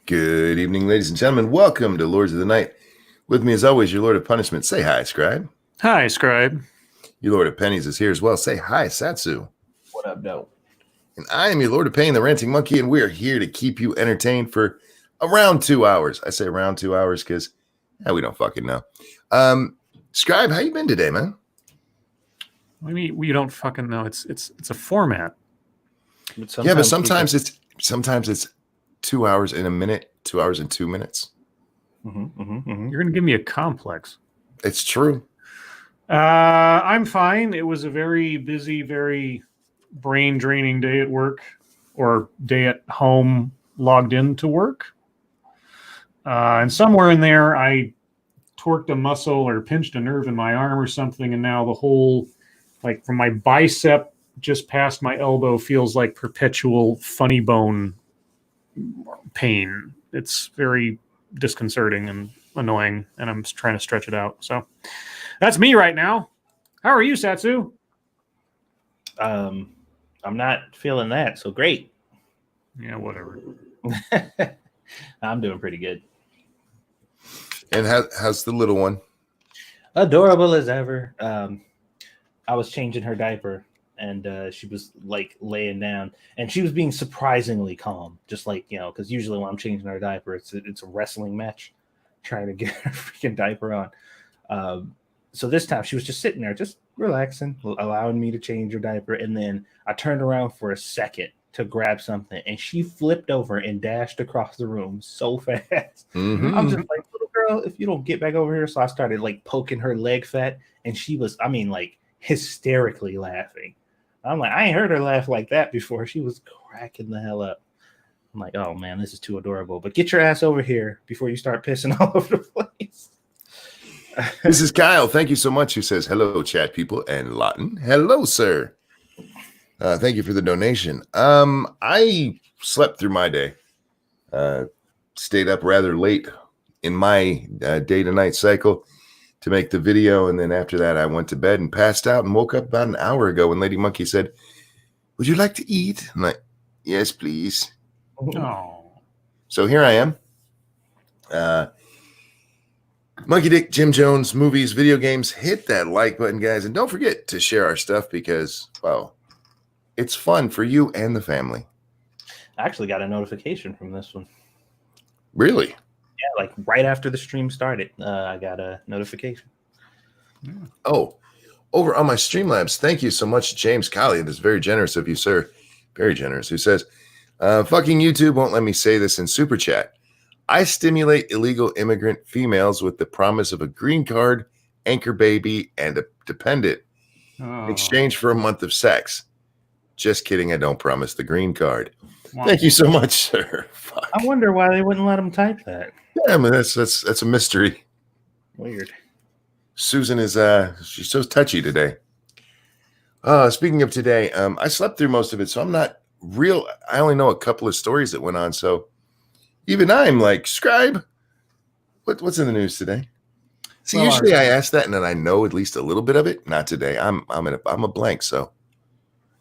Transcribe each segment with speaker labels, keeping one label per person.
Speaker 1: Good evening, ladies and gentlemen. Welcome to Lords of the Night. With me, as always, your Lord of Punishment. Say hi, Scribe.
Speaker 2: Hi, Scribe.
Speaker 1: Your Lord of Pennies is here as well. Say hi, Satsu.
Speaker 3: What up, though?
Speaker 1: And I am your Lord of Pain, the Ranting Monkey, and we are here to keep you entertained for around 2 hours. I say around 2 hours because we don't fucking know. Scribe, how you been today, man?
Speaker 2: I mean, we don't fucking know. It's a format.
Speaker 1: But sometimes it's 2 hours in a minute, 2 hours and 2 minutes.
Speaker 2: You're gonna give me a complex.
Speaker 1: It's true.
Speaker 2: I'm fine. It was a very busy, very brain-draining day at work, or day at home, logged into work. And somewhere in there, I torqued a muscle or pinched a nerve in my arm or something, and now the whole, like from my bicep just past my elbow, feels like perpetual funny bone pain. It's very disconcerting and annoying, and I'm trying to stretch it out. So that's me right now. How are you, Satsu?
Speaker 3: I'm not feeling that so great.
Speaker 2: Yeah, whatever.
Speaker 3: I'm doing pretty good.
Speaker 1: And how's the little one?
Speaker 3: Adorable as ever. I was changing her diaper, and she was like laying down, and she was being surprisingly calm. Just like, you know, because usually when I'm changing her diaper, it's a wrestling match, trying to get her freaking diaper on. So this time she was just sitting there, just relaxing, allowing me to change her diaper. And then I turned around for a second to grab something, and she flipped over and dashed across the room so fast. I'm just like, little girl, if you don't get back over here. So I started like poking her leg fat, and she was, I mean, like hysterically laughing. I'm like, I ain't heard her laugh like that before. She was cracking the hell up. I'm like, oh man, this is too adorable. But get your ass over here before you start pissing all over the place.
Speaker 1: This is Kyle. Thank you so much. Who says hello, chat people, and LotN. Hello, sir. Thank you for the donation. I slept through my day. Stayed up rather late in my day to night cycle to make the video, and then after that, I went to bed and passed out and woke up about an hour ago when Lady Monkey said, "Would you like to eat?" I'm like, "Yes, please."
Speaker 2: Oh.
Speaker 1: So here I am. Monkey Dick, Jim Jones, movies, video games. Hit that like button, guys. And don't forget to share our stuff because, well, it's fun for you and the family.
Speaker 3: I actually got a notification from this one.
Speaker 1: Really?
Speaker 3: Yeah, like right after the stream started, I got a notification.
Speaker 1: Oh, over on my Streamlabs. Thank you so much, James Colley. That's very generous of you, sir. Very generous. Who says, fucking YouTube won't let me say this in Super Chat. I stimulate illegal immigrant females with the promise of a green card, anchor baby, and a dependent in exchange for a month of sex. Just kidding. I don't promise the green card. Wow. Thank you so much, sir. Fuck.
Speaker 3: I wonder why they wouldn't let him type that.
Speaker 1: Yeah, I mean, that's a mystery.
Speaker 3: Weird.
Speaker 1: Susan is she's so touchy today. Speaking of today, I slept through most of it, so I'm not real. I only know a couple of stories that went on, so even I'm like, Scribe, what's in the news today? See, usually I ask that and then I know at least a little bit of it. Not today. I'm a blank. So,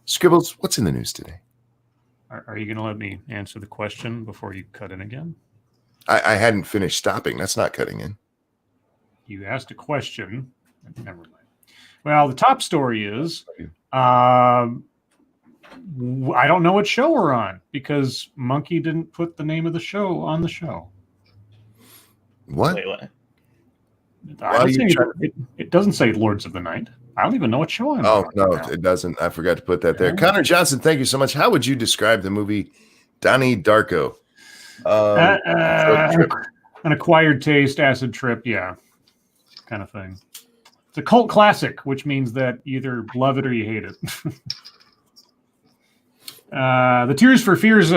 Speaker 1: Scribbles, what's in the news today?
Speaker 2: Are you going to let me answer the question before you cut in again?
Speaker 1: I hadn't finished stopping. That's not cutting in.
Speaker 2: You asked a question. Never mind. Well, the top story is I don't know what show we're on because Monkey didn't put the name of the show on the show.
Speaker 1: What?
Speaker 3: Wait, what?
Speaker 2: It doesn't say Lords of the Night. I don't even know what show I'm on.
Speaker 1: Oh, no, it doesn't. I forgot to put that there. Connor Johnson, thank you so much. How would you describe the movie Donnie Darko?
Speaker 2: An acquired taste, acid trip, yeah, kind of thing. It's a cult classic, which means that you either love it or you hate it. The Tears for Fears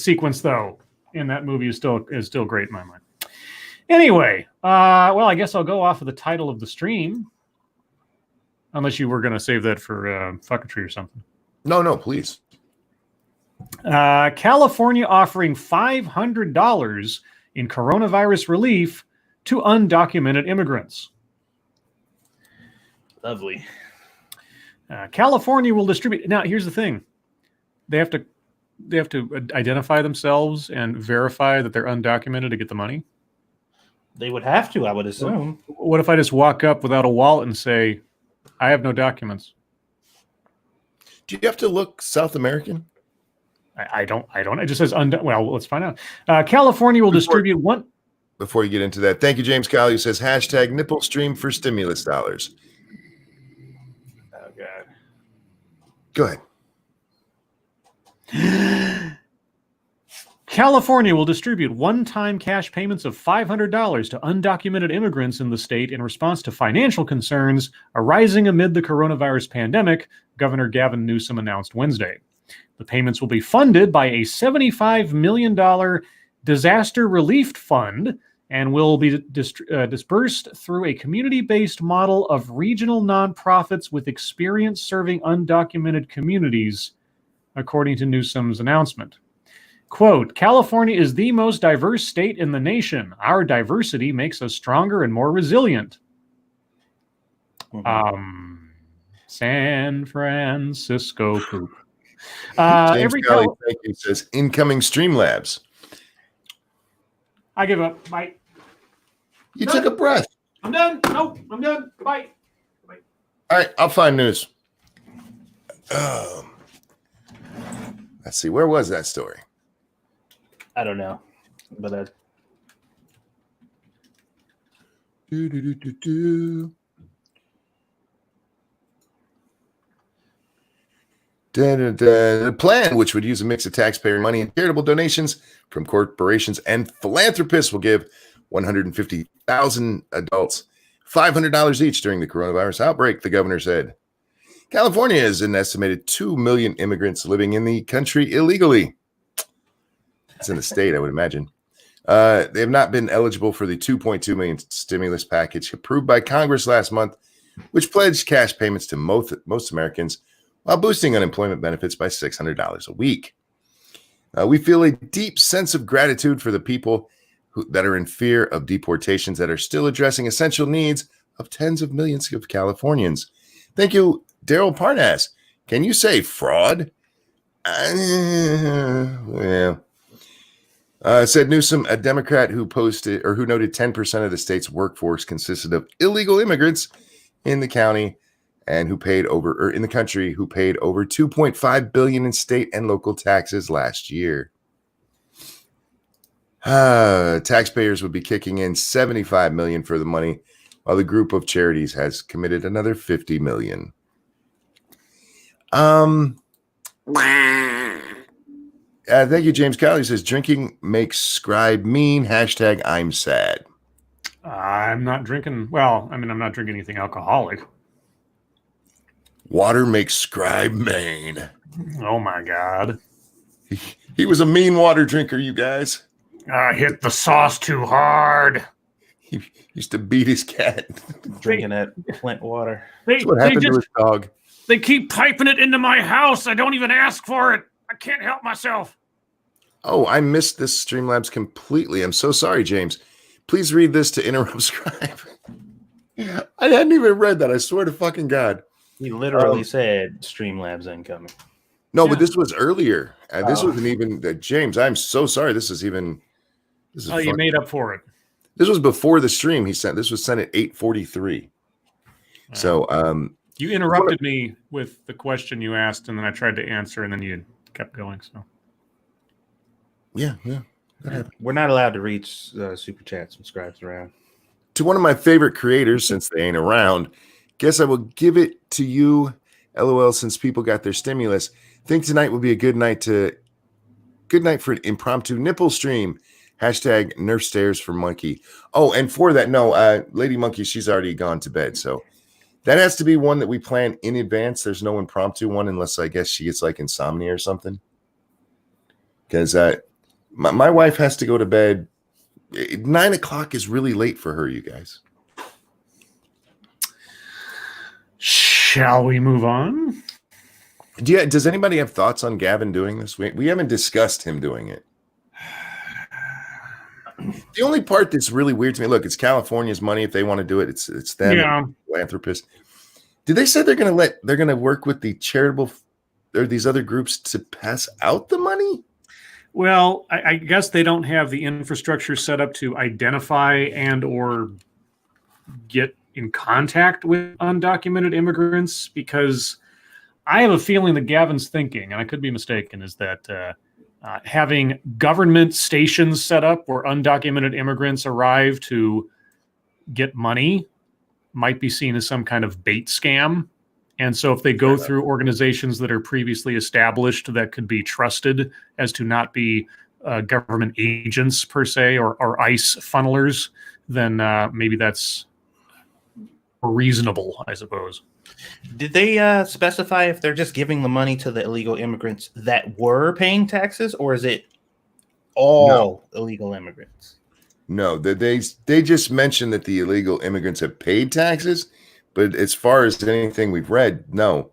Speaker 2: sequence, though, in that movie is still great in my mind. Anyway, well, I guess I'll go off of the title of the stream, unless you were going to save that for fucketry or something.
Speaker 1: No, please.
Speaker 2: California offering $500 in coronavirus relief to undocumented immigrants.
Speaker 3: Lovely.
Speaker 2: California will distribute. Now, here's the thing. They have to identify themselves and verify that they're undocumented to get the money?
Speaker 3: They would have to, I would assume.
Speaker 2: What if I just walk up without a wallet and say, I have no documents?
Speaker 1: Do you have to look South American?
Speaker 2: I don't. It just says well, let's find out. California will distribute one.
Speaker 1: Before you get into that, thank you, James Kyle, who says hashtag nipple stream for stimulus dollars.
Speaker 2: Oh, God.
Speaker 1: Go ahead.
Speaker 2: California will distribute one-time cash payments of $500 to undocumented immigrants in the state in response to financial concerns arising amid the coronavirus pandemic, Governor Gavin Newsom announced Wednesday. The payments will be funded by a $75 million disaster relief fund and will be dispersed through a community-based model of regional nonprofits with experience serving undocumented communities, according to Newsom's announcement. Quote, California is the most diverse state in the nation. Our diversity makes us stronger and more resilient. San Francisco poop.
Speaker 1: James Kelly, thank you, says incoming Streamlabs.
Speaker 2: I give up. Bye.
Speaker 1: You took a breath.
Speaker 2: I'm done. Nope, I'm done. Bye.
Speaker 1: All right, I'll find news. Let's see. Where was that story?
Speaker 3: I don't know, but
Speaker 1: The plan, which would use a mix of taxpayer money and charitable donations from corporations and philanthropists, will give 150,000 adults $500 each during the coronavirus outbreak, the governor said. California has an estimated 2 million immigrants living in the country illegally. It's in the state, I would imagine. They have not been eligible for the $2.2 million stimulus package approved by Congress last month, which pledged cash payments to most Americans while boosting unemployment benefits by $600 a week. We feel a deep sense of gratitude for the people that are in fear of deportations that are still addressing essential needs of tens of millions of Californians. Thank you, Daryl Parnas. Can you say fraud? Yeah. Said Newsom, a Democrat who noted 10% of the state's workforce consisted of illegal immigrants in the county and who paid over $2.5 billion in state and local taxes last year. Taxpayers would be kicking in $75 million for the money, while the group of charities has committed another $50 million. Thank you, James Cowley says drinking makes Scribe mean. Hashtag I'm sad.
Speaker 2: I'm not drinking. Well, I mean, I'm not drinking anything alcoholic.
Speaker 1: Water makes Scribe mean.
Speaker 2: Oh my God.
Speaker 1: He was a mean water drinker, you guys.
Speaker 2: I hit the sauce too hard.
Speaker 1: He used to beat his cat.
Speaker 3: Drinking that Flint water.
Speaker 1: That's what happened to his dog.
Speaker 2: They keep piping it into my house. I don't even ask for it. I can't help myself.
Speaker 1: Oh, I missed this Streamlabs completely. I'm so sorry, James. Please read this to interrupt Scribe. I hadn't even read that. I swear to fucking God.
Speaker 3: He literally said Streamlabs incoming.
Speaker 1: No, but this was earlier. This wasn't even James. I'm so sorry. This is
Speaker 2: you made up for it.
Speaker 1: This was before the stream he sent. This was sent at 8:43. So
Speaker 2: you interrupted me with the question you asked, and then I tried to answer, and then you kept going. So
Speaker 1: yeah.
Speaker 3: We're not allowed to reach super chats and Scribes around.
Speaker 1: To one of my favorite creators, since they ain't around, guess I will give it to you. LOL, since people got their stimulus. Think tonight will be a good night for an impromptu nipple stream. Hashtag Nerf stairs for Monkey. Oh, and for that, no, Lady Monkey, she's already gone to bed. So that has to be one that we plan in advance. There's no impromptu one unless I guess she gets like insomnia or something. Because my wife has to go to bed. 9 o'clock is really late for her, you guys.
Speaker 2: Shall we move on?
Speaker 1: Does anybody have thoughts on Gavin doing this? We haven't discussed him doing it. The only part that's really weird to me, look, it's California's money. If they want to do it, it's them.
Speaker 2: Yeah.
Speaker 1: Philanthropists. Did they say they're going to work with the charitable these other groups to pass out the money?
Speaker 2: Well, I guess they don't have the infrastructure set up to identify and or get in contact with undocumented immigrants, because I have a feeling that Gavin's thinking, and I could be mistaken, is that having government stations set up where undocumented immigrants arrive to get money might be seen as some kind of bait scam. And so if they go through organizations that are previously established that could be trusted as to not be government agents per se, or ICE funnelers, then maybe that's reasonable, I suppose.
Speaker 3: Did they specify if they're just giving the money to the illegal immigrants that were paying taxes, or is it all illegal immigrants?
Speaker 1: No, they just mentioned that the illegal immigrants have paid taxes, but as far as anything we've read, no,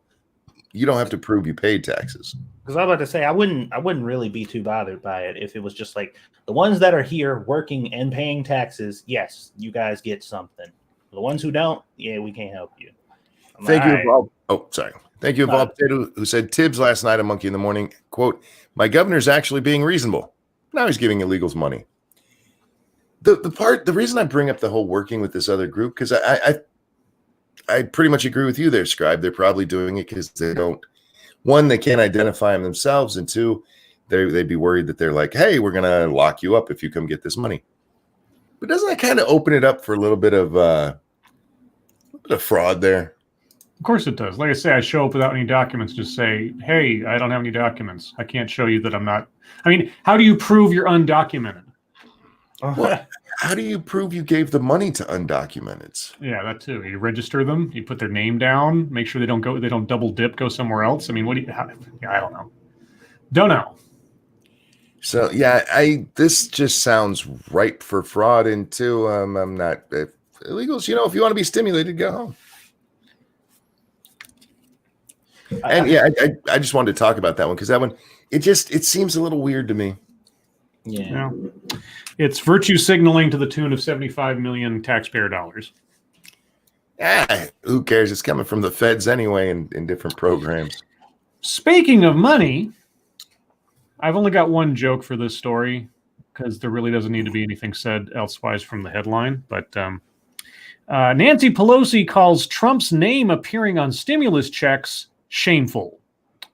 Speaker 1: you don't have to prove you paid taxes.
Speaker 3: Because I was about to say I wouldn't really be too bothered by it if it was just like the ones that are here working and paying taxes. Yes, you guys get something. The ones who don't, yeah, we can't help you.
Speaker 1: Thank you, Evolve. Oh, sorry. Thank you, Evolve, who said Tibbs last night on Monkey in the Morning, quote, "My governor's actually being reasonable. Now he's giving illegals money." The reason I bring up the whole working with this other group, because I pretty much agree with you there, Scribe. They're probably doing it because they don't, one, they can't identify them themselves, and two, they'd be worried that they're like, hey, we're gonna lock you up if you come get this money. But doesn't that kind of open it up for a little bit of fraud there?
Speaker 2: Of course it does. Like I say, I show up without any documents. Just say, hey, I don't have any documents. I can't show you that I'm not. I mean, how do you prove you're undocumented?
Speaker 1: Well, how do you prove you gave the money to undocumenteds?
Speaker 2: Yeah, that too. You register them. You put their name down. Make sure they don't double dip, go somewhere else. I mean, I don't know. Don't know.
Speaker 1: So yeah, this just sounds ripe for fraud. And two, I'm not illegals. If you want to be stimulated, go home. And yeah, I just wanted to talk about that one because that one, it seems a little weird to me.
Speaker 2: Yeah. It's virtue signaling to the tune of 75 million taxpayer dollars.
Speaker 1: Who cares? It's coming from the feds anyway in different programs. Speaking
Speaker 2: of money, I've only got one joke for this story because there really doesn't need to be anything said elsewise from the headline. But Nancy Pelosi calls Trump's name appearing on stimulus checks shameful.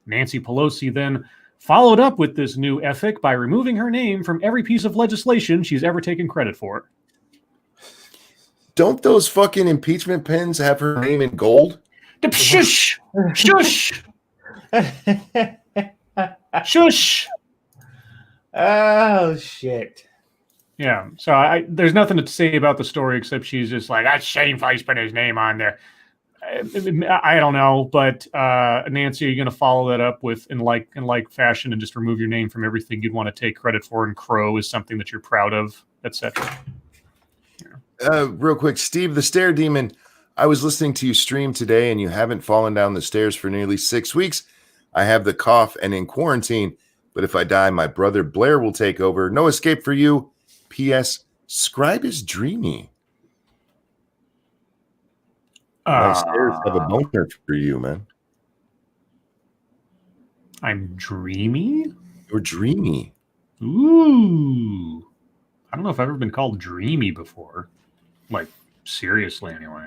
Speaker 2: Nancy Pelosi then followed up with this new ethic by removing her name from every piece of legislation she's ever taken credit for.
Speaker 1: Don't those fucking impeachment pins have her name in gold?
Speaker 2: Shush! Shush! Shush!
Speaker 3: Oh, shit.
Speaker 2: Yeah, so there's nothing to say about the story except she's just like, that's shameful he's putting his name on there. I don't know, but Nancy, are you going to follow that up with in like fashion and just remove your name from everything you'd want to take credit for, and crow is something that you're proud of, etc.?
Speaker 1: Yeah. Real quick, Steve the Stair Demon, I was listening to you stream today and you haven't fallen down the stairs for nearly 6 weeks. I have the cough and in quarantine, but if I die, my brother Blair will take over. No escape for you. P.S. Scribe is dreamy. My stairs have a boner for you, man.
Speaker 2: I'm dreamy?
Speaker 1: You're dreamy.
Speaker 2: Ooh. I don't know if I've ever been called dreamy before. Like, seriously, anyway.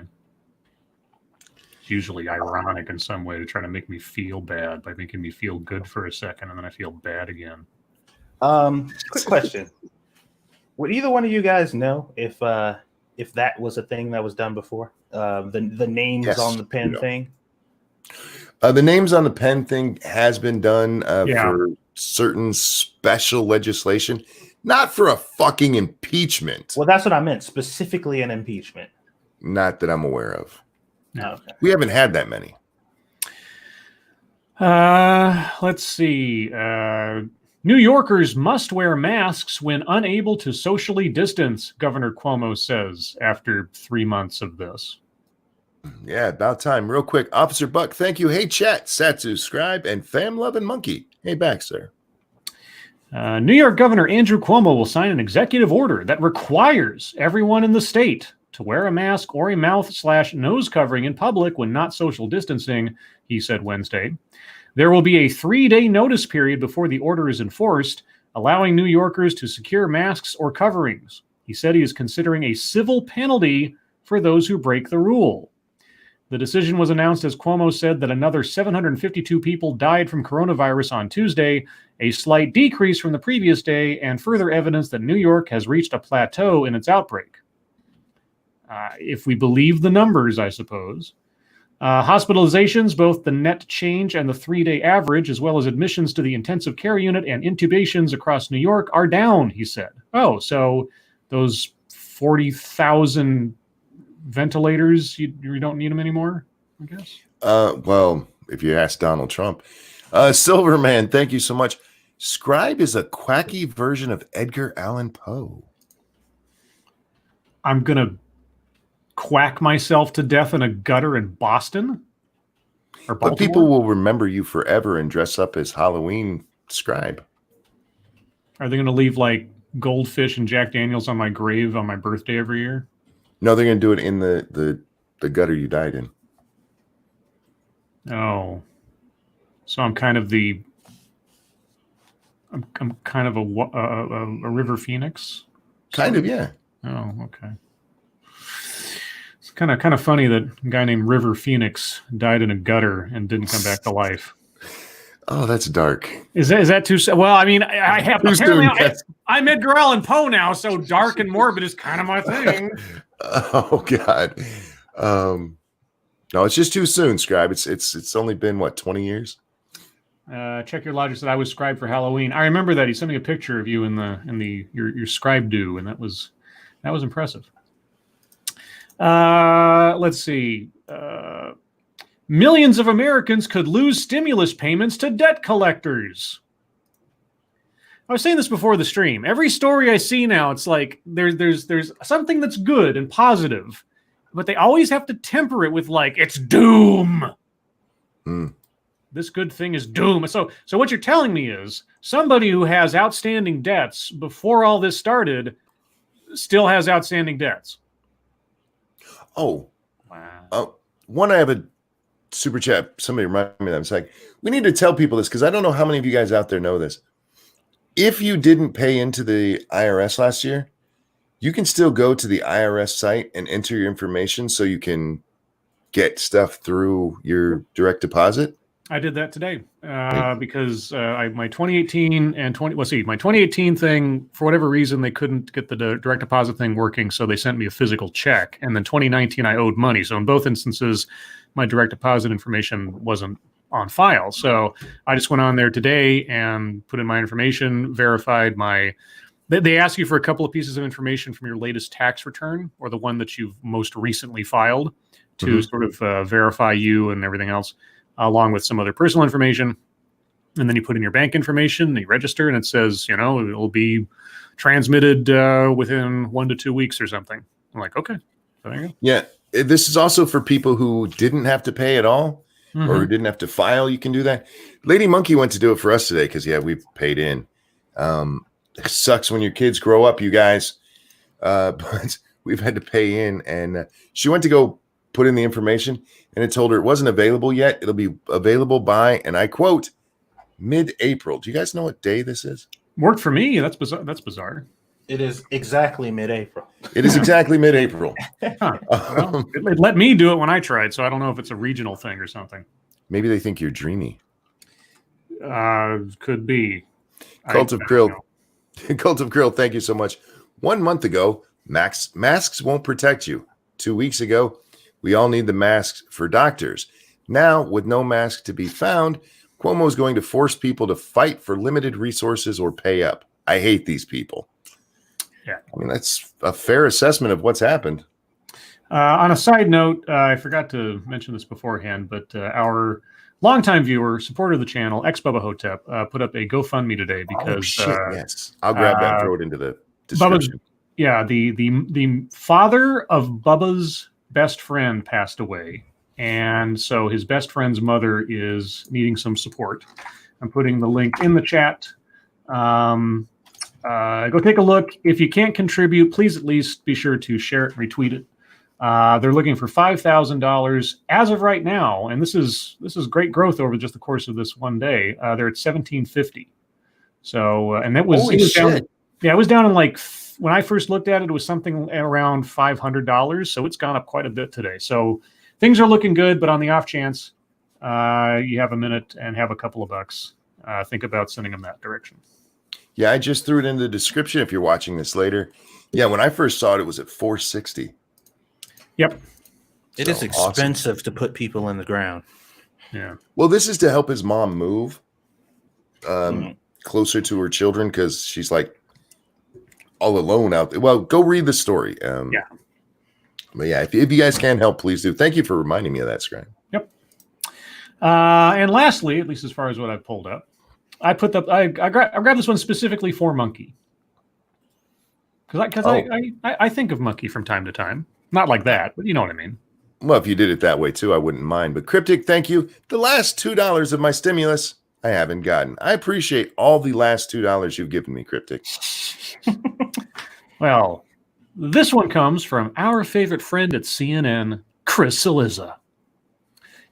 Speaker 2: It's usually ironic in some way to try to make me feel bad by making me feel good for a second, and then I feel bad again.
Speaker 3: Quick question. Would either one of you guys know if that was a thing that was done before? The names on the pen thing?
Speaker 1: The names on the pen thing has been done for certain special legislation, not for a fucking impeachment.
Speaker 3: Well, that's what I meant, specifically an impeachment.
Speaker 1: Not that I'm aware of.
Speaker 3: No. Okay.
Speaker 1: We haven't had that many.
Speaker 2: Let's see. New Yorkers must wear masks when unable to socially distance, Governor Cuomo says after 3 months of this.
Speaker 1: Yeah, about time. Real quick, Officer Buck, thank you. Hey, chat, Satsu, Scribe, and Fam Lovin' Monkey. Hey, back, sir.
Speaker 2: New York Governor Andrew Cuomo will sign an executive order that requires everyone in the state to wear a mask or a mouth/nose covering in public when not social distancing, he said Wednesday. There will be a 3-day notice period before the order is enforced, allowing New Yorkers to secure masks or coverings. He said he is considering a civil penalty for those who break the rule. The decision was announced as Cuomo said that another 752 people died from coronavirus on Tuesday, a slight decrease from the previous day, and further evidence that New York has reached a plateau in its outbreak. If we believe the numbers, I suppose. Hospitalizations, both the net change and the 3-day average, as well as admissions to the intensive care unit and intubations across New York are down, he said. Oh, so those 40,000 ventilators, you don't need them anymore, I guess?
Speaker 1: Well, if you ask Donald Trump. Silverman, thank you so much. Scribe is a quacky version of Edgar Allan Poe.
Speaker 2: I'm going to quack myself to death in a gutter in Boston? Or Baltimore?
Speaker 1: But people will remember you forever and dress up as Halloween Scribe.
Speaker 2: Are they going to leave like goldfish and Jack Daniels on my grave on my birthday every year?
Speaker 1: No, they're going to do it in the gutter you died in.
Speaker 2: Oh, so I'm kind of a river phoenix.
Speaker 1: Kind of, yeah.
Speaker 2: Oh, okay. It's kind of funny that a guy named River Phoenix died in a gutter and didn't come back to life.
Speaker 1: Oh, that's dark.
Speaker 2: Is that too? Well, I mean, I have
Speaker 1: Too
Speaker 2: apparently
Speaker 1: soon, yes.
Speaker 2: I'm Edgar Allan Poe now, so dark and morbid is kind of my thing.
Speaker 1: Oh God. No, it's just too soon, Scribe. It's only been what, 20 years?
Speaker 2: Check your logic said I was Scribe for Halloween. I remember that he sent me a picture of you in your Scribe do, and that was impressive. Let's see. Millions of Americans could lose stimulus payments to debt collectors. I was saying this before the stream. Every story I see now, it's like there's something that's good and positive, but they always have to temper it with like it's doom. This good thing is doom. So what you're telling me is somebody who has outstanding debts before all this started still has outstanding debts.
Speaker 1: Oh,
Speaker 2: wow.
Speaker 1: One, I have a super chat. Somebody reminded me that. I was like, we need to tell people this because I don't know how many of you guys out there know this. If you didn't pay into the IRS last year, you can still go to the IRS site and enter your information so you can get stuff through your direct deposit.
Speaker 2: I did that today because my 2018 and my 2018 thing, for whatever reason, they couldn't get the direct deposit thing working, so they sent me a physical check. And then 2019, I owed money. So in both instances, my direct deposit information wasn't on file. So I just went on there today and put in my information, verified my. They ask you for a couple of pieces of information from your latest tax return or the one that you've most recently filed to sort of verify you and everything else, along with some other personal information. And then you put in your bank information, and you register, and it says, it will be transmitted within 1 to 2 weeks or something. I'm like, okay, so there you go.
Speaker 1: Yeah, this is also for people who didn't have to pay at all or who didn't have to file. You can do that. Lady Monkey went to do it for us today because, we've paid in. It sucks when your kids grow up, you guys. But we've had to pay in. And she went to go put in the information, and it told her it wasn't available yet. It'll be available by, and I quote, mid-April. Do you guys know what day this is?
Speaker 2: Worked for me. That's bizarre.
Speaker 3: It is exactly mid-April.
Speaker 1: It is exactly mid-April.
Speaker 2: Well, it let me do it when I tried, so I don't know if it's a regional thing or something.
Speaker 1: Maybe they think you're dreamy.
Speaker 2: Could be.
Speaker 1: Cult of Krill, thank you so much. 1 month ago, masks won't protect you. 2 weeks ago, we all need the masks for doctors. Now, with no mask to be found, Cuomo is going to force people to fight for limited resources or pay up. I hate these people.
Speaker 2: Yeah.
Speaker 1: I mean, that's a fair assessment of what's happened.
Speaker 2: On a side note, I forgot to mention this beforehand, but our longtime viewer, supporter of the channel, ex-Bubba Hotep, put up a GoFundMe today because...
Speaker 1: yes. I'll grab that and throw it into the description.
Speaker 2: The father of Bubba's best friend passed away. And so his best friend's mother is needing some support. I'm putting the link in the chat. Go take a look. If you can't contribute, please at least be sure to share it and retweet it. They're looking for $5,000 as of right now, and this is great growth over just the course of this one day. They're at $1,750. So, and it was down. Yeah, it was down in like when I first looked at it, it was something around $500. So it's gone up quite a bit today. So things are looking good, but on the off chance you have a minute and have a couple of bucks, think about sending them that direction.
Speaker 1: Yeah, I just threw it in the description if you're watching this later. Yeah, when I first saw it, it was at $460.
Speaker 2: Yep.
Speaker 3: It is expensive to put people in the ground.
Speaker 2: Yeah.
Speaker 1: Well, this is to help his mom move closer to her children because she's like all alone out there. Well, go read the story.
Speaker 2: Yeah.
Speaker 1: But yeah, if you guys can help, please do. Thank you for reminding me of that, Scribe.
Speaker 2: Yep. And lastly, at least as far as what I've pulled up, I grabbed this one specifically for Monkey. Because I think of Monkey from time to time. Not like that, but you know what I mean.
Speaker 1: Well, if you did it that way too, I wouldn't mind. But Cryptic, thank you. The last $2 of my stimulus I haven't gotten. I appreciate all the last $2 you've given me, Cryptic.
Speaker 2: Well, this one comes from our favorite friend at CNN, Chris Saliza.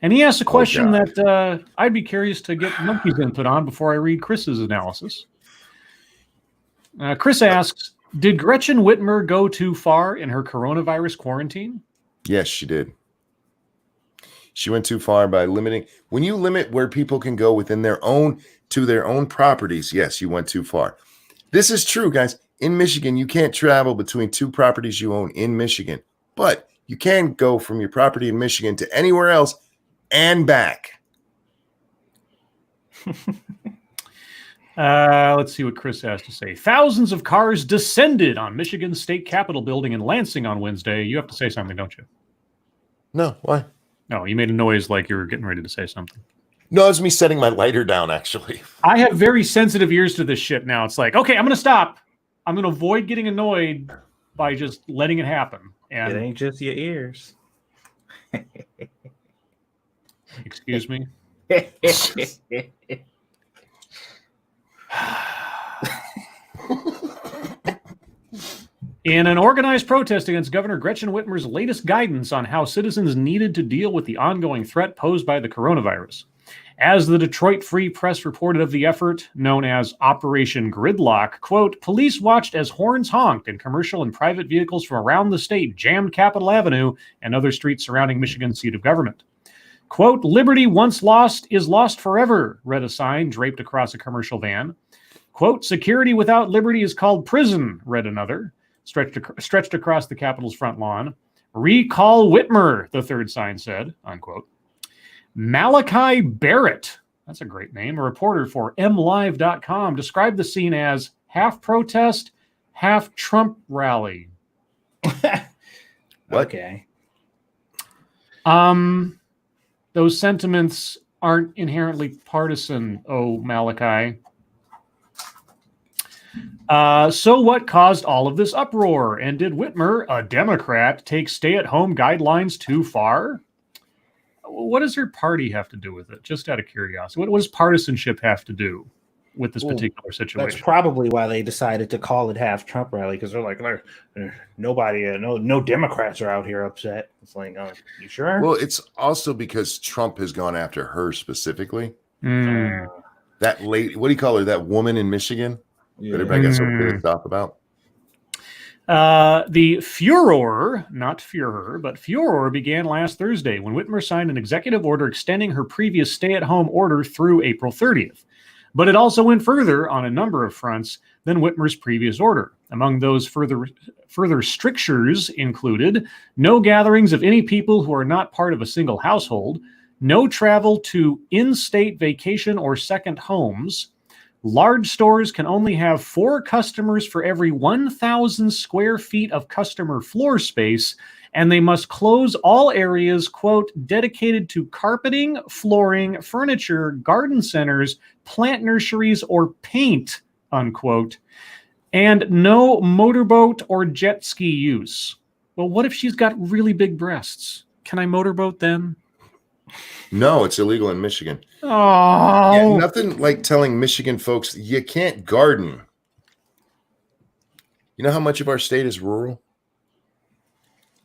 Speaker 2: And he asked a question that I'd be curious to get Monkey's input on before I read Chris's analysis. Chris asks, did Gretchen Whitmer go too far in her coronavirus quarantine?
Speaker 1: Yes, she did. She went too far by limiting. When you limit where people can go within their own properties, yes, you went too far. This is true, guys. In Michigan, you can't travel between two properties you own in Michigan, but you can go from your property in Michigan to anywhere else and back.
Speaker 2: Let's see what Chris has to say. Thousands of cars descended on Michigan's state capitol building in Lansing on Wednesday. You have to say something, don't you?
Speaker 1: No, why?
Speaker 2: No, you made a noise like you were getting ready to say something.
Speaker 1: No, it was me setting my lighter down, actually.
Speaker 2: I have very sensitive ears to this shit now. It's like, okay, I'm going to stop. I'm going to avoid getting annoyed by just letting it happen. And
Speaker 3: it ain't just your ears.
Speaker 2: Excuse me? In an organized protest against Governor Gretchen Whitmer's latest guidance on how citizens needed to deal with the ongoing threat posed by the coronavirus. As the Detroit Free Press reported of the effort, known as Operation Gridlock, quote, police watched as horns honked and commercial and private vehicles from around the state jammed Capitol Avenue and other streets surrounding Michigan's seat of government. Quote, liberty once lost is lost forever, read a sign draped across a commercial van. Quote, security without liberty is called prison, read another, stretched across the Capitol's front lawn. Recall Whitmer, the third sign said, unquote. Malachi Barrett, that's a great name, a reporter for MLive.com, described the scene as half protest, half Trump rally.
Speaker 3: Okay.
Speaker 2: Those sentiments aren't inherently partisan, oh Malachi. So what caused all of this uproar? And did Whitmer, a Democrat, take stay-at-home guidelines too far? What does her party have to do with it? Just out of curiosity. What does partisanship have to do with this particular situation?
Speaker 3: That's probably why they decided to call it half Trump rally, because they're like, nobody, no Democrats are out here upset. It's like, oh, you sure?
Speaker 1: Well, it's also because Trump has gone after her specifically. That lady, what do you call her? That woman in Michigan?
Speaker 3: Yeah.
Speaker 1: Everybody got so pissed off about.
Speaker 2: The furor, not furor, but furor began last Thursday when Whitmer signed an executive order extending her previous stay-at-home order through April 30th. But it also went further on a number of fronts than Whitmer's previous order. Among those further strictures included no gatherings of any people who are not part of a single household, no travel to in-state vacation or second homes. Large stores can only have 4 customers for every 1,000 square feet of customer floor space, and they must close all areas, quote, dedicated to carpeting, flooring, furniture, garden centers, plant nurseries, or paint, unquote, and no motorboat or jet ski use. Well, what if she's got really big breasts? Can I motorboat then?
Speaker 1: No, it's illegal in Michigan.
Speaker 2: Oh,
Speaker 1: Yeah, nothing like telling Michigan folks you can't garden. You know how much of our state is rural?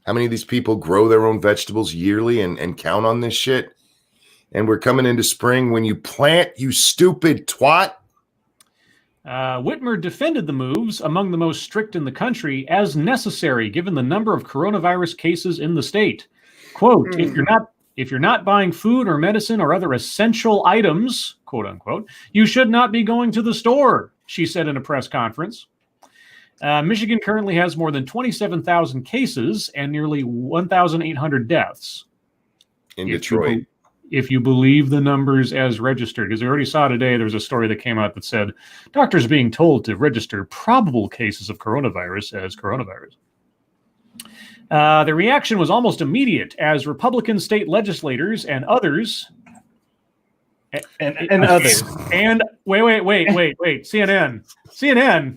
Speaker 1: How many of these people grow their own vegetables yearly and count on this shit? And we're coming into spring when you plant, you stupid twat.
Speaker 2: Whitmer defended the moves, among the most strict in the country, as necessary given the number of coronavirus cases in the state. Quote, if you're not buying food or medicine or other essential items, quote unquote, you should not be going to the store, she said in a press conference. Michigan currently has more than 27,000 cases and nearly 1,800 deaths.
Speaker 1: In Detroit.
Speaker 2: If you believe the numbers as registered, because I already saw today, there was a story that came out that said doctors being told to register probable cases of coronavirus as coronavirus. The reaction was almost immediate as Republican state legislators and others
Speaker 3: and others.
Speaker 2: And wait, CNN.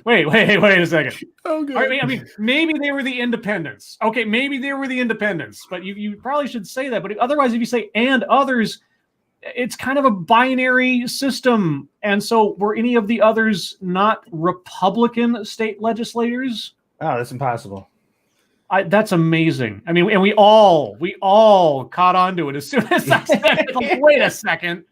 Speaker 2: Wait a second.
Speaker 1: Okay.
Speaker 2: I mean, maybe they were the independents. Okay, maybe they were the independents, but you probably should say that. But otherwise, if you say and others, it's kind of a binary system. And so were any of the others not Republican state legislators?
Speaker 3: Oh, that's impossible.
Speaker 2: That's amazing. I mean, and we all caught on to it as soon as I said it. Like, wait a second.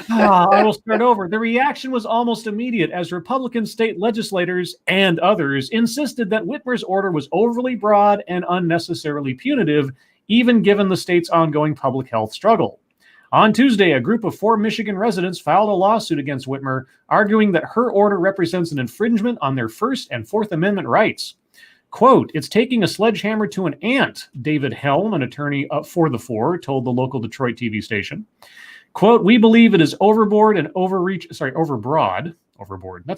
Speaker 2: I will start over. The reaction was almost immediate as Republican state legislators and others insisted that Whitmer's order was overly broad and unnecessarily punitive, even given the state's ongoing public health struggle. On Tuesday, a group of 4 Michigan residents filed a lawsuit against Whitmer, arguing that her order represents an infringement on their First and Fourth Amendment rights. Quote, it's taking a sledgehammer to an ant, David Helm, an attorney for the 4, told the local Detroit TV station. Quote, we believe it is overboard, that's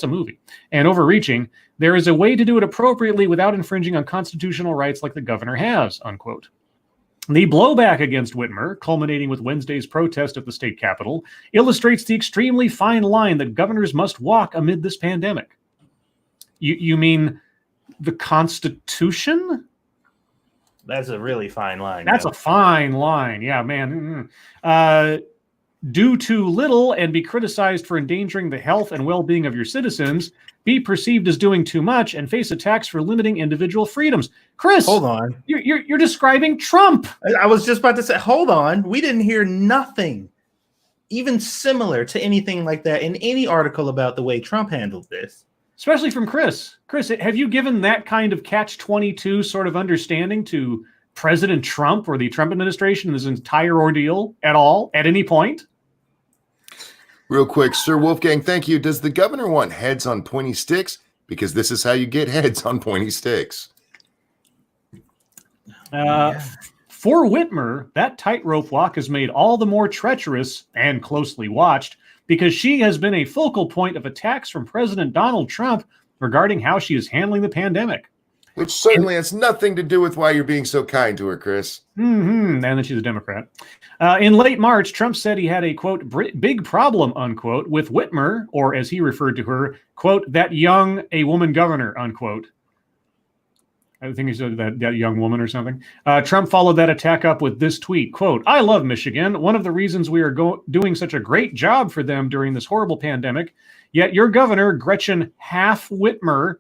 Speaker 2: a movie, and overreaching. There is a way to do it appropriately without infringing on constitutional rights like the governor has, unquote. The blowback against Whitmer, culminating with Wednesday's protest at the state capitol, illustrates the extremely fine line that governors must walk amid this pandemic. You mean the Constitution?
Speaker 3: That's a really fine line.
Speaker 2: That's a fine line. Yeah, man. Do too little and be criticized for endangering the health and well-being of your citizens, be perceived as doing too much, and face attacks for limiting individual freedoms. Chris,
Speaker 3: hold on.
Speaker 2: You're describing Trump.
Speaker 3: I was just about to say, hold on. We didn't hear nothing even similar to anything like that in any article about the way Trump handled this.
Speaker 2: Especially from Chris. Chris, have you given that kind of catch-22 sort of understanding to President Trump or the Trump administration in this entire ordeal at all, at any point?
Speaker 1: Real quick, Sir Wolfgang, thank you. Does the governor want heads on pointy sticks? Because this is how you get heads on pointy sticks.
Speaker 2: For Whitmer, that tightrope walk is made all the more treacherous and closely watched because she has been a focal point of attacks from President Donald Trump regarding how she is handling the pandemic.
Speaker 1: Which certainly has nothing to do with why you're being so kind to her, Chris.
Speaker 2: And then she's a Democrat. In late March, Trump said he had a, quote, big problem, unquote, with Whitmer, or as he referred to her, quote, that young a woman governor, unquote. I think he said that young woman or something. Trump followed that attack up with this tweet, quote, I love Michigan. One of the reasons we are doing such a great job for them during this horrible pandemic. Yet your governor, Gretchen Half Whitmer,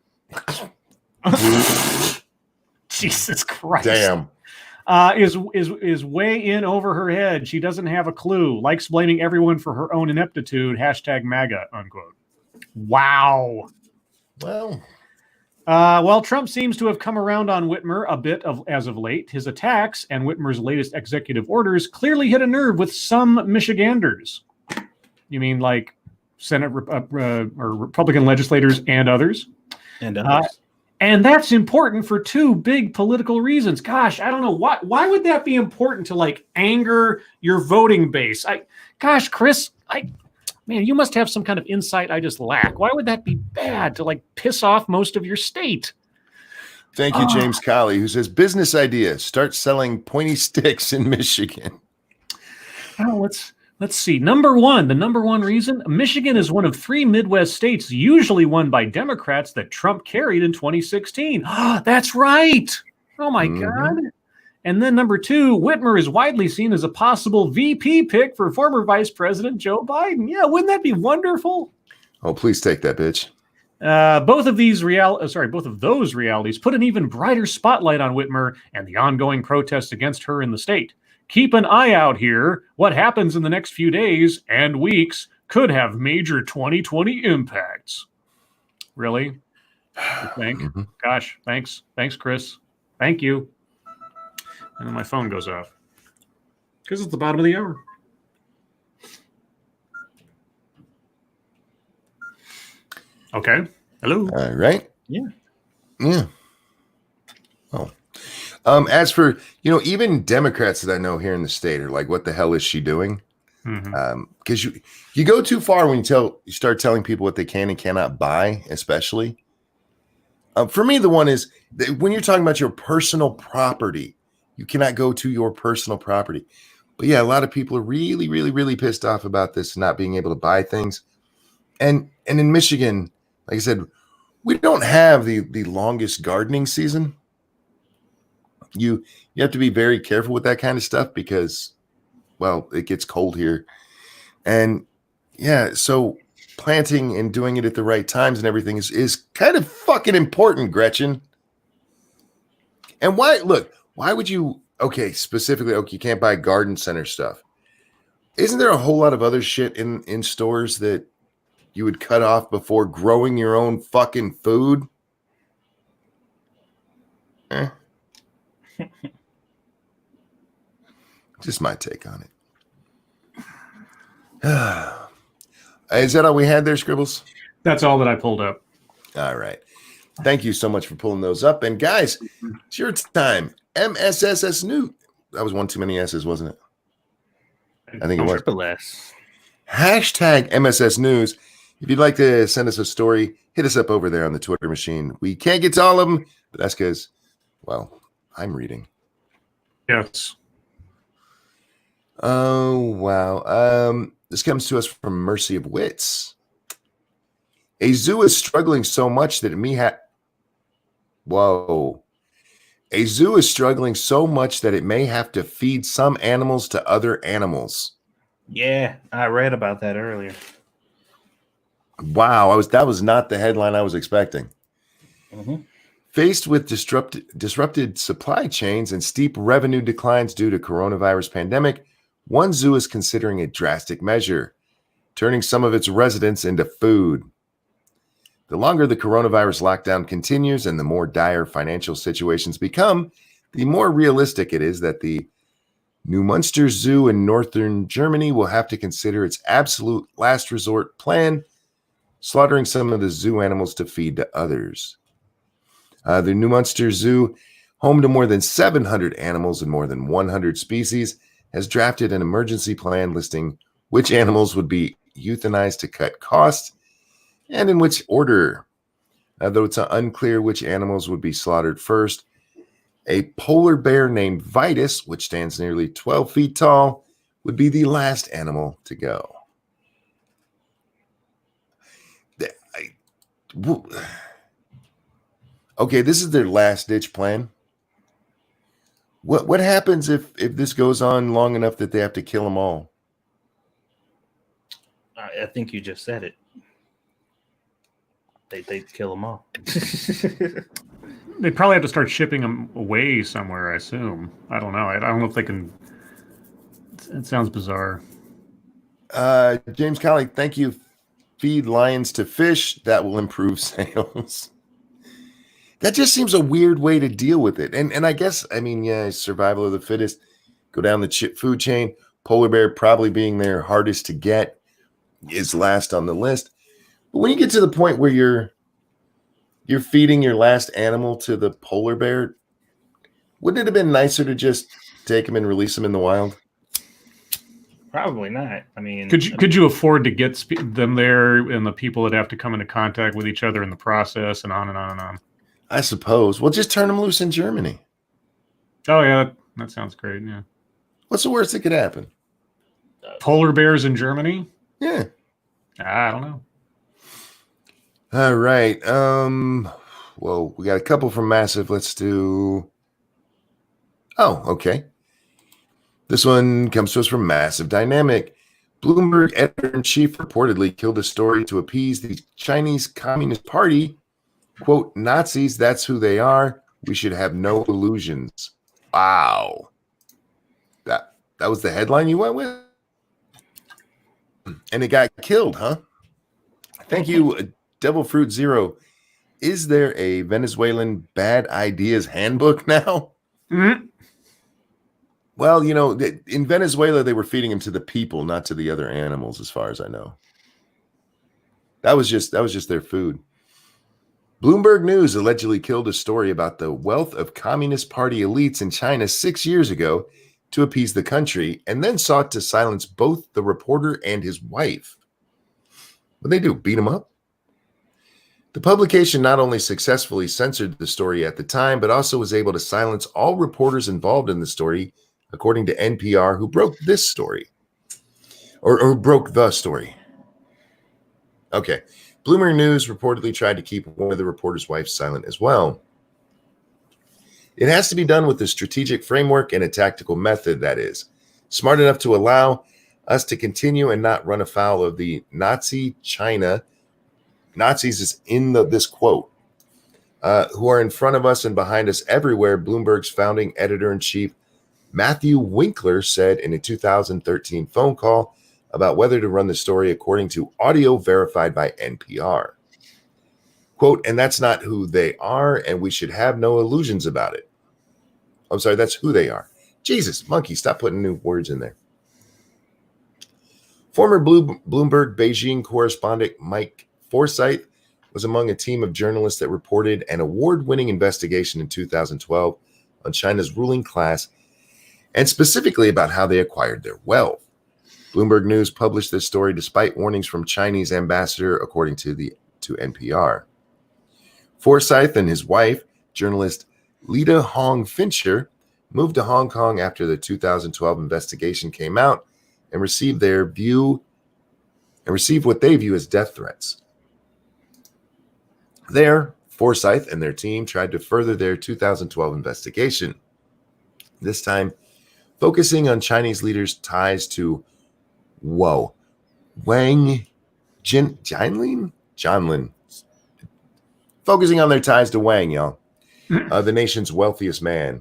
Speaker 2: Jesus Christ.
Speaker 1: Damn.
Speaker 2: Is way in over her head. She doesn't have a clue. Likes blaming everyone for her own ineptitude. Hashtag MAGA, unquote. Wow. Well, Trump seems to have come around on Whitmer a bit as of late. His attacks and Whitmer's latest executive orders clearly hit a nerve with some Michiganders. You mean like Senate or Republican legislators and others?
Speaker 3: And others.
Speaker 2: And that's important for 2 big political reasons. Gosh, I don't know why would that be important to like anger your voting base? Chris, man, you must have some kind of insight I just lack. Why would that be bad to like piss off most of your state?
Speaker 1: Thank you, James Colley, who says business idea: start selling pointy sticks in Michigan.
Speaker 2: Oh, let's see. The number one reason, Michigan is one of 3 Midwest states usually won by Democrats that Trump carried in 2016. That's right. Oh, my God. And then number 2, Whitmer is widely seen as a possible VP pick for former Vice President Joe Biden. Yeah, wouldn't that be wonderful?
Speaker 1: Oh, please take that, bitch.
Speaker 2: Both of those realities put an even brighter spotlight on Whitmer and the ongoing protests against her in the state. Keep an eye out here. What happens in the next few days and weeks could have major 2020 impacts. Really? You think?
Speaker 1: Mhm.
Speaker 2: Gosh, thanks, Chris. Thank you. And then my phone goes off because it's the bottom of the hour. Okay. Hello.
Speaker 1: All right.
Speaker 3: Yeah.
Speaker 1: Oh. As for, even Democrats that I know here in the state are like, what the hell is she doing? Because you go too far when you start telling people what they can and cannot buy, especially. For me, the one is that when you're talking about your personal property, you cannot go to your personal property. But yeah, a lot of people are really, really, really pissed off about this not being able to buy things. And in Michigan, like I said, we don't have the longest gardening season. You have to be very careful with that kind of stuff because, well, it gets cold here. And yeah, so planting and doing it at the right times and everything is kind of fucking important, Gretchen. And why would you, specifically, you can't buy garden center stuff. Isn't there a whole lot of other shit in stores that you would cut off before growing your own fucking food? Just my take on it. Is that all we had there, Scribbles?
Speaker 2: That's all that I pulled up.
Speaker 1: All right. Thank you so much for pulling those up. And guys, it's your time. MSSS News. That was one too many S's, wasn't it? I think it was.
Speaker 3: Triple S.
Speaker 1: Hashtag MSS News. If you'd like to send us a story, hit us up over there on the Twitter machine. We can't get to all of them, but that's because, well, I'm reading.
Speaker 2: Yes.
Speaker 1: Oh, wow. This comes to us from Mercy of Wits. A zoo is struggling so much that it may have... Whoa. A zoo is struggling so much that it may have to feed some animals to other animals.
Speaker 3: Yeah, I read about that earlier.
Speaker 1: Wow, that was not the headline I was expecting.
Speaker 3: Mm-hmm.
Speaker 1: Faced with disrupted supply chains and steep revenue declines due to coronavirus pandemic, one zoo is considering a drastic measure, turning some of its residents into food. The longer the coronavirus lockdown continues and the more dire financial situations become, the more realistic it is that the Neumünster Zoo in northern Germany will have to consider its absolute last resort plan, slaughtering some of the zoo animals to feed to others. The Neumünster Zoo, home to more than 700 animals and more than 100 species, has drafted an emergency plan listing which animals would be euthanized to cut costs and in which order. Though it's unclear which animals would be slaughtered first, a polar bear named Vitus, which stands nearly 12 feet tall, would be the last animal to go. Okay, this is their last-ditch plan. What happens if this goes on long enough that they have to kill them all?
Speaker 3: I think you just said it. They kill them all.
Speaker 2: They'd probably have to start shipping them away somewhere, I assume. I don't know. I don't know if they can. It sounds bizarre.
Speaker 1: James Colley, thank you. Feed lions to fish. That will improve sales. That just seems a weird way to deal with it. And I guess, survival of the fittest. Go down the food chain. Polar bear probably being their hardest to get is last on the list. But when you get to the point where you're feeding your last animal to the polar bear, wouldn't it have been nicer to just take him and release him in the wild?
Speaker 3: Probably not. I mean,
Speaker 2: could you afford to get them there and the people that have to come into contact with each other in the process and on and on and on?
Speaker 1: I suppose. Well, just turn them loose in Germany.
Speaker 2: Oh yeah, that sounds great. Yeah.
Speaker 1: What's the worst that could happen?
Speaker 2: Polar bears in Germany?
Speaker 1: Yeah.
Speaker 2: I don't know.
Speaker 1: All right. Well, we got a couple from Massive. Let's do. Oh, okay. This one comes to us from Massive Dynamic. Bloomberg editor-in-chief reportedly killed a story to appease the Chinese Communist Party. Quote, Nazis, that's who they are. We should have no illusions. Wow. That was the headline you went with? And it got killed, huh? Thank you, Devil Fruit Zero. Is there a Venezuelan bad ideas handbook now?
Speaker 2: Mm-hmm.
Speaker 1: Well, you know, in Venezuela, they were feeding him to the people, not to the other animals, as far as I know. That was just their food. Bloomberg News allegedly killed a story about the wealth of Communist Party elites in China 6 years ago to appease the country, and then sought to silence both the reporter and his wife. What'd they do? Beat him up? The publication not only successfully censored the story at the time, but also was able to silence all reporters involved in the story, according to NPR, who broke this story. Or broke the story. Okay. Bloomberg News reportedly tried to keep one of the reporter's wives silent as well. It has to be done with a strategic framework and a tactical method, that is. Smart enough to allow us to continue and not run afoul of the Nazi China. Nazis is in this quote. Who are in front of us and behind us everywhere, Bloomberg's founding editor-in-chief Matthew Winkler said in a 2013 phone call about whether to run the story, according to audio verified by NPR. Quote, and that's not who they are, and we should have no illusions about it. I'm sorry, that's who they are. Jesus, monkey, stop putting new words in there. Former Bloomberg Beijing correspondent Mike Forsyth was among a team of journalists that reported an award-winning investigation in 2012 on China's ruling class, and specifically about how they acquired their wealth. Bloomberg News published this story despite warnings from Chinese ambassador, according to NPR. Forsyth and his wife, journalist Lita Hong Fincher, moved to Hong Kong after the 2012 investigation came out and received what they view as death threats. There, Forsyth and their team tried to further their 2012 investigation, this time focusing on Chinese leaders' ties to Wang Jianlin. Focusing on their ties to Wang, y'all, the nation's wealthiest man.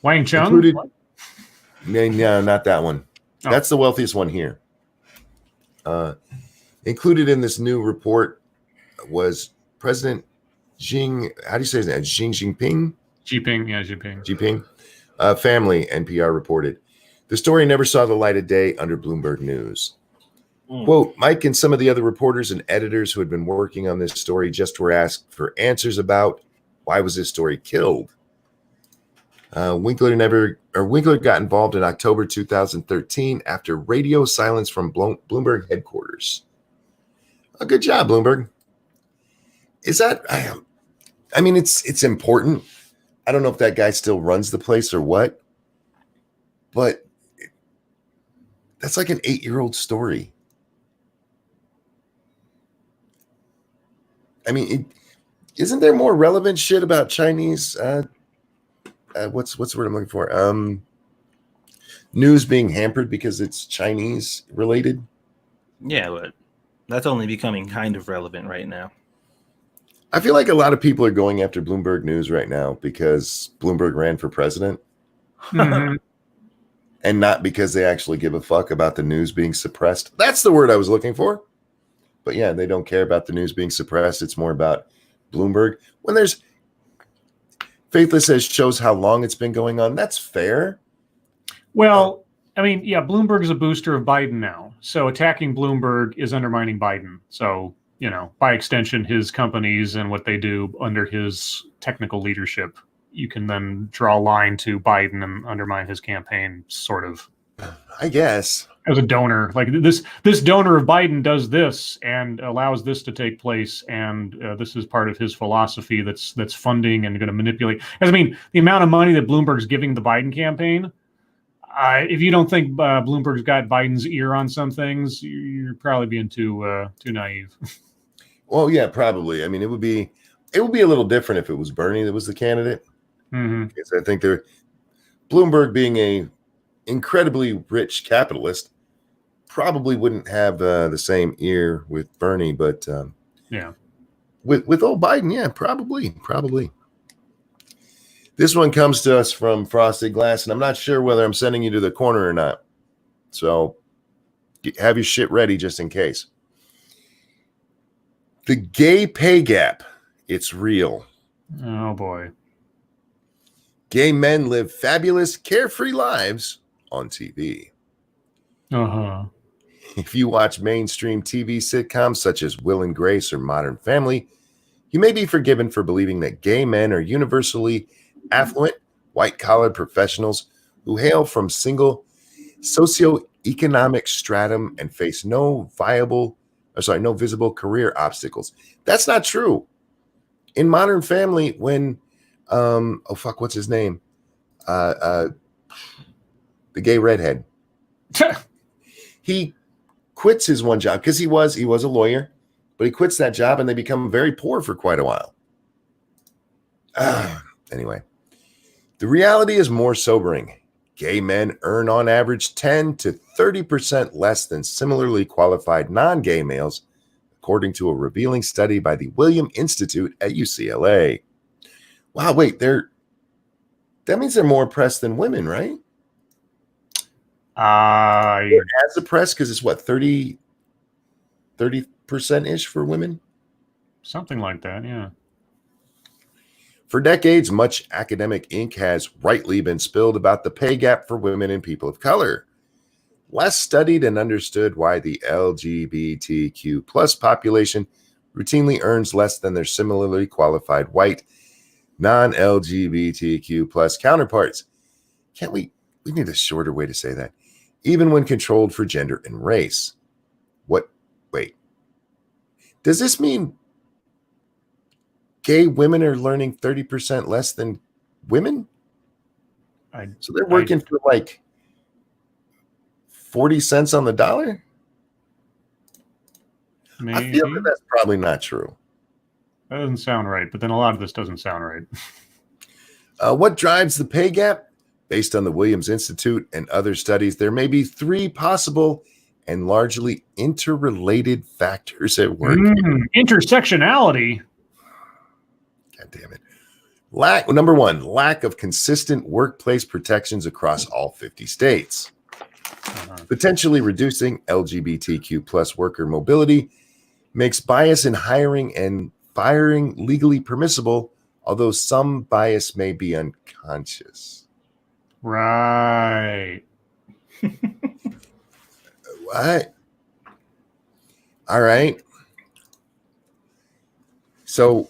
Speaker 2: Wang Chung?
Speaker 1: Included, no, not that one.
Speaker 2: Oh.
Speaker 1: That's the wealthiest one here. Included in this new report was President Xing. How do you say his name? Xi Jinping? Jinping. Family, NPR reported. The story never saw the light of day under Bloomberg News. Quote, Mike and some of the other reporters and editors who had been working on this story just were asked for answers about why was this story killed. Winkler got involved in October 2013 after radio silence from Bloomberg headquarters. A good job, Bloomberg. Is that? I mean, it's important. I don't know if that guy still runs the place or what, but that's like an 8-year-old story. I mean, isn't there more relevant shit about Chinese? What's the word I'm looking for? News being hampered because it's Chinese related.
Speaker 3: Yeah, but that's only becoming kind of relevant right now.
Speaker 1: I feel like a lot of people are going after Bloomberg News right now because Bloomberg ran for president.
Speaker 2: Mm-hmm.
Speaker 1: And not because they actually give a fuck about the news being suppressed. That's the word I was looking for. But yeah, they don't care about the news being suppressed. It's more about Bloomberg. When there's Faithless says shows how long it's been going on. That's fair.
Speaker 2: Well, I mean, yeah, Bloomberg is a booster of Biden now. So attacking Bloomberg is undermining Biden. So, you know, by extension, his companies and what they do under his technical leadership, you can then draw a line to Biden and undermine his campaign, sort of.
Speaker 1: I guess.
Speaker 2: As a donor, like this donor of Biden does this and allows this to take place, and this is part of his philosophy that's funding and going to manipulate. I mean, the amount of money that Bloomberg's giving the Biden campaign, if you don't think Bloomberg's got Biden's ear on some things, you're probably being too naive.
Speaker 1: Well, yeah, probably. I mean, it would be a little different if it was Bernie that was the candidate.
Speaker 2: Mm-hmm.
Speaker 1: Because I think Bloomberg being a incredibly rich capitalist, probably wouldn't have the same ear with Bernie, but
Speaker 2: Yeah.
Speaker 1: with old Biden, yeah, probably. This one comes to us from Frosted Glass, and I'm not sure whether I'm sending you to the corner or not. So have your shit ready just in case. The gay pay gap, it's real.
Speaker 2: Oh boy.
Speaker 1: Gay men live fabulous, carefree lives on TV.
Speaker 2: Uh-huh.
Speaker 1: If you watch mainstream TV sitcoms such as Will and Grace or Modern Family, you may be forgiven for believing that gay men are universally affluent, white-collar professionals who hail from single socioeconomic stratum and face no visible career obstacles. That's not true. In Modern Family, when what's his name? The gay redhead. He quits his one job because he was a lawyer, but he quits that job and they become very poor for quite a while. Anyway, the reality is more sobering. Gay men earn on average 10 to 30% less than similarly qualified non-gay males, according to a revealing study by the William Institute at UCLA. Wow, wait, that means they're more oppressed than women, right? As oppressed because it's what, 30% ish for women?
Speaker 2: Something like that, yeah.
Speaker 1: For decades, much academic ink has rightly been spilled about the pay gap for women and people of color. Less studied and understood why the LGBTQ plus population routinely earns less than their similarly qualified white non-LGBTQ plus counterparts. We need a shorter way to say that. Even when controlled for gender and race. Wait. Does this mean gay women are learning 30% less than women? So they're working for like 40 cents on the dollar?
Speaker 2: Maybe.
Speaker 1: I feel that's probably not true.
Speaker 2: That doesn't sound right, but then a lot of this doesn't sound right.
Speaker 1: What drives the pay gap? Based on the Williams Institute and other studies, there may be 3 possible and largely interrelated factors at work.
Speaker 2: Intersectionality.
Speaker 1: God damn it. Number 1, lack of consistent workplace protections across all 50 states. Potentially reducing LGBTQ plus worker mobility makes bias in hiring and firing legally permissible, although some bias may be unconscious.
Speaker 2: Right.
Speaker 1: What? All right. So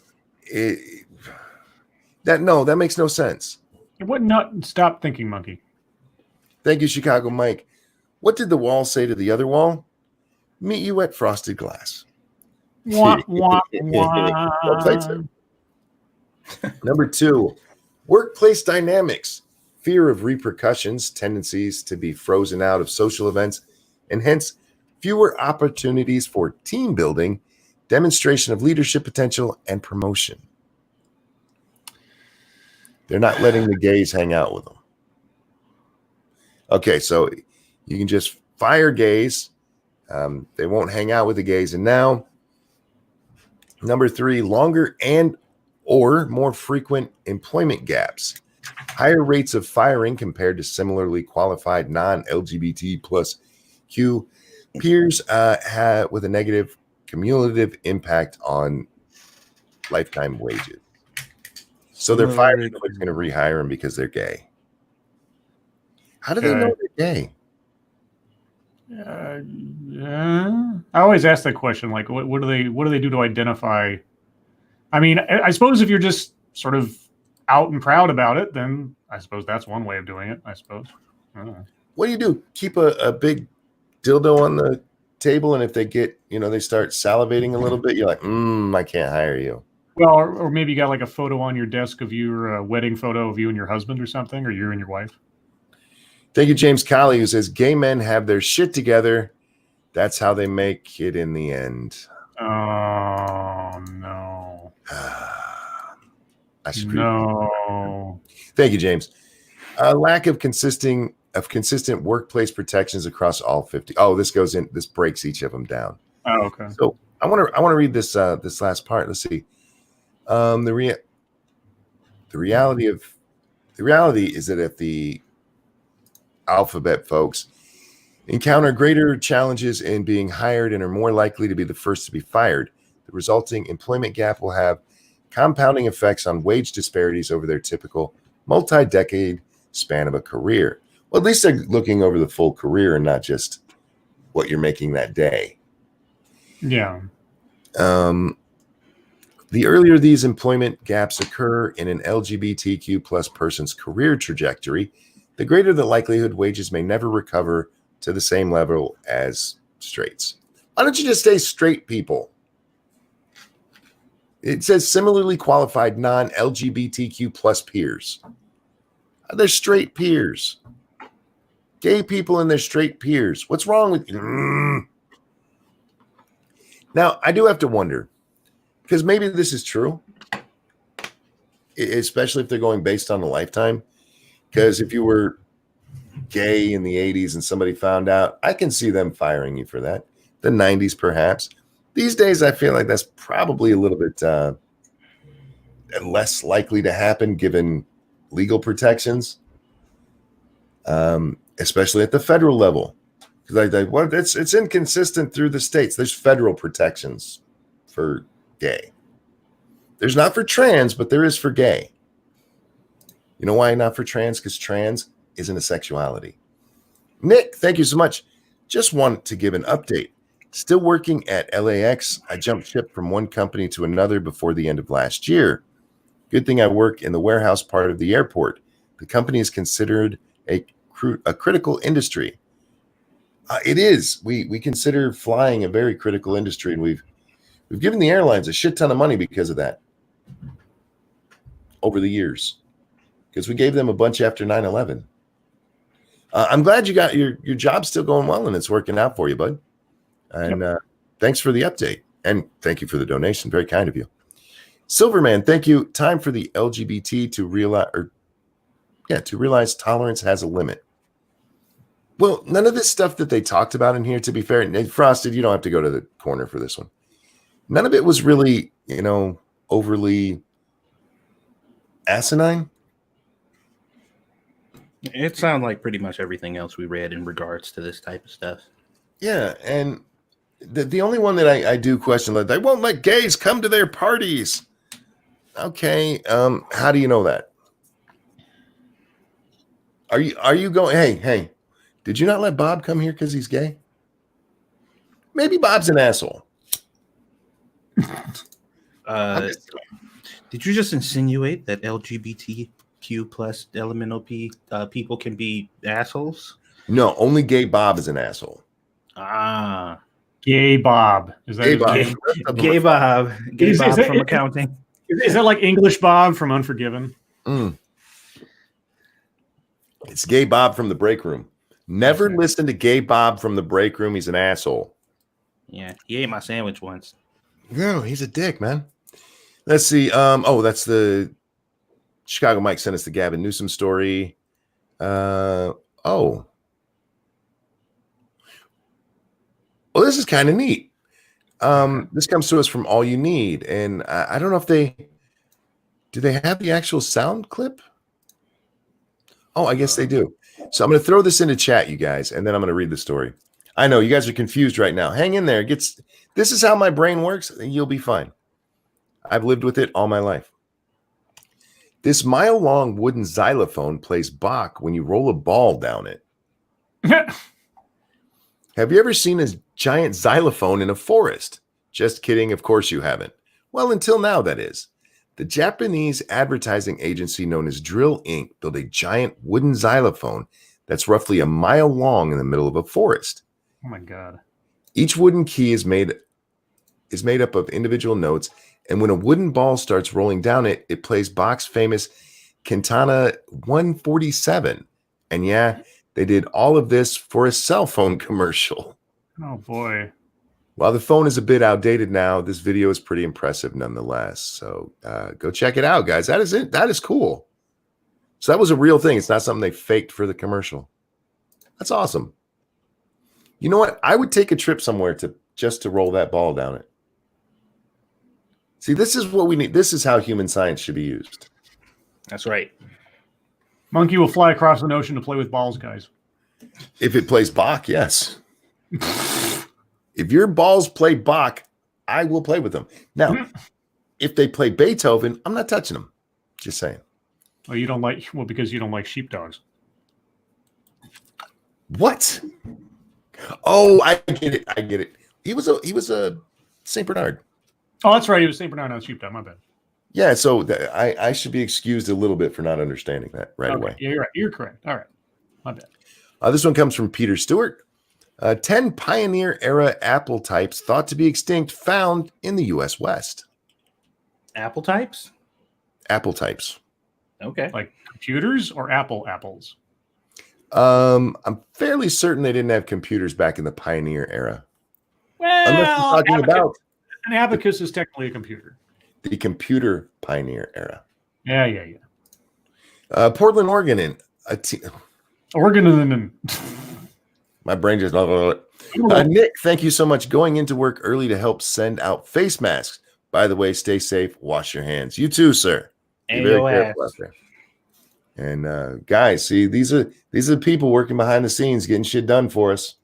Speaker 1: that makes no sense.
Speaker 2: It would not stop thinking, monkey.
Speaker 1: Thank you, Chicago Mike. What did the wall say to the other wall? Meet you at Frosted Glass.
Speaker 2: Wah, wah, wah.
Speaker 1: Well played, sir. Number 2, workplace dynamics. Fear of repercussions, tendencies to be frozen out of social events, and hence fewer opportunities for team building, demonstration of leadership potential, and promotion. They're not letting the gays hang out with them. Okay, so you can just fire gays. They won't hang out with the gays. And now, number 3, longer and or more frequent employment gaps. Higher rates of firing compared to similarly qualified non-LGBT plus Q peers with a negative cumulative impact on lifetime wages. So they're firing, nobody's going to rehire them because they're gay. How do they know they're gay?
Speaker 2: I always ask that question, like, what do they do to identify? I mean, I suppose if you're just sort of out and proud about it, then I suppose that's one way of doing it, I suppose. I don't know.
Speaker 1: What do you do? Keep a big dildo on the table, and if they get, they start salivating a little bit, you're like, I can't hire you.
Speaker 2: Well, or maybe you got like a photo on your desk of you, or a wedding photo of you and your husband or something, or you and your wife.
Speaker 1: Thank you, James Colley, who says, gay men have their shit together. That's how they make it in the end.
Speaker 2: Oh, no.
Speaker 1: I should
Speaker 2: No.
Speaker 1: Thank you, James. Lack of consistent of consistent workplace protections across all 50. Oh, this breaks each of them down.
Speaker 2: Oh, okay.
Speaker 1: So I want to read this this last part. Let's see. The reality is that if the alphabet folks encounter greater challenges in being hired and are more likely to be the first to be fired, the resulting employment gap will have compounding effects on wage disparities over their typical multi-decade span of a career. Well, at least they're looking over the full career and not just what you're making that day.
Speaker 2: Yeah.
Speaker 1: The earlier these employment gaps occur in an LGBTQ plus person's career trajectory, the greater the likelihood wages may never recover to the same level as straights. Why don't you just say straight people? It says similarly qualified non-LGBTQ plus peers. They're straight peers. Gay people and their straight peers. What's wrong with you? Now, I do have to wonder, because maybe this is true, especially if they're going based on a lifetime. Because if you were gay in the 80s and somebody found out, I can see them firing you for that. The 90s, perhaps. These days, I feel like that's probably a little bit less likely to happen given legal protections, especially at the federal level. Because it's inconsistent through the states. There's federal protections for gay. There's not for trans, but there is for gay. You know why not for trans? Because trans isn't a sexuality. Nick, thank you so much. Just wanted to give an update. Still working at LAX. I jumped ship from one company to another before the end of last year. Good thing I work in the warehouse part of the airport. The company is considered a critical industry. It is. We consider flying a very critical industry, and we've given the airlines a shit ton of money because of that over the years, because we gave them a bunch after 9/11. I'm glad you got your job still going well and it's working out for you, bud. And thanks for the update, and thank you for the donation. Very kind of you. Silverman, thank you. Time for the LGBT to realize tolerance has a limit. Well, none of this stuff that they talked about in here, to be fair, and Frosted, you don't have to go to the corner for this one. None of it was really, overly asinine.
Speaker 3: It sounded like pretty much everything else we read in regards to this type of stuff.
Speaker 1: Yeah, and the only one that I do question, that they won't let gays come to their parties. Okay, how do you know that? Are you going? Hey, did you not let Bob come here because he's gay? Maybe Bob's an asshole.
Speaker 3: Did you just insinuate that LGBTQ plus elemental people can be assholes?
Speaker 1: No, only gay Bob is an asshole.
Speaker 2: Gay Bob. Is that
Speaker 1: Gay
Speaker 2: his
Speaker 1: Bob?
Speaker 2: name?
Speaker 3: Gay Bob. Gay Bob from accounting.
Speaker 2: Is that like English Bob from Unforgiven?
Speaker 1: It's Gay Bob from the break room. Never listen to Gay Bob from the break room. He's an asshole.
Speaker 3: Yeah, he ate my sandwich once.
Speaker 1: No, he's a dick, man. Let's see. That's the Chicago Mike sent us the Gavin Newsom story. Well, this is kind of neat. This comes to us from All You Need, and I don't know if do they have the actual sound clip? Oh, I guess they do. So I'm going to throw this into chat, you guys, and then I'm going to read the story. I know you guys are confused right now. Hang in there. This is how my brain works. You'll be fine. I've lived with it all my life. This mile-long wooden xylophone plays Bach when you roll a ball down it. Have you ever seen a giant xylophone in a forest? Just kidding. Of course you haven't. Well, until now, that is. The Japanese advertising agency known as Drill Inc. built a giant wooden xylophone that's roughly a mile long in the middle of a forest.
Speaker 2: Oh my God.
Speaker 1: Each wooden key is made up of individual notes, and when a wooden ball starts rolling down it, it plays Bach's famous Cantata 147. And yeah, they did all of this for a cell phone commercial.
Speaker 2: Oh boy.
Speaker 1: While the phone is a bit outdated now, this video is pretty impressive nonetheless. So go check it out, guys. That is it. That is cool. So that was a real thing. It's not something they faked for the commercial. That's awesome. You know what? I would take a trip somewhere just to roll that ball down it. See, this is what we need. This is how human science should be used.
Speaker 3: That's right.
Speaker 2: Monkey will fly across the ocean to play with balls, guys.
Speaker 1: If it plays Bach, yes. If your balls play Bach, I will play with them. Now, if they play Beethoven, I'm not touching them. Just saying.
Speaker 2: Oh, you don't like because you don't like sheepdogs.
Speaker 1: What? Oh, I get it. I get it. He was a Saint Bernard.
Speaker 2: Oh, that's right. He was Saint Bernard, not sheepdog. My bad.
Speaker 1: Yeah, so I should be excused a little bit for not understanding that right away.
Speaker 2: Yeah, you're right. You're correct. All right. My bad.
Speaker 1: This one comes from Peter Stewart. 10 pioneer era apple types thought to be extinct found in the U.S. West.
Speaker 3: Apple types?
Speaker 1: Apple types.
Speaker 3: Okay.
Speaker 2: Like computers or apples?
Speaker 1: I'm fairly certain they didn't have computers back in the pioneer era.
Speaker 2: Well, an abacus is technically a computer.
Speaker 1: The computer pioneer era.
Speaker 2: Yeah.
Speaker 1: Portland, Oregon,
Speaker 2: Oregon.
Speaker 1: My brain just. Nick, thank you so much. Going into work early to help send out face masks. By the way, stay safe. Wash your hands. You too, sir. Be very careful out there. And guys, see, these are the people working behind the scenes, getting shit done for us.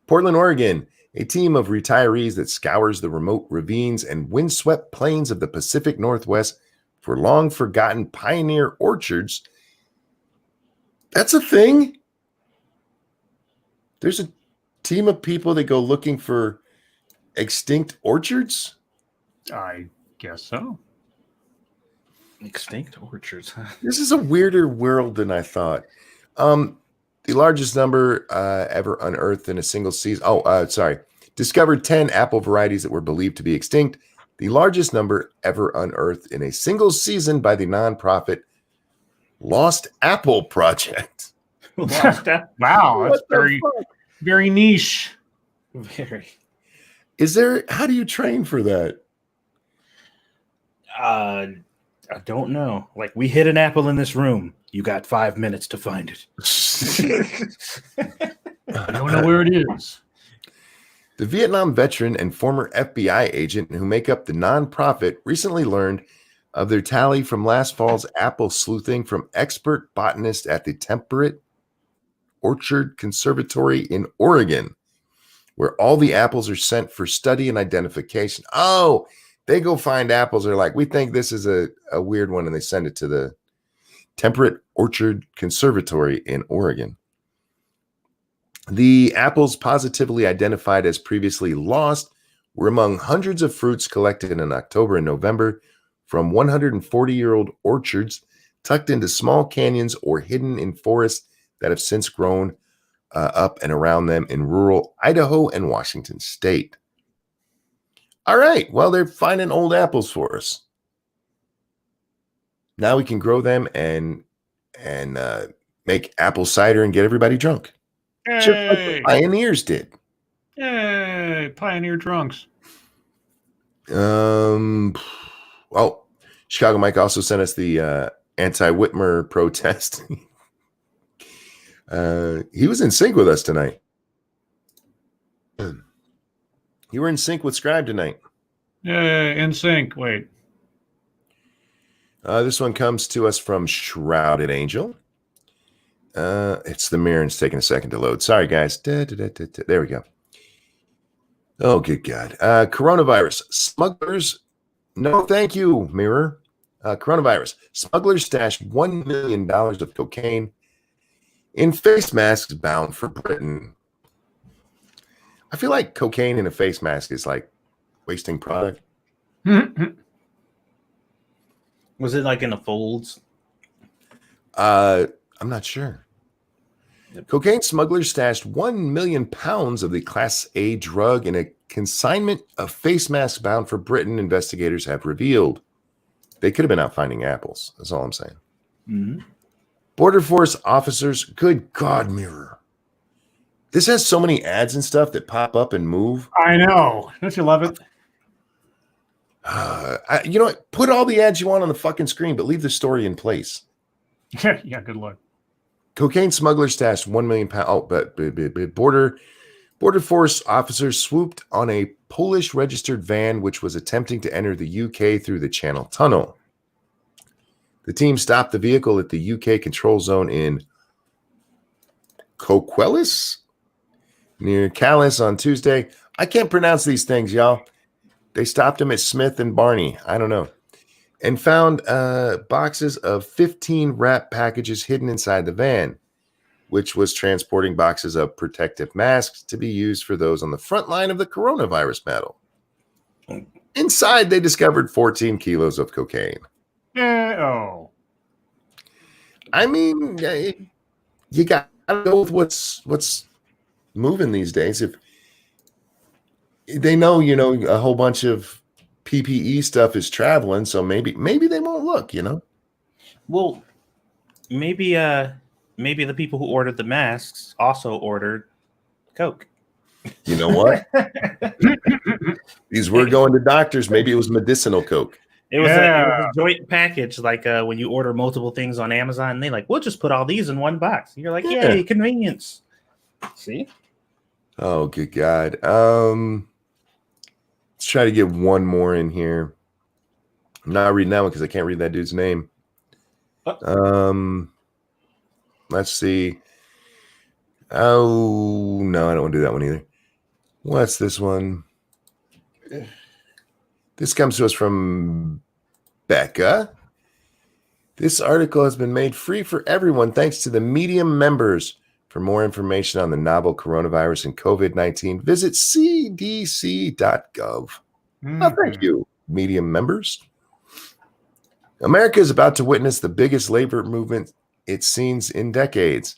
Speaker 1: Portland, Oregon, a team of retirees that scours the remote ravines and windswept plains of the Pacific Northwest for long forgotten pioneer orchards. That's a thing. There's a team of people that go looking for extinct orchards.
Speaker 2: I guess so.
Speaker 3: Extinct orchards.
Speaker 1: This is a weirder world than I thought. The largest number ever unearthed in a single season. Discovered 10 apple varieties that were believed to be extinct. The largest number ever unearthed in a single season by the nonprofit Lost Apple Project.
Speaker 2: Wow, that's very niche.
Speaker 3: Very.
Speaker 1: How do you train for that?
Speaker 3: I don't know. Like, we hid an apple in this room. You got 5 minutes to find it.
Speaker 2: I don't know where it is.
Speaker 1: The Vietnam veteran and former FBI agent who make up the nonprofit recently learned of their tally from last fall's apple sleuthing from expert botanists at the Temperate Orchard Conservatory in Oregon, where all the apples are sent for study and identification. Oh, they go find apples. They're like, we think this is a weird one, and they send it to the Temperate Orchard Conservatory in Oregon. The apples positively identified as previously lost were among hundreds of fruits collected in October and November from 140-year-old orchards tucked into small canyons or hidden in forests that have since grown up and around them in rural Idaho and Washington state. All right, well, they're finding old apples for us. Now we can grow them and make apple cider and get everybody drunk.
Speaker 2: Hey.
Speaker 1: Just like the pioneers did.
Speaker 2: Yay, pioneer drunks.
Speaker 1: Well, Chicago Mike also sent us the anti-Whitmer protest. He was in sync with us tonight. You were in sync with Scribe tonight.
Speaker 2: Yeah, in sync. Wait.
Speaker 1: This one comes to us from Shrouded Angel. It's the mirror and it's taking a second to load. Sorry, guys. There we go. Oh, good God. Coronavirus. Smugglers. No, thank you, mirror. Coronavirus. Smugglers stashed $1 million of cocaine in face masks bound for Britain. I feel like cocaine in a face mask is like wasting product.
Speaker 3: Was it like in the folds?
Speaker 1: I'm not sure. Cocaine smugglers stashed 1 million pounds of the Class A drug in a consignment of face masks bound for Britain, investigators have revealed. They could have been out finding apples. That's all I'm saying.
Speaker 3: Mm-hmm.
Speaker 1: Border Force officers, good God, mirror. This has so many ads and stuff that pop up and move.
Speaker 2: I know. Don't you love it?
Speaker 1: You know what? Put all the ads you want on the fucking screen, but leave the story in place.
Speaker 2: Yeah, good luck.
Speaker 1: Cocaine smugglers stashed 1 million pounds. Oh, but border force officers swooped on a Polish registered van which was attempting to enter the UK through the Channel Tunnel. The team stopped the vehicle at the UK control zone in Coquellis near Calais on Tuesday. I can't pronounce these things, y'all. They stopped him at Smith and Barney. I don't know. And found boxes of 15 wrap packages hidden inside the van, which was transporting boxes of protective masks to be used for those on the front line of the coronavirus battle. Inside, they discovered 14 kilos of cocaine.
Speaker 2: Oh.
Speaker 1: I mean, you got to go with what's moving these days. If they know, a whole bunch of PPE stuff is traveling, so maybe they won't look,
Speaker 3: Well, maybe the people who ordered the masks also ordered Coke.
Speaker 1: You know what? These were going to doctors. Maybe it was medicinal Coke.
Speaker 3: It was a joint package, like when you order multiple things on Amazon, and they we'll just put all these in one box. And you're like, yay, convenience. See?
Speaker 1: Oh, good God. Let's try to get one more in here. I'm not reading that one because I can't read that dude's name. Let's see. Oh, no, I don't want to do that one either. What's this one? This comes to us from Becca. This article has been made free for everyone thanks to the Medium members. For more information on the novel coronavirus and COVID-19, visit cdc.gov. Oh, thank you, Medium members. America is about to witness the biggest labor movement it's seen in decades.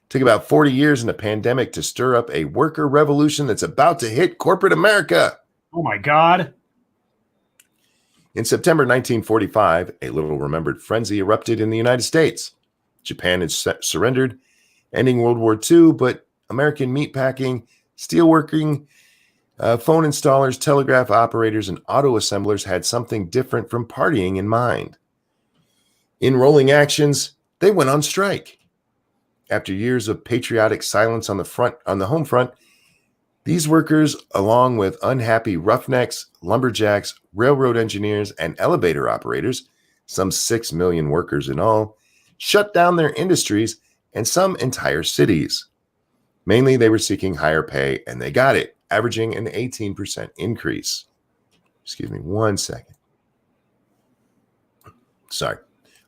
Speaker 1: It took about 40 years in a pandemic to stir up a worker revolution that's about to hit corporate America.
Speaker 2: Oh, my God.
Speaker 1: In September 1945, a little remembered frenzy erupted in the United States. Japan had surrendered, ending World War II, but American meatpacking, steelworking, phone installers, telegraph operators, and auto assemblers had something different from partying in mind. In rolling actions, they went on strike. After years of patriotic silence on the home front, these workers, along with unhappy roughnecks, lumberjacks, railroad engineers, and elevator operators, some 6 million workers in all, shut down their industries and some entire cities. Mainly, they were seeking higher pay, and they got it, averaging an 18% increase. Excuse me 1 second. Sorry.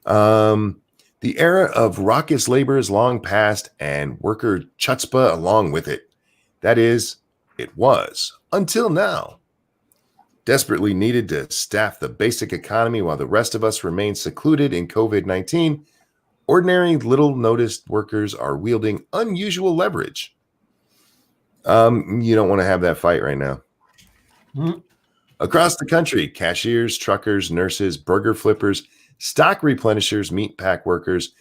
Speaker 1: The era of raucous labor is long past, and worker chutzpah along with it. That is, it was, until now. Desperately needed to staff the basic economy while the rest of us remain secluded in COVID-19, ordinary little-noticed workers are wielding unusual leverage. You don't want to have that fight right now.
Speaker 2: Mm-hmm.
Speaker 1: Across the country, cashiers, truckers, nurses, burger flippers, stock replenishers, meat pack workers,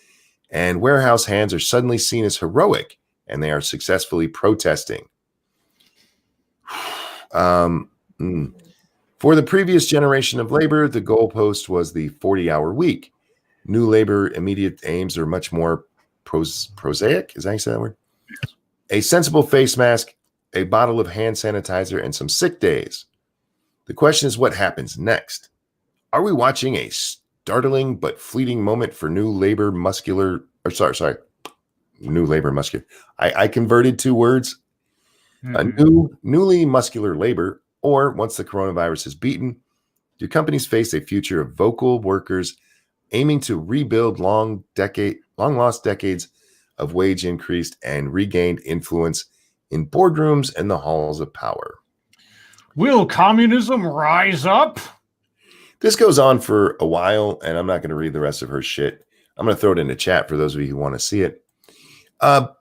Speaker 1: and warehouse hands are suddenly seen as heroic, and they are successfully protesting. For the previous generation of labor, the goalpost was the 40-hour week. New labor immediate aims are much more prosaic. Is that how you say that word?
Speaker 2: Yes.
Speaker 1: A sensible face mask, a bottle of hand sanitizer, and some sick days. The question is, what happens next? Are we watching a startling but fleeting moment for new labor muscular? New labor muscular. I converted 2 words. Newly muscular labor, or once the coronavirus is beaten, do companies face a future of vocal workers aiming to rebuild long lost decades of wage increase and regained influence in boardrooms and the halls of power?
Speaker 2: Will communism rise up?
Speaker 1: This goes on for a while, and I'm not going to read the rest of her shit. I'm going to throw it in the chat for those of you who want to see it. But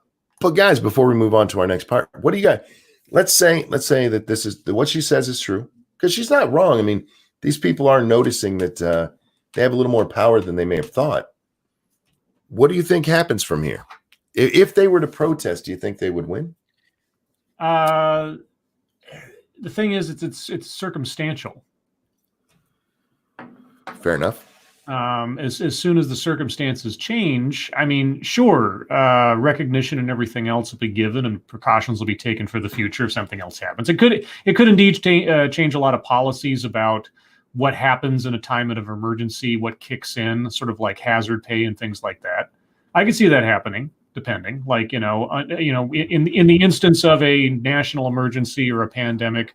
Speaker 1: guys, before we move on to our next part, what do you got? Let's say that this is what she says is true, because she's not wrong. I mean, these people are noticing that they have a little more power than they may have thought. What do you think happens from here? If they were to protest, do you think they would win?
Speaker 2: The thing is, it's circumstantial.
Speaker 1: Fair enough.
Speaker 2: as soon as the circumstances change, I mean, sure, recognition and everything else will be given, and precautions will be taken for the future if something else happens. It could indeed change a lot of policies about what happens in a time of emergency, what kicks in, sort of like hazard pay and things like that. I can see that happening, depending. Like in the instance of a national emergency or a pandemic,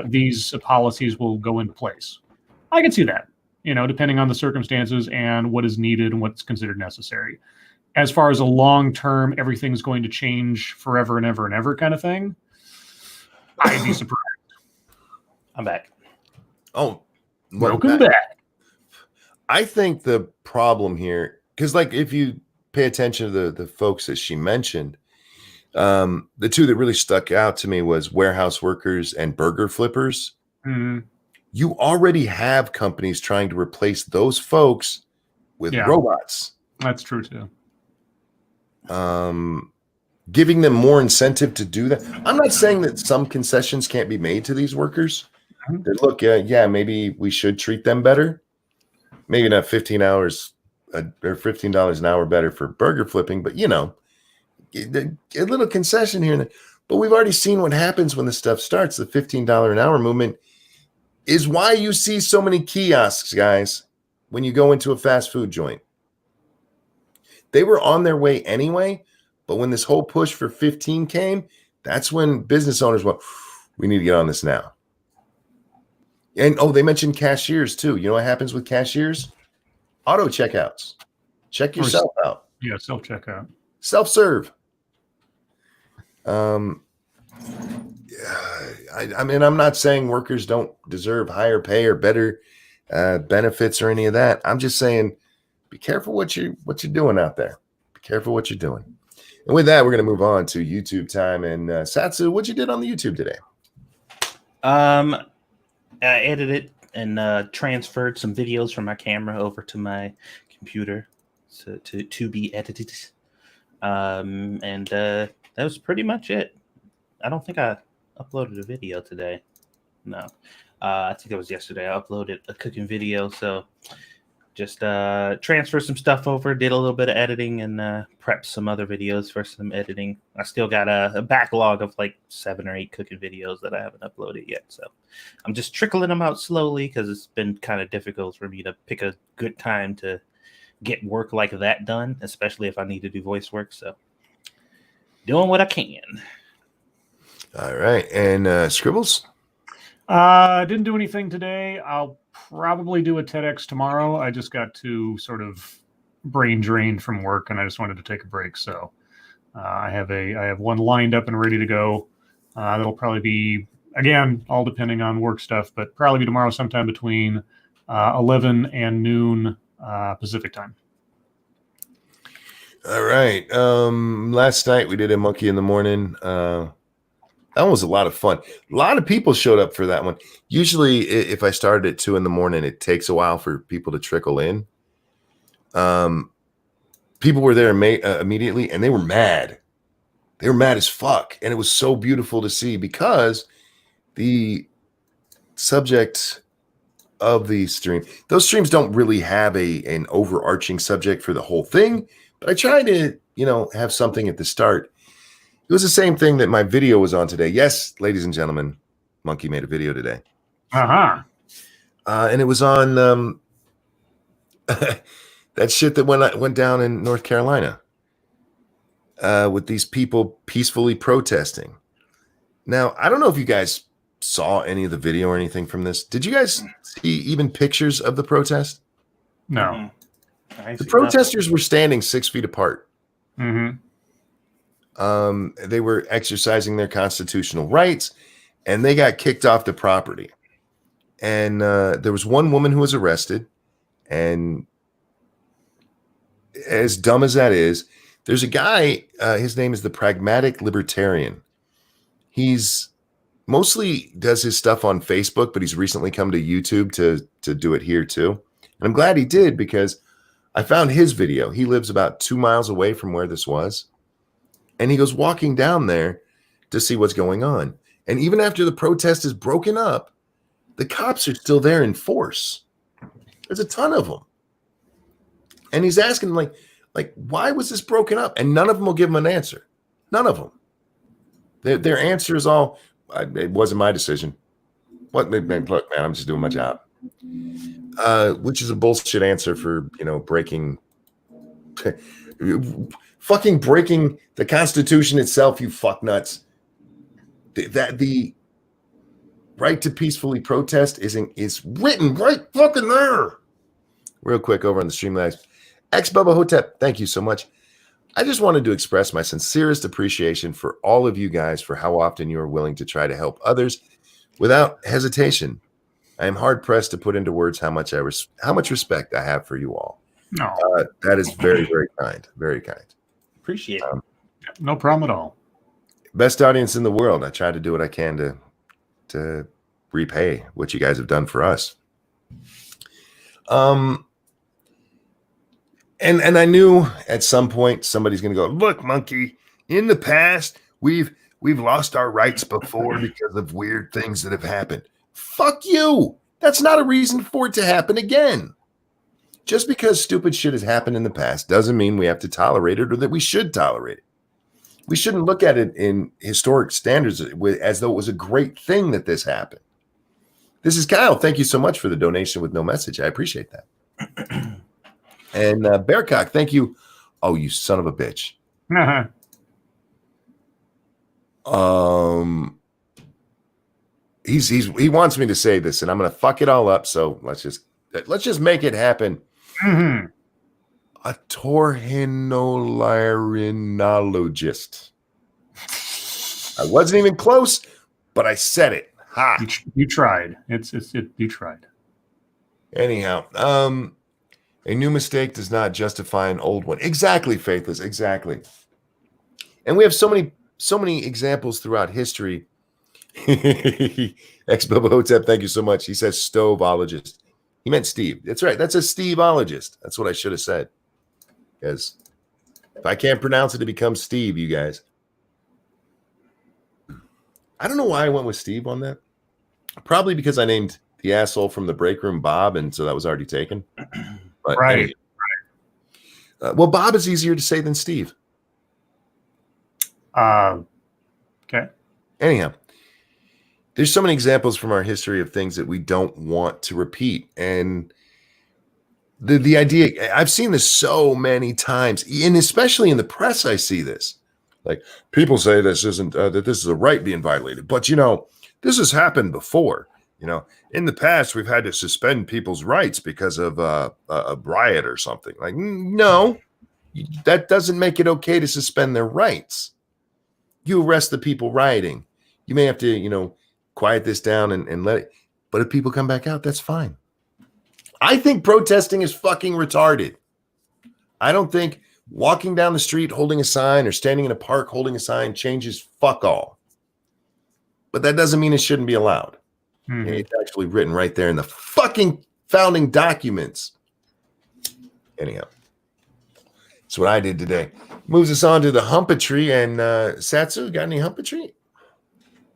Speaker 2: these policies will go into place. I can see that, depending on the circumstances and what is needed and what's considered necessary. As far as a long-term, everything's going to change forever and ever and ever kind of thing, I'd be surprised.
Speaker 3: I'm back.
Speaker 1: Oh,
Speaker 2: welcome back.
Speaker 1: I think the problem here, because like if you pay attention to the folks that she mentioned, the two that really stuck out to me was warehouse workers and burger flippers.
Speaker 2: Mm-hmm.
Speaker 1: You already have companies trying to replace those folks with robots.
Speaker 2: That's true too.
Speaker 1: Giving them more incentive to do that. I'm not saying that some concessions can't be made to these workers. That look, maybe we should treat them better. Maybe not 15 hours or $15 an hour better for burger flipping, but a little concession here and there. But we've already seen what happens when this stuff starts. The $15 an hour movement is why you see so many kiosks, guys, when you go into a fast food joint. They were on their way anyway, but when this whole push for 15 came, that's when business owners went, we need to get on this now. And they mentioned cashiers too. You know what happens with cashiers? Auto checkouts. Check yourself out.
Speaker 2: Yeah, self-checkout.
Speaker 1: Self-serve. I mean, I'm not saying workers don't deserve higher pay or better benefits or any of that. I'm just saying, be careful what you're doing out there. Be careful what you're doing. And with that, we're going to move on to YouTube time. And Satsu, what you did on the YouTube today?
Speaker 3: I edited and transferred some videos from my camera over to my computer to be edited. And that was pretty much it. I don't think I uploaded a video today. No. I think it was yesterday. I uploaded a cooking video. So just transfer some stuff over, did a little bit of editing, and prep some other videos for some editing. I still got a backlog of like 7 or 8 cooking videos that I haven't uploaded yet. So I'm just trickling them out slowly because it's been kind of difficult for me to pick a good time to get work like that done, especially if I need to do voice work. So doing what I can.
Speaker 1: All right. And Scribbles?
Speaker 2: Didn't do anything today. I'll probably do a TEDx tomorrow. I just got to sort of brain drained from work, and I just wanted to take a break. So I have one lined up and ready to go. That'll probably be, again, all depending on work stuff, but probably be tomorrow sometime between 11 and noon Pacific time.
Speaker 1: All right. Last night we did a Monkey in the Morning. That one was a lot of fun. A lot of people showed up for that one. Usually, if I started at 2 a.m, it takes a while for people to trickle in. People were there immediately, and they were mad. They were mad as fuck, and it was so beautiful to see because the subject of the stream, those streams don't really have an overarching subject for the whole thing, but I try to, have something at the start. It was the same thing that my video was on today. Yes, ladies and gentlemen, Monkey made a video today.
Speaker 2: Uh-huh.
Speaker 1: And it was on that shit that went down in North Carolina with these people peacefully protesting. Now, I don't know if you guys saw any of the video or anything from this. Did you guys see even pictures of the protest?
Speaker 2: No.
Speaker 1: The protesters were standing 6 feet apart.
Speaker 2: Mm-hmm.
Speaker 1: They were exercising their constitutional rights, and they got kicked off the property. And there was one woman who was arrested, and as dumb as that is, there's a guy, his name is the Pragmatic Libertarian. He's mostly does his stuff on Facebook, but he's recently come to YouTube to do it here too. And I'm glad he did because I found his video. He lives about 2 miles away from where this was. And he goes walking down there to see what's going on. And even after the protest is broken up, the cops are still there in force. There's a ton of them. And he's asking like, why was this broken up? And none of them will give him an answer. None of them. Their answer is all, it wasn't my decision. Look, man, I'm just doing my job. Which is a bullshit answer for, breaking, fucking breaking the Constitution itself, you fucknuts. The right to peacefully protest is written right fucking there. Real quick over on the Streamlabs. Bubba Hotep, thank you so much. I just wanted to express my sincerest appreciation for all of you guys for how often you are willing to try to help others without hesitation. I am hard pressed to put into words how much respect I have for you all.
Speaker 2: No,
Speaker 1: that is very, very kind. Very kind.
Speaker 3: Appreciate it.
Speaker 2: No problem at all.
Speaker 1: Best audience in the world. I try to do what I can to repay what you guys have done for us. And I knew at some point somebody's going to go, look, monkey, in the past, we've lost our rights before because of weird things that have happened. Fuck you. That's not a reason for it to happen again. Just because stupid shit has happened in the past doesn't mean we have to tolerate it or that we should tolerate it. We shouldn't look at it in historic standards as though it was a great thing that this happened. This is Kyle. Thank you so much for the donation with no message. I appreciate that. And Bearcock, thank you. Oh, you son of a bitch. He wants me to say this, and I'm going to fuck it all up. So let's just make it happen.
Speaker 2: Mm-hmm.
Speaker 1: A torhinolaryngologist. I wasn't even close, but I said it. Ha!
Speaker 2: You tried. You tried.
Speaker 1: Anyhow, a new mistake does not justify an old one. Exactly, Faithless. Exactly. And we have so many examples throughout history. Ex-Bubba Hotep, thank you so much. He says stoveologist. He meant Steve. That's right. That's a Steveologist. That's what I should have said. Because if I can't pronounce it, it becomes Steve, you guys. I don't know why I went with Steve on that. Probably because I named the asshole from the break room Bob, and so that was already taken. But
Speaker 2: Right.
Speaker 1: Anyway. Well, Bob is easier to say than Steve.
Speaker 2: Okay.
Speaker 1: Anyhow, there's so many examples from our history of things that we don't want to repeat. And the idea, I've seen this so many times, and especially in the press, I see this. Like, people say this isn't, that this is a right being violated. But, this has happened before. In the past, we've had to suspend people's rights because of a riot or something. Like, no, that doesn't make it okay to suspend their rights. You arrest the people rioting. You may have to, quiet this down and let it. But if people come back out, that's fine. I think protesting is fucking retarded. I don't think walking down the street holding a sign or standing in a park holding a sign changes fuck all. But that doesn't mean it shouldn't be allowed.
Speaker 2: Mm-hmm.
Speaker 1: It's actually written right there in the fucking founding documents. Anyhow, that's what I did today. Moves us on to the humpatry. And Satsu, got any humpatry?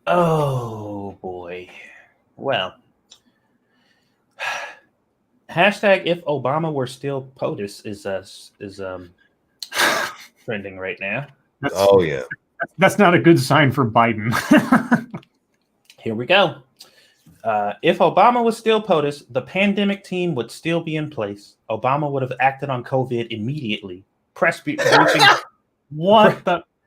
Speaker 3: Oh boy. Well, hashtag if Obama were still POTUS is trending right now.
Speaker 1: Oh yeah.
Speaker 2: That's not a good sign for Biden.
Speaker 3: Here we go. If Obama was still POTUS, the pandemic team would still be in place. Obama would have acted on COVID immediately. Press briefings.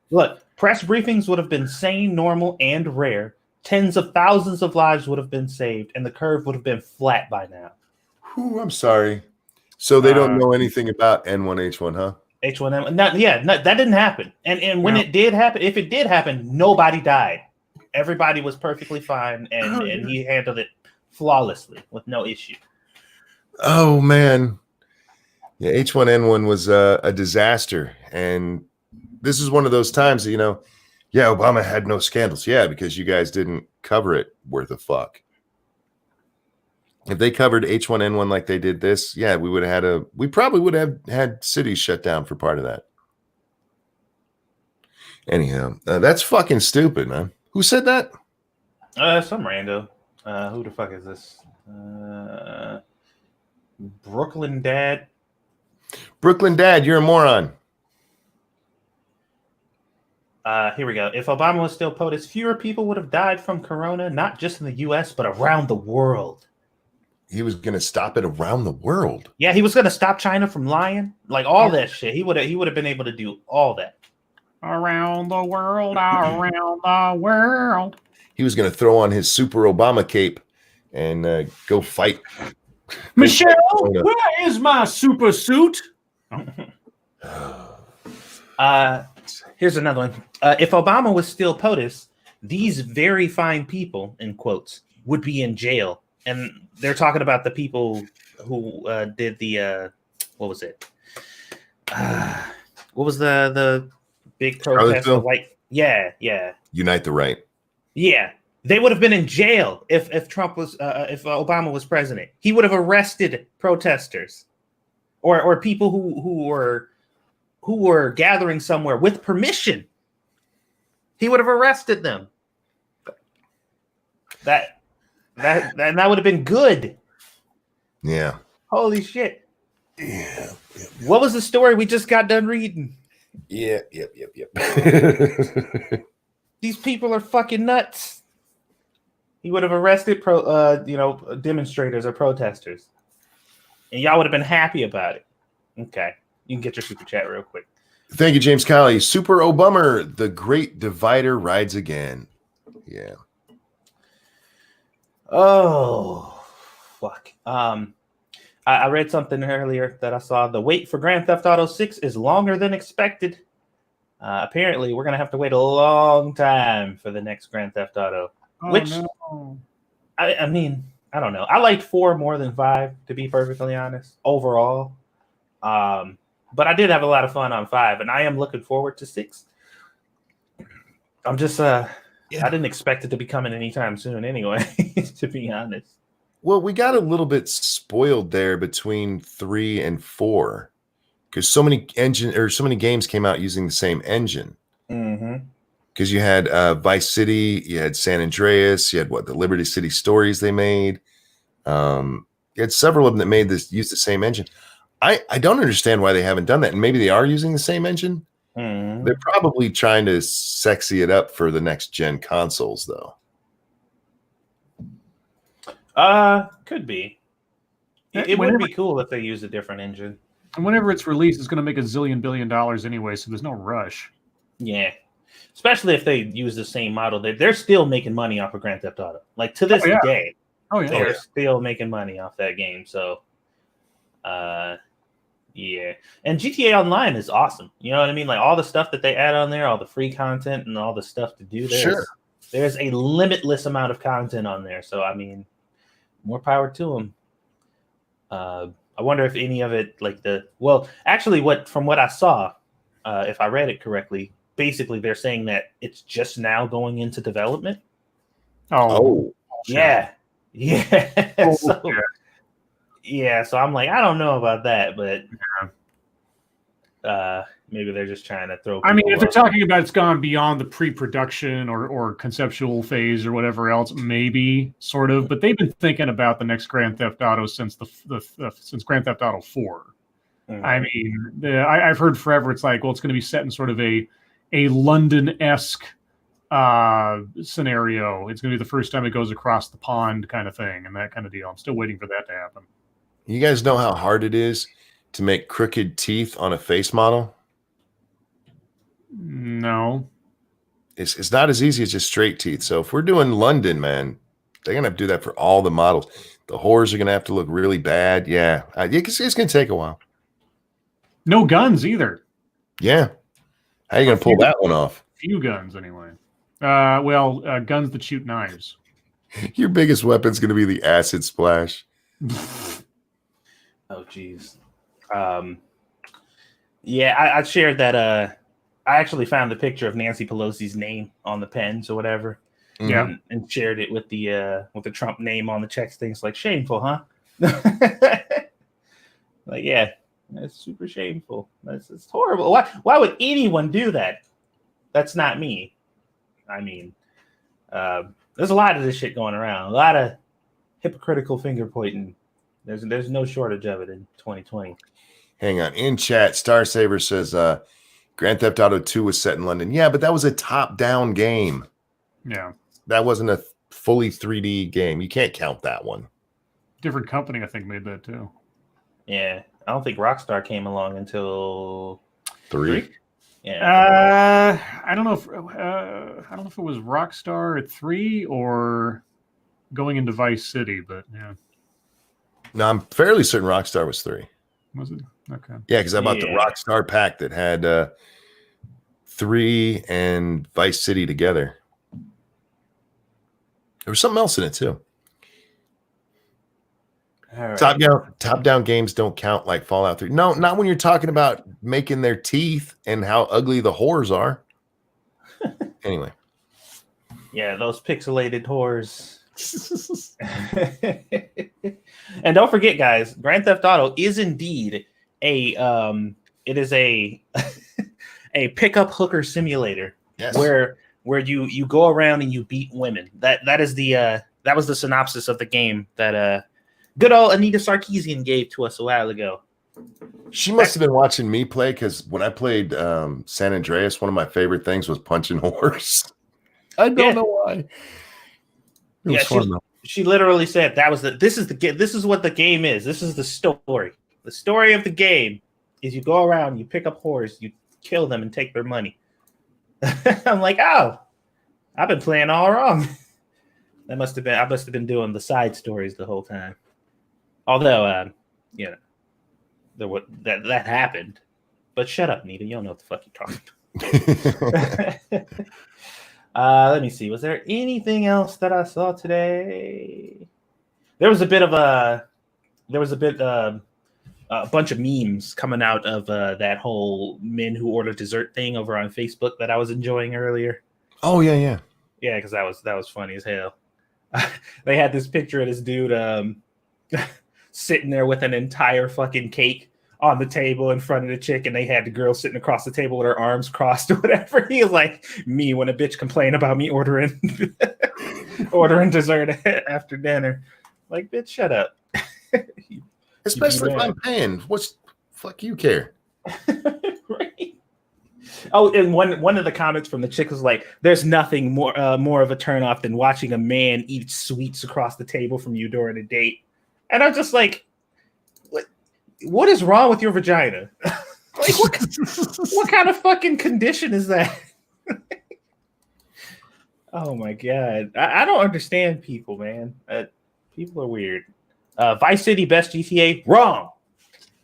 Speaker 3: Look, press briefings would have been sane, normal, and rare. Tens of thousands of lives would have been saved, and the curve would have been flat by now.
Speaker 1: Whew, I'm sorry. So they don't know anything about N1H1, huh?
Speaker 3: H1N1. That didn't happen. And when it did happen, if it did happen, nobody died. Everybody was perfectly fine, and he handled it flawlessly with no issue.
Speaker 1: Oh, man. Yeah, H1N1 was a disaster. And this is one of those times that, Obama had no scandals. Yeah, because you guys didn't cover it worth a fuck. If they covered H1N1 like they did this, yeah, we probably would have had cities shut down for part of that. Anyhow, that's fucking stupid, man. Who said that?
Speaker 3: Some rando. Who the fuck is this? Brooklyn Dad.
Speaker 1: Brooklyn Dad, you're a moron.
Speaker 3: Here we go. If Obama was still POTUS, fewer people would have died from corona, not just in the U.S., but around the world.
Speaker 1: He was going to stop it around the world.
Speaker 3: Yeah, he was going to stop China from lying. Like all that shit. He would have been able to do all that.
Speaker 2: Around the world, around the world.
Speaker 1: He was going to throw on his super Obama cape and go fight.
Speaker 2: Michelle, where is my super suit?
Speaker 3: Here's another one. If Obama was still POTUS, these very fine people, in quotes, would be in jail. And they're talking about the people who did the what was it? What was the big protest? The white, yeah.
Speaker 1: Unite the Right.
Speaker 3: Yeah, they would have been in jail if Trump was if Obama was president. He would have arrested protesters or people who were gathering somewhere with permission. He would have arrested them. That would have been good.
Speaker 1: Yeah.
Speaker 3: Holy shit.
Speaker 1: Yeah.
Speaker 3: What was the story we just got done reading?
Speaker 1: Yep.
Speaker 3: These people are fucking nuts. He would have arrested demonstrators or protesters. And y'all would have been happy about it. Okay. You can get your super chat real quick.
Speaker 1: Thank you, James Colley. Super Obama, the great divider rides again. Yeah.
Speaker 3: Oh, fuck. I read something earlier that I saw. The wait for Grand Theft Auto 6 is longer than expected. Apparently, we're going to have to wait a long time for the next Grand Theft Auto.
Speaker 2: No.
Speaker 3: I mean, I don't know. I liked 4 more than 5, to be perfectly honest, overall. But I did have a lot of fun on 5, and I am looking forward to 6. I'm just, I didn't expect it to be coming anytime soon anyway, to be honest.
Speaker 1: Well, we got a little bit spoiled there between 3 and 4 because so many games came out using the same engine. Because you had Vice City, you had San Andreas, you had the Liberty City Stories they made. You had several of them that used the same engine. I don't understand why they haven't done that. And maybe they are using the same engine. They're probably trying to sexy it up for the next gen consoles, though.
Speaker 3: Could be. It would be cool if they used a different engine.
Speaker 2: And whenever it's released, it's going to make $1 zillion billion anyway, so there's no rush.
Speaker 3: Yeah. Especially if they use the same model. They're still making money off of Grand Theft Auto. Like, to this day. They're still making money off that game. So, yeah. And GTA Online is awesome. You know what I mean? Like, all the stuff that they add on there, all the free content and all the stuff to do there. There's a limitless amount of content on there. So, I mean, more power to them. I wonder if any of it, from what I saw, if I read it correctly, basically they're saying that it's just now going into development.
Speaker 1: Oh.
Speaker 3: Yeah. So I'm like, I don't know about that, but maybe they're just trying to throw.
Speaker 2: I mean, if they're talking about it's gone beyond the pre-production or conceptual phase or whatever else, maybe sort of. But they've been thinking about the next Grand Theft Auto since since Grand Theft Auto 4. I mean, I've heard forever. It's like, well, it's going to be set in sort of a London-esque scenario. It's going to be the first time it goes across the pond, kind of thing, and that kind of deal. I'm still waiting for that to happen.
Speaker 1: You guys know how hard it is to make crooked teeth on a face model?
Speaker 2: No.
Speaker 1: It's not as easy as just straight teeth. So if we're doing London, man, they're going to have to do that for all the models. The whores are going to have to look really bad. Yeah. It's going to take a while.
Speaker 2: No guns either.
Speaker 1: Yeah. How are you going to pull that one off?
Speaker 2: Few guns, anyway. Guns that shoot knives.
Speaker 1: Your biggest weapon's going to be the acid splash.
Speaker 3: Oh, geez. Yeah, I shared that. I actually found the picture of Nancy Pelosi's name on the pens or whatever.
Speaker 2: Yeah,
Speaker 3: and shared it with the Trump name on the checks. Things like shameful, huh? Like, yeah, that's super shameful. It's horrible. Why would anyone do that? That's not me. I mean, there's a lot of this shit going around. A lot of hypocritical finger pointing. There's no shortage of it in 2020.
Speaker 1: Hang on. In chat, Star Saver says Grand Theft Auto 2 was set in London. Yeah, but that was a top-down game.
Speaker 2: Yeah.
Speaker 1: That wasn't a fully 3D game. You can't count that one.
Speaker 2: Different company, I think, made that too.
Speaker 3: Yeah, I don't think Rockstar came along until
Speaker 1: 3.
Speaker 3: Yeah.
Speaker 2: I don't know if it was Rockstar at 3 or going into Vice City, but yeah.
Speaker 1: No, I'm fairly certain Rockstar was 3.
Speaker 2: Was it? Okay.
Speaker 1: Yeah, because I bought the Rockstar pack that had 3 and Vice City together. There was something else in it too.
Speaker 3: All right.
Speaker 1: Top-down games don't count like Fallout 3. No, not when you're talking about making their teeth and how ugly the whores are. Anyway.
Speaker 3: Yeah, those pixelated whores. And don't forget, guys, Grand Theft Auto is indeed a pickup hooker simulator.
Speaker 1: Yes.
Speaker 3: Where you go around and you beat women. That was the synopsis of the game that good old Anita Sarkeesian gave to us a while ago.
Speaker 1: She must have been watching me play, because when I played San Andreas, one of my favorite things was punching whores. I don't know why. It was fun, though.
Speaker 3: She literally said this is what the game is. This is the story. The story of the game is you go around, you pick up whores, you kill them and take their money. I'm like, oh, I've been playing all wrong. I must have been doing the side stories the whole time. Although, that happened. But shut up, Nita. You don't know what the fuck you're talking about. Let me see. Was there anything else that I saw today? There was a bunch of memes coming out of that whole men who order dessert thing over on Facebook that I was enjoying earlier.
Speaker 1: Oh yeah.
Speaker 3: Yeah, because that was funny as hell. They had this picture of this dude sitting there with an entire fucking cake on the table in front of the chick, and they had the girl sitting across the table with her arms crossed or whatever. He was like, me when a bitch complain about me ordering dessert after dinner. Like, bitch, shut up.
Speaker 1: Especially if I'm paying. Fuck you care?
Speaker 3: Right. Oh, and one of the comments from the chick was like, "There's nothing more of a turnoff than watching a man eat sweets across the table from you during a date." And I'm just like, what is wrong with your vagina? Like, what kind of fucking condition is that? Oh my god, I don't understand people, man. People are weird. Vice City best GTA? Wrong.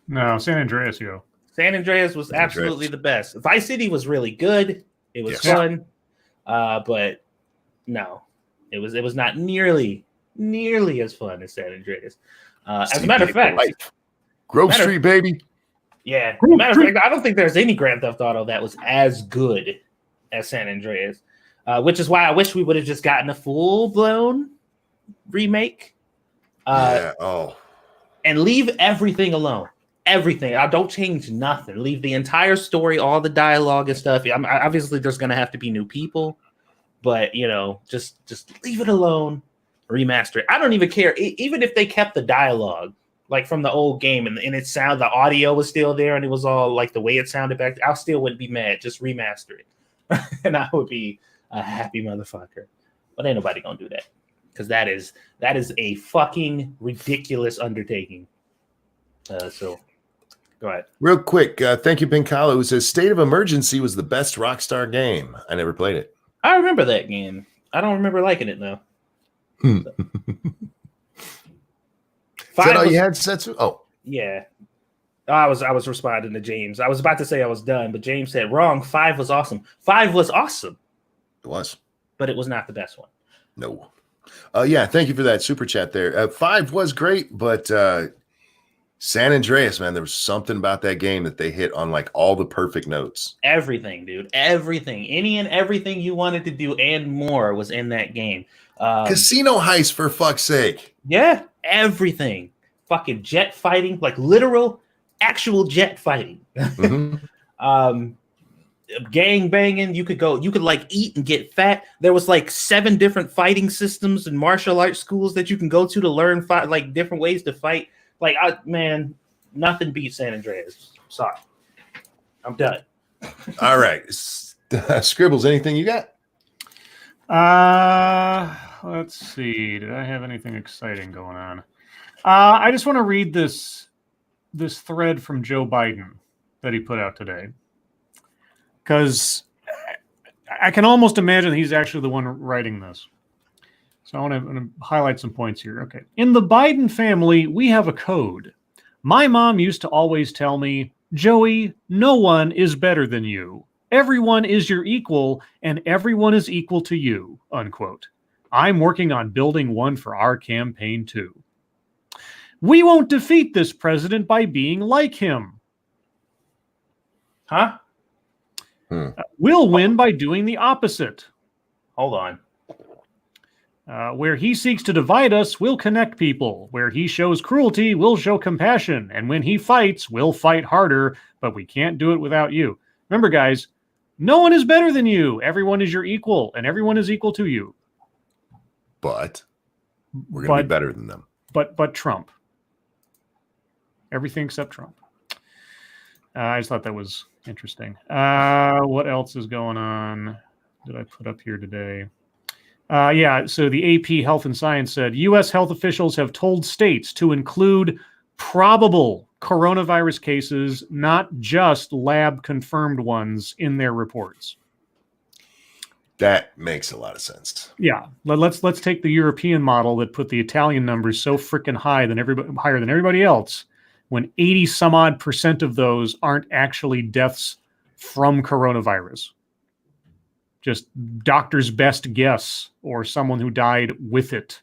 Speaker 2: No, San Andreas, yo.
Speaker 3: San Andreas was absolutely the best. Vice City was really good. It was fun, but no, it was not nearly as fun as San Andreas. As a matter of fact,
Speaker 1: Grove Street, baby.
Speaker 3: Yeah. Matter of fact, I don't think there's any Grand Theft Auto that was as good as San Andreas, which is why I wish we would have just gotten a full-blown remake. And leave everything alone. Everything. I don't change nothing. Leave the entire story, all the dialogue and stuff. Obviously, there's going to have to be new people, but just leave it alone. Remaster it. I don't even care. Even if they kept the dialogue like from the old game and the audio was still there and it was all like the way it sounded back, I still wouldn't be mad. Just remaster it, and I would be a happy motherfucker. But ain't nobody gonna do that because that is a fucking ridiculous undertaking. So go ahead.
Speaker 1: Real quick, thank you, Pinkalo, who says State of Emergency was the best Rockstar game. I never played it.
Speaker 3: I remember that game. I don't remember liking it though.
Speaker 1: Is that all you had, Satsu? Oh.
Speaker 3: Yeah. I was responding to James. I was about to say I was done, but James said wrong. 5 was awesome. 5 was awesome.
Speaker 1: It was.
Speaker 3: But it was not the best one.
Speaker 1: No. Yeah, thank you for that super chat there. 5 was great, but San Andreas, man, there was something about that game that they hit on like all the perfect notes.
Speaker 3: Everything, dude. Everything. Any and everything you wanted to do and more was in that game.
Speaker 1: Casino heist, for fuck's sake.
Speaker 3: Yeah, everything. Fucking jet fighting, like literal, actual jet fighting.
Speaker 1: Mm-hmm.
Speaker 3: Gang banging. You could like eat and get fat. There was like 7 different fighting systems and martial arts schools that you can go to learn like different ways to fight. Like, man, nothing beats San Andreas. Sorry, I'm done.
Speaker 1: All right. Scribbles, anything you got?
Speaker 2: Let's see. Did I have anything exciting going on? I just want to read this thread from Joe Biden that he put out today, because I can almost imagine he's actually the one writing this. So I want to highlight some points here. Okay. In the Biden family, we have a code. My mom used to always tell me, Joey, no one is better than you. Everyone is your equal, and everyone is equal to you, unquote. I'm working on building one for our campaign, too. We won't defeat this president by being like him.
Speaker 3: Huh?
Speaker 2: We'll win by doing the opposite.
Speaker 3: Hold on.
Speaker 2: Where he seeks to divide us, we'll connect people. Where he shows cruelty, we'll show compassion. And when he fights, we'll fight harder, but we can't do it without you. Remember, guys, no one is better than you. Everyone is your equal, and everyone is equal to you.
Speaker 1: But we're going to be better than them.
Speaker 2: But Trump. Everything except Trump. I just thought that was interesting. What else is going on? Did I put up here today? So the AP Health and Science said U.S. health officials have told states to include probable coronavirus cases, not just lab-confirmed ones, in their reports.
Speaker 1: That makes a lot of sense.
Speaker 2: Yeah, let's take the European model that put the Italian numbers so freaking higher than everybody else, when 80% of those aren't actually deaths from coronavirus. Just doctor's best guess, or someone who died with it.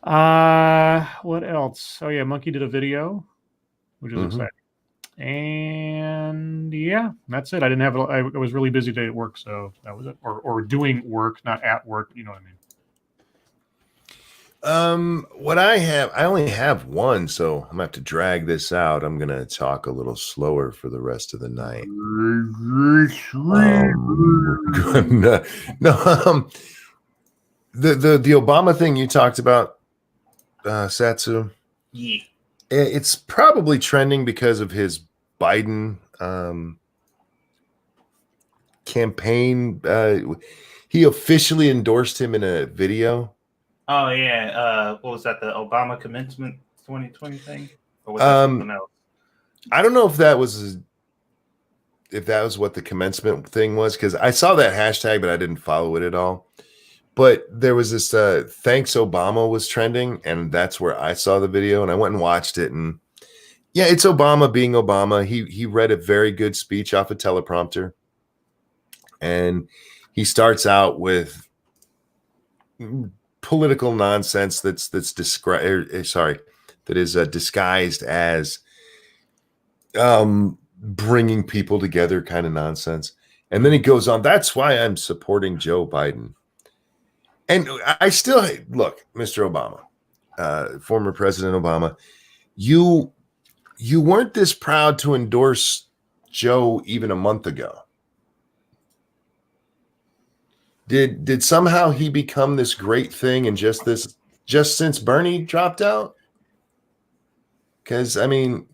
Speaker 2: What else? Oh yeah, Monkey did a video, which is exciting. And yeah, that's it. I didn't have. I was really busy today at work, so that was it. Or doing work, not at work. You know what I mean?
Speaker 1: What I only have one, so I'm gonna have to drag this out. I'm gonna talk a little slower for the rest of the night. The Obama thing you talked about, Satsu.
Speaker 3: Yeah.
Speaker 1: It's probably trending because of his Biden campaign. He officially endorsed him in a video.
Speaker 3: Oh yeah. What was that? The Obama commencement 2020 thing? Or was that something else?
Speaker 1: I don't know if that was what the commencement thing was, because I saw that hashtag, but I didn't follow it at all. But there was this thanks Obama was trending, and that's where I saw the video, and I went and watched it. And yeah, it's Obama being Obama. He read a very good speech off a teleprompter, and he starts out with political nonsense that is disguised as bringing people together kind of nonsense. And then he goes on, that's why I'm supporting Joe Biden. And I still look, Mr. Obama, former President Obama, you weren't this proud to endorse Joe even a month ago. Did somehow he become this great thing and just since Bernie dropped out? Because I mean,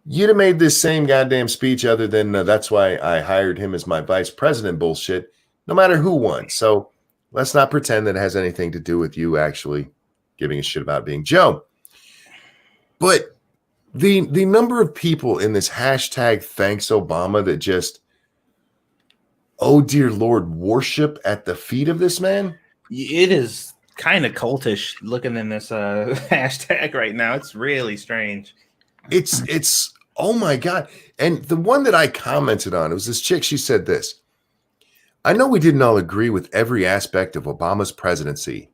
Speaker 1: you'd have made this same goddamn speech other than that's why I hired him as my vice president bullshit, no matter who won. So let's not pretend that it has anything to do with you actually giving a shit about being Joe. But the number of people in this hashtag thanks Obama that just, oh dear Lord, worship at the feet of this man.
Speaker 3: It is kind of cultish looking in this hashtag right now. It's really strange.
Speaker 1: It's oh my God. And the one that I commented on, it was this chick. She said this: I know we didn't all agree with every aspect of Obama's presidency,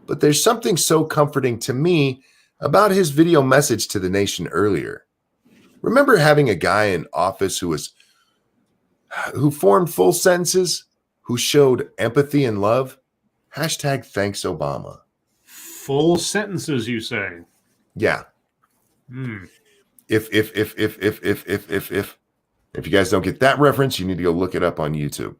Speaker 1: but there's something so comforting to me about his video message to the nation earlier. Remember having a guy in office who formed full sentences, who showed empathy and love? Hashtag thanks Obama.
Speaker 2: Full sentences, you say?
Speaker 1: Yeah. If you guys don't get that reference, you need to go look it up on YouTube.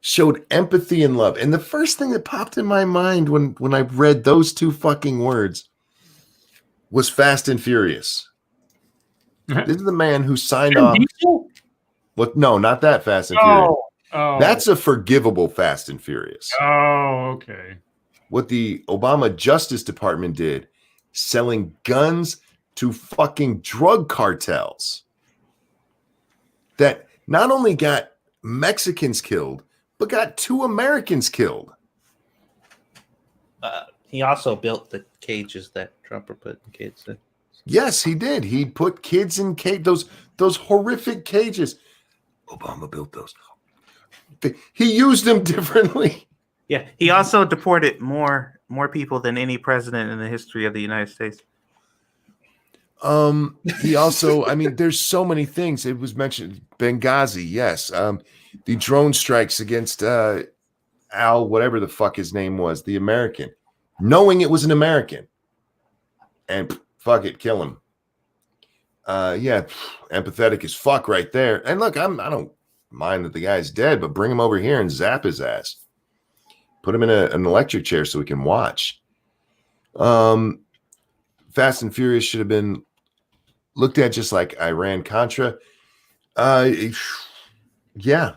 Speaker 1: Showed empathy and love. And the first thing that popped in my mind when I read those two fucking words was Fast and Furious. This is the man who signed
Speaker 2: Vin
Speaker 1: off.
Speaker 2: Diesel?
Speaker 1: What? No, not that Fast and Furious.
Speaker 2: Oh,
Speaker 1: That's a forgivable Fast and Furious.
Speaker 2: Oh, okay.
Speaker 1: What the Obama Justice Department did, selling guns to fucking drug cartels that not only got Mexicans killed, but got 2 Americans killed.
Speaker 3: He also built the cages that Trump were putting kids in.
Speaker 1: Yes, he did. He put kids in those horrific cages. Obama built those. He used them differently.
Speaker 4: Yeah, he also deported more people than any president in the history of the United States.
Speaker 1: He also, I mean, there's so many things. It was mentioned Benghazi, yes. The drone strikes against Al, whatever the fuck his name was, the American, knowing it was an American, and fuck it, kill him. Yeah, empathetic as fuck right there. And look, I don't mind that the guy's dead, but bring him over here and zap his ass. Put him in an electric chair so we can watch. Fast and Furious should have been looked at just like Iran-Contra. Yeah.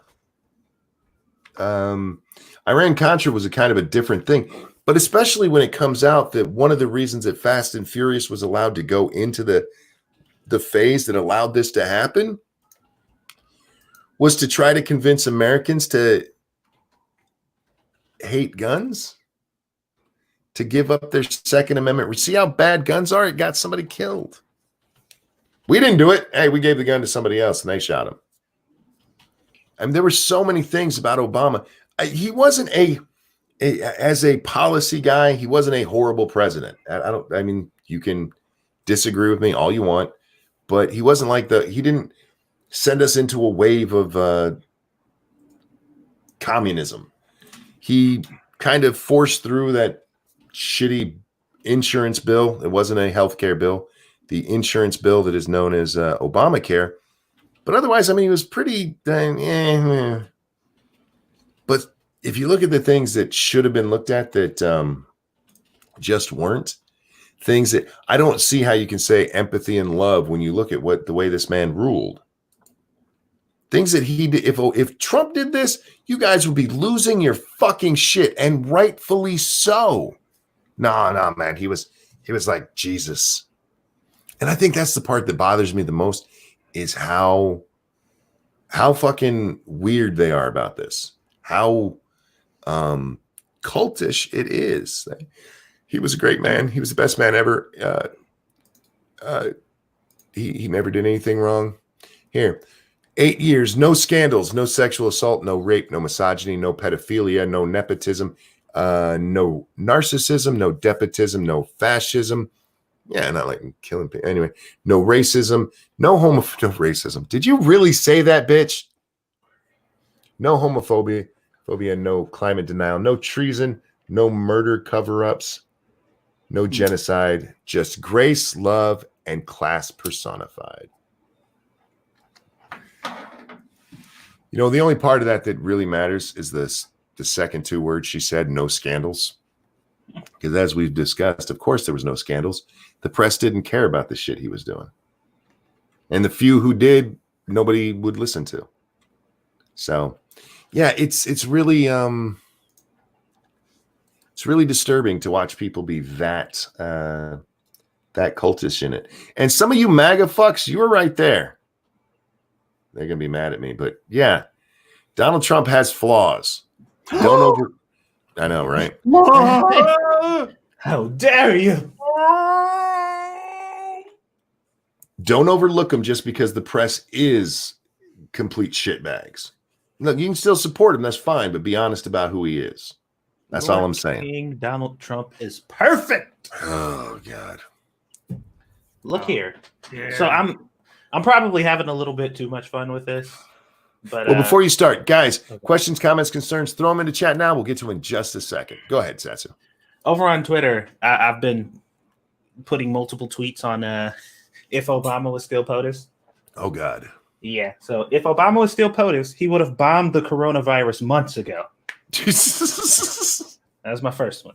Speaker 1: Iran-Contra was a kind of a different thing, but especially when it comes out that one of the reasons that Fast and Furious was allowed to go into the phase that allowed this to happen was to try to convince Americans to hate guns, to give up their Second Amendment. We see how bad guns are. It got somebody killed. We didn't do it. Hey, we gave the gun to somebody else and they shot him. I mean, there were so many things about Obama. He wasn't as a policy guy, he wasn't a horrible president. I mean, you can disagree with me all you want, but he wasn't like he didn't send us into a wave of communism. He kind of forced through that shitty insurance bill. It wasn't a healthcare bill. The insurance bill that is known as Obamacare. But otherwise, I mean, he was pretty dang. But if you look at the things that should have been looked at that just weren't, things that I don't see how you can say empathy and love when you look at the way this man ruled. Things that he did. If Trump did this, you guys would be losing your fucking shit, and rightfully so. No, man. He was like Jesus. And I think that's the part that bothers me the most is how fucking weird they are about this. How cultish it is. He was a great man. He was the best man ever. He never did anything wrong. Here, 8 years, no scandals, no sexual assault, no rape, no misogyny, no pedophilia, no nepotism, no narcissism, no despotism, no fascism. Yeah, not like killing people. Anyway, no racism, no racism. Did you really say that, bitch? No homophobia, no climate denial, no treason, no murder cover-ups, no genocide, just grace, love, and class personified. You know, the only part of that really matters is the second 2 words she said, no scandals. Because as we've discussed, of course, there was no scandals. The press didn't care about the shit he was doing. And the few who did, nobody would listen to. So, yeah, it's really disturbing to watch people be that cultish in it. And some of you MAGA fucks, you were right there. They're going to be mad at me. But, yeah, Donald Trump has flaws. I know, right?
Speaker 3: How dare you?
Speaker 1: Don't overlook him just because the press is complete shitbags. Look, you can still support him. That's fine, but be honest about who he is. That's all I'm saying.
Speaker 3: King Donald Trump is perfect.
Speaker 1: Oh God!
Speaker 3: Look here.
Speaker 2: Yeah.
Speaker 3: So I'm probably having a little bit too much fun with this. But
Speaker 1: Well, before you start, guys, questions, comments, concerns, throw them into chat now. We'll get to them in just a second. Go ahead, Satsu.
Speaker 3: over on Twitter, I've been putting multiple tweets on if Obama was still POTUS.
Speaker 1: Oh God.
Speaker 3: Yeah. So if Obama was still POTUS, he would have bombed the coronavirus months ago.
Speaker 1: Jesus.
Speaker 3: That was my first one.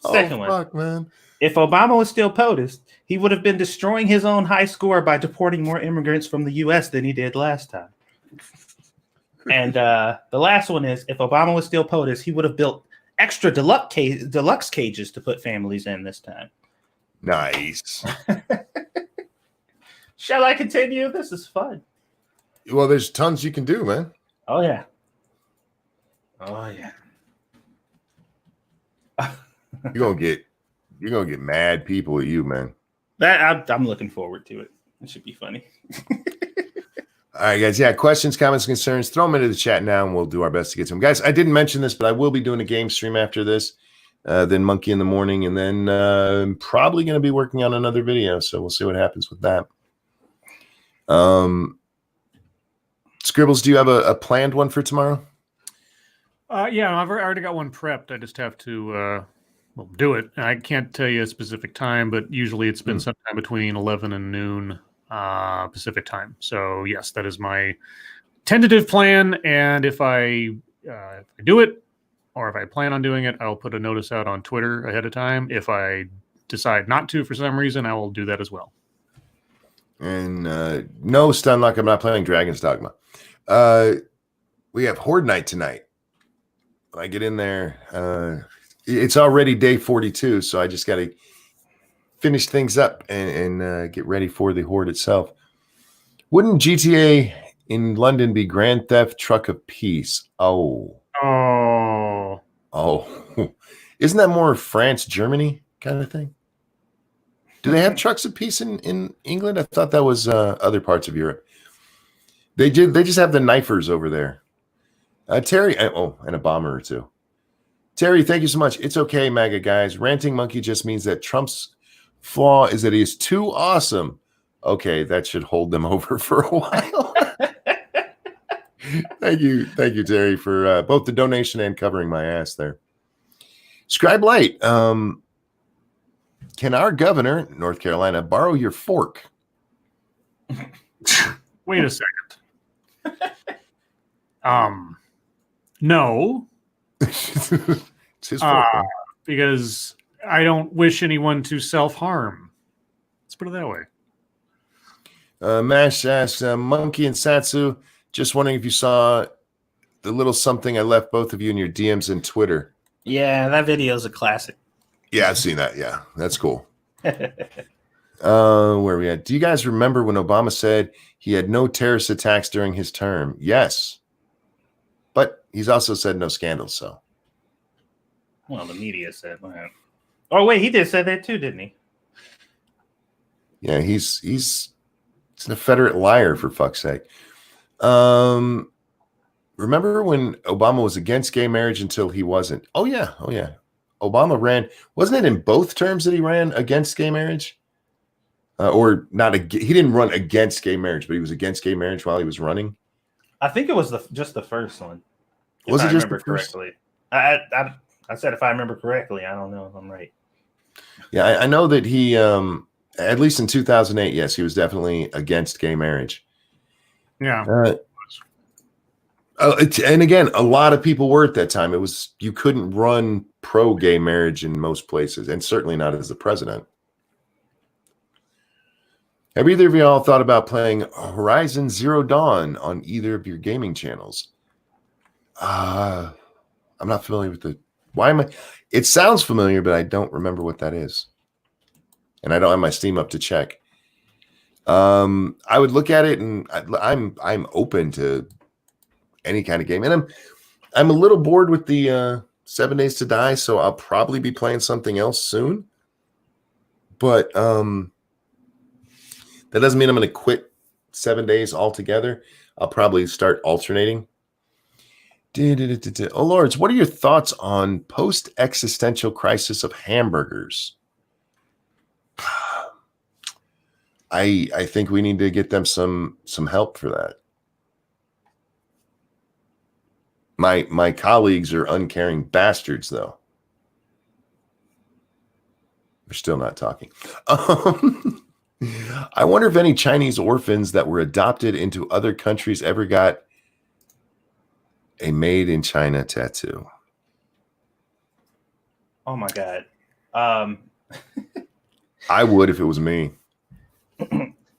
Speaker 3: Second one.
Speaker 1: Fuck, man.
Speaker 3: If Obama was still POTUS, he would have been destroying his own high score by deporting more immigrants from the U.S. than he did last time. And the last one is, if Obama was still POTUS, he would have built extra deluxe cages to put families in this time.
Speaker 1: Nice.
Speaker 3: Shall I continue? This is fun.
Speaker 1: Well, there's tons you can do, man.
Speaker 3: Oh, yeah. Oh, yeah.
Speaker 1: You're gonna get mad people at you, man.
Speaker 3: I'm looking forward to it. It should be funny.
Speaker 1: All right, guys. Yeah, questions, comments, concerns, throw them into the chat now, and we'll do our best to get to them. Guys, I didn't mention this, but I will be doing a game stream after this, then Monkey in the morning, and then I'm probably going to be working on another video, so we'll see what happens with that. Scribbles, do you have a planned one for tomorrow?
Speaker 2: Yeah, I've already got one prepped. I just have to do it. I can't tell you a specific time, but usually it's been sometime between 11 and noon Pacific time. So yes, that is my tentative plan. And if I do it, or if I plan on doing it, I'll put a notice out on Twitter ahead of time. If I decide not to for some reason, I will do that as well.
Speaker 1: And no, Stunlock, I'm not playing Dragon's Dogma. We have Horde Night tonight. When I get in there, it's already day 42, so I just got to finish things up and get ready for the Horde itself. Wouldn't GTA in London be Grand Theft Truck of Peace? Oh. Isn't that more France, Germany kind of thing? Do they have trucks of peace in England? I thought that was other parts of Europe. They just have the knifers over there. Terry, and a bomber or two. Terry, thank you so much. It's okay, MAGA guys. Ranting Monkey just means that Trump's flaw is that he is too awesome. Okay, that should hold them over for a while. Thank you, Terry, for both the donation and covering my ass there. Scribe Light, can our governor, North Carolina, borrow your fork?
Speaker 2: Wait a second. No.
Speaker 1: It's his fork.
Speaker 2: Because I don't wish anyone to self-harm. Let's put it that way.
Speaker 1: Mash asks, Monkey and Satsu, just wondering if you saw the little something I left both of you in your DMs and Twitter.
Speaker 3: Yeah, that video is a classic.
Speaker 1: Yeah, I've seen that. Yeah, that's cool. Where are we at? Do you guys remember when Obama said he had no terrorist attacks during his term? Yes. But he's also said no scandals, so.
Speaker 3: Well, the media said that. Oh, wait, he did say that too, didn't he?
Speaker 1: Yeah, he's an Confederate liar, for fuck's sake. Remember when Obama was against gay marriage until he wasn't? Oh, yeah. Obama ran. Wasn't it in both terms that he ran against gay marriage? Or not? He didn't run against gay marriage, but he was against gay marriage while he was running.
Speaker 3: I think it was just the first one.
Speaker 1: Was it just
Speaker 3: the first? Correctly? I said if I remember correctly. I don't know if I'm right.
Speaker 1: Yeah, I know that he, at least in 2008, yes, he was definitely against gay marriage.
Speaker 2: Yeah.
Speaker 1: And again, a lot of people were at that time. It was, you couldn't run pro-gay marriage in most places, and certainly not as the president. Have either of y'all thought about playing Horizon Zero Dawn on either of your gaming channels? I'm not familiar with the. Why am I? It sounds familiar, but I don't remember what that is, and I don't have my Steam up to check. I would look at it, and I'm open to any kind of game, and I'm a little bored with the 7 Days to Die, so I'll probably be playing something else soon. But that doesn't mean I'm going to quit 7 days altogether. I'll probably start alternating. Oh, Lords, what are your thoughts on post-existential crisis of hamburgers? I think we need to get them some help for that. My colleagues are uncaring bastards, though. We're still not talking. I wonder if any Chinese orphans that were adopted into other countries ever got a made in China tattoo.
Speaker 3: Oh my God.
Speaker 1: I would if it was me.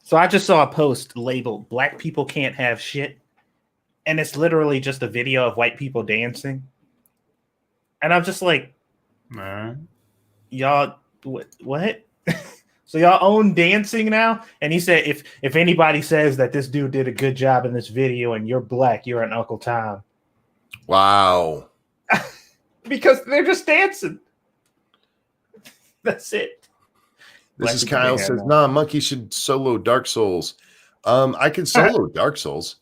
Speaker 3: So I just saw a post labeled "Black people can't have shit," and it's literally just a video of white people dancing. And I'm just like, y'all, what? So y'all own dancing now? And he said, if anybody says that this dude did a good job in this video and you're black, you're an Uncle Tom.
Speaker 1: Wow.
Speaker 3: Because they're just dancing. That's it.
Speaker 1: This is Kyle says, nah, Monkey should solo Dark Souls. I could solo Dark Souls.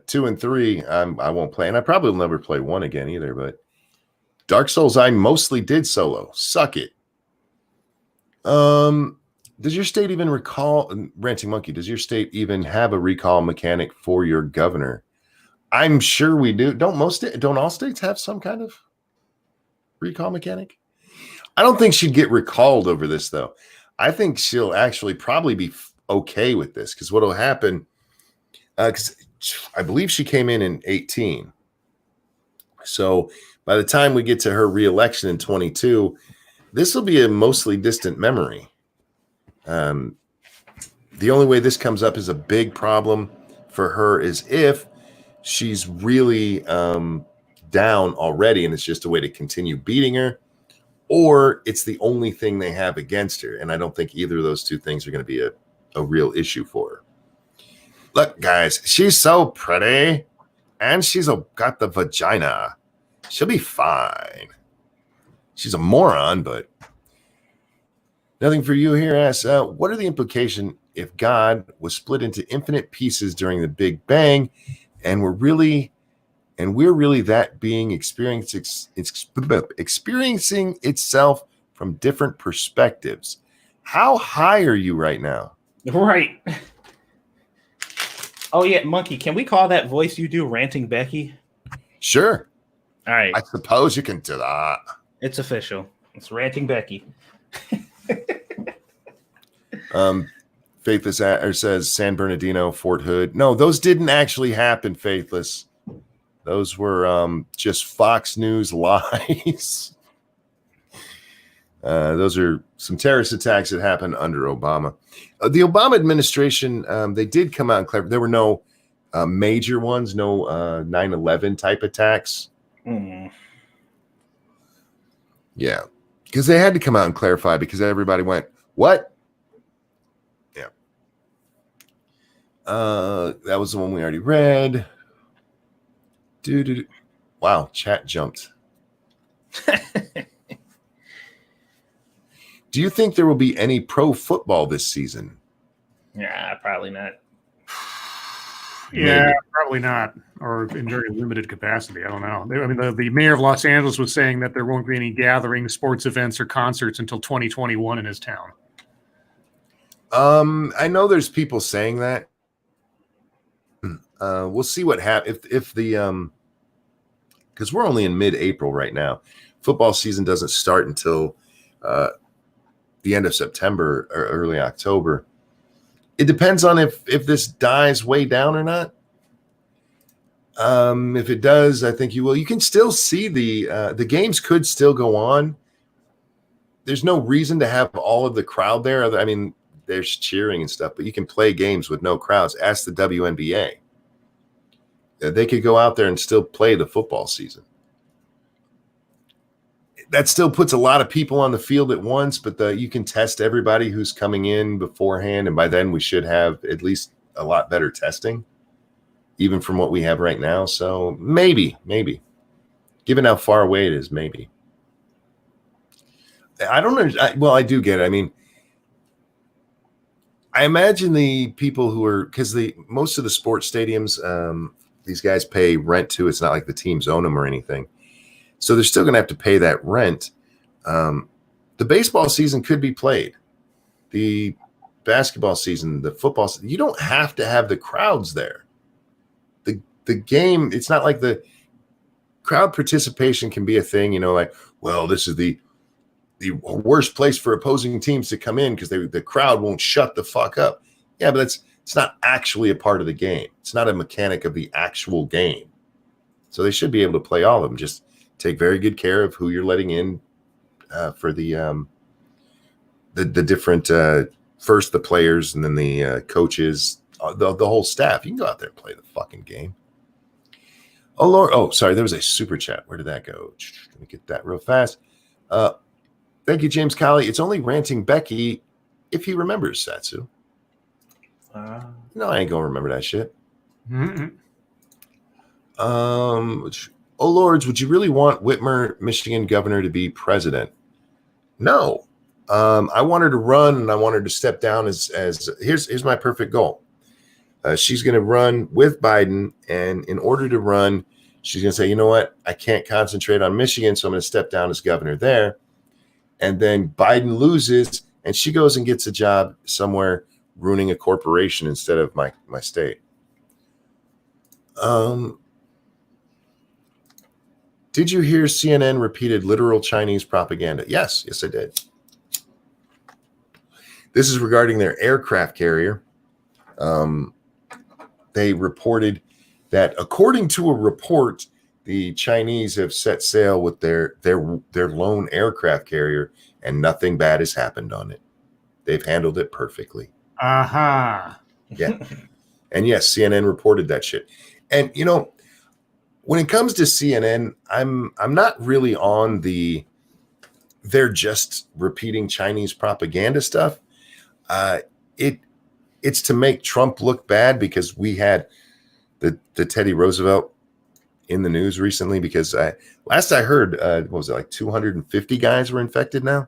Speaker 1: 2 and 3, I won't play. And I probably will never play 1 again either. But Dark Souls, I mostly did solo. Suck it. Does your state even recall, Ranting Monkey, does your state even have a recall mechanic for your governor? I'm sure we do. Don't all states have some kind of recall mechanic? I don't think she'd get recalled over this, though. I think she'll actually probably be okay with this, because what will happen, because I believe she came in 18. So by the time we get to her reelection in 22, this will be a mostly distant memory. The only way this comes up as a big problem for her is if she's really down already and it's just a way to continue beating her, or it's the only thing they have against her. And I don't think either of those two things are going to be a real issue for her. Look, guys, she's so pretty and she's got the vagina. She'll be fine. She's a moron, but nothing for you here. Asks, what are the implications if God was split into infinite pieces during the Big Bang, and we're really that being experiencing itself from different perspectives? How high are you right now?
Speaker 3: Right. Oh yeah, Monkey, can we call that voice you do Ranting Becky?
Speaker 1: Sure.
Speaker 3: All right.
Speaker 1: I suppose you can do that.
Speaker 3: It's official. It's Ranting Becky.
Speaker 1: Faithless says San Bernardino, Fort Hood. No, those didn't actually happen, Faithless. Those were just Fox News lies. Those are some terrorist attacks that happened under Obama. The Obama administration, they did come out and clarify. There were no major ones, no 9/11 type attacks. Yeah, because they had to come out and clarify because everybody went, what? Yeah. That was the one we already read. Wow, chat jumped. Do you think there will be any pro football this season?
Speaker 3: Yeah, probably not.
Speaker 2: Yeah, probably not, or in very limited capacity. I don't know. I mean, the mayor of Los Angeles was saying that there won't be any gatherings, sports events, or concerts until 2021 in his town.
Speaker 1: I know there's people saying that. We'll see what happens if the because we're only in mid-April right now. Football season doesn't start until the end of September or early October. It depends on if this dies way down or not. If it does, I think you will. You can still see the games could still go on. There's no reason to have all of the crowd there. I mean, there's cheering and stuff, but you can play games with no crowds. Ask the WNBA. They could go out there and still play the football season. That still puts a lot of people on the field at once, but you can test everybody who's coming in beforehand, and by then we should have at least a lot better testing, even from what we have right now. So maybe, given how far away it is, maybe. I don't know. Well, I do get it. I mean, I imagine the people who are, because most of the sports stadiums, these guys pay rent to. It's not like the teams own them or anything. So they're still going to have to pay that rent. The baseball season could be played. The basketball season, the football season, you don't have to have the crowds there. The game, it's not like the crowd participation can be a thing, like, well, this is the worst place for opposing teams to come in because the crowd won't shut the fuck up. Yeah, but it's not actually a part of the game. It's not a mechanic of the actual game. So they should be able to play all of them. Just take very good care of who you're letting in for the the different first the players and then the coaches, the whole staff. You can go out there and play the fucking game. Oh Lord! Oh, sorry. There was a super chat. Where did that go? Let me get that real fast. Thank you, James Colley. It's only Ranting Becky if he remembers Satsu. No, I ain't gonna remember that shit.
Speaker 2: Mm-mm.
Speaker 1: Oh Lords, would you really want Whitmer, Michigan governor, to be president? No. I want her to run, and I want her to step down as here's my perfect goal. She's going to run with Biden, and in order to run, she's going to say, you know what? I can't concentrate on Michigan, so I'm going to step down as governor there. And then Biden loses, and she goes and gets a job somewhere ruining a corporation instead of my state. Did you hear CNN repeated literal Chinese propaganda? Yes, I did. This is regarding their aircraft carrier. They reported that, according to a report, the Chinese have set sail with their lone aircraft carrier, and nothing bad has happened on it. They've handled it perfectly.
Speaker 2: Aha.
Speaker 1: Yeah. And yes, CNN reported that shit. And you know, when it comes to CNN, I'm not really on they're just repeating Chinese propaganda stuff. It's to make Trump look bad, because we had the Teddy Roosevelt in the news recently, because last I heard, what was it, like 250 guys were infected now?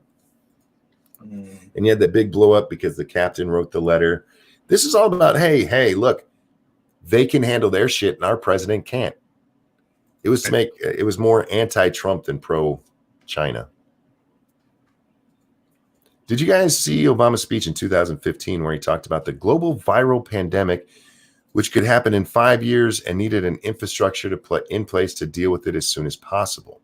Speaker 1: And you had that big blow up because the captain wrote the letter. This is all about, hey, look, they can handle their shit and our president can't. It was to make it was more anti-Trump than pro-China. Did you guys see Obama's speech in 2015 where he talked about the global viral pandemic, which could happen in 5 years and needed an infrastructure to put in place to deal with it as soon as possible?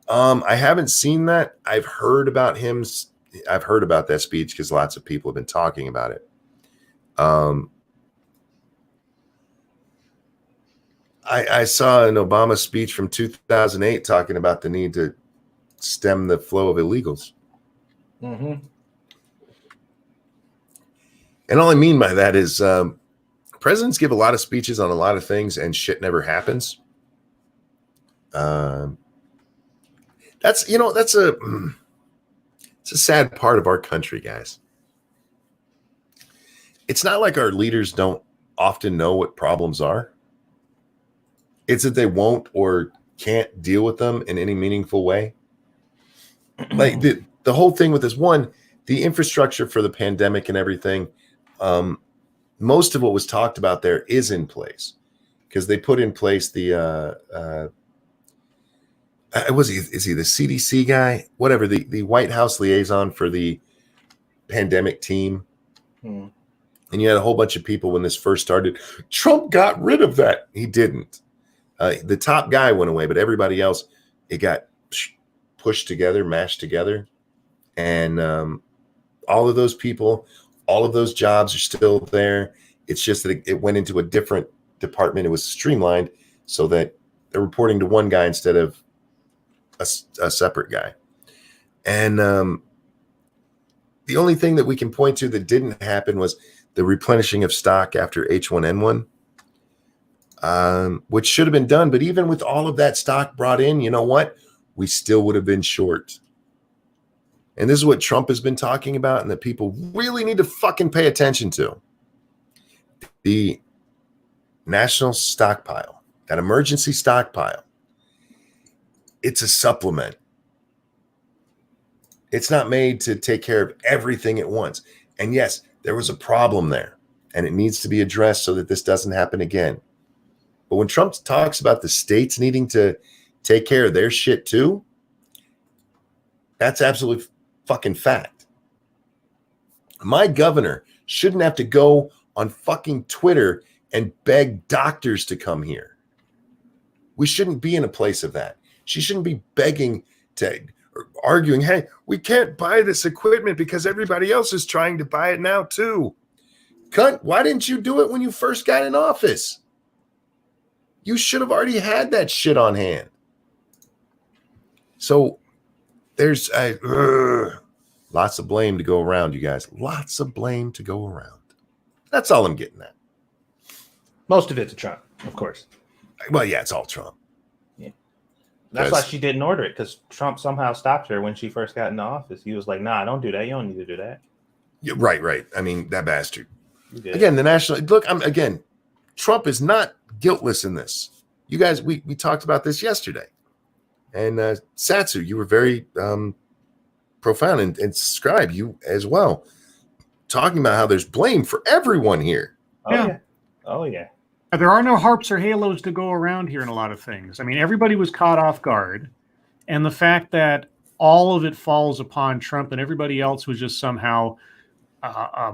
Speaker 1: I haven't seen that. I've heard about that speech because lots of people have been talking about it. I saw an Obama speech from 2008 talking about the need to stem the flow of illegals.
Speaker 3: Mm-hmm.
Speaker 1: And all I mean by that is presidents give a lot of speeches on a lot of things and shit never happens. It's a sad part of our country, guys. It's not like our leaders don't often know what problems are. It's that they won't or can't deal with them in any meaningful way. Like the whole thing with this one, the infrastructure for the pandemic and everything, most of what was talked about there is in place, because they put in place the is he the CDC guy? Whatever, the White House liaison for the pandemic team. And you had a whole bunch of people when this first started. Trump got rid of that. He didn't. The top guy went away, but everybody else, it got pushed together, mashed together. And all of those people, all of those jobs are still there. It's just that it went into a different department. It was streamlined so that they're reporting to one guy instead of a separate guy. And the only thing that we can point to that didn't happen was the replenishing of stock after H1N1, which should have been done. But even with all of that stock brought in, you know what? We still would have been short. And this is what Trump has been talking about, and that people really need to fucking pay attention to. The national stockpile, that emergency stockpile, it's a supplement. It's not made to take care of everything at once. And yes, there was a problem there, and it needs to be addressed so that this doesn't happen again. But when Trump talks about the states needing to take care of their shit too, that's absolutely fucking fact. My governor shouldn't have to go on fucking Twitter and beg doctors to come here. We shouldn't be in a place of that. She shouldn't be begging to, or arguing, hey, we can't buy this equipment because everybody else is trying to buy it now too. Cunt, why didn't you do it when you first got in office? You should have already had that shit on hand. So there's Lots of blame to go around, you guys. Lots of blame to go around. That's all I'm getting at.
Speaker 3: Most of it to Trump, of course.
Speaker 1: Well, yeah, it's all Trump.
Speaker 3: Yeah. That's why she didn't order it, because Trump somehow stopped her when she first got into office. He was like, nah, don't do that. You don't need to do that.
Speaker 1: Yeah, right. I mean, that bastard. Again, the national look, Trump is not guiltless in this. You guys, we talked about this yesterday. And Satsu, you were very profound, and Scribe, you as well, talking about how there's blame for everyone here.
Speaker 3: Oh yeah.
Speaker 2: There are no harps or halos to go around here in a lot of things. I mean, everybody was caught off guard, and the fact that all of it falls upon Trump and everybody else was just somehow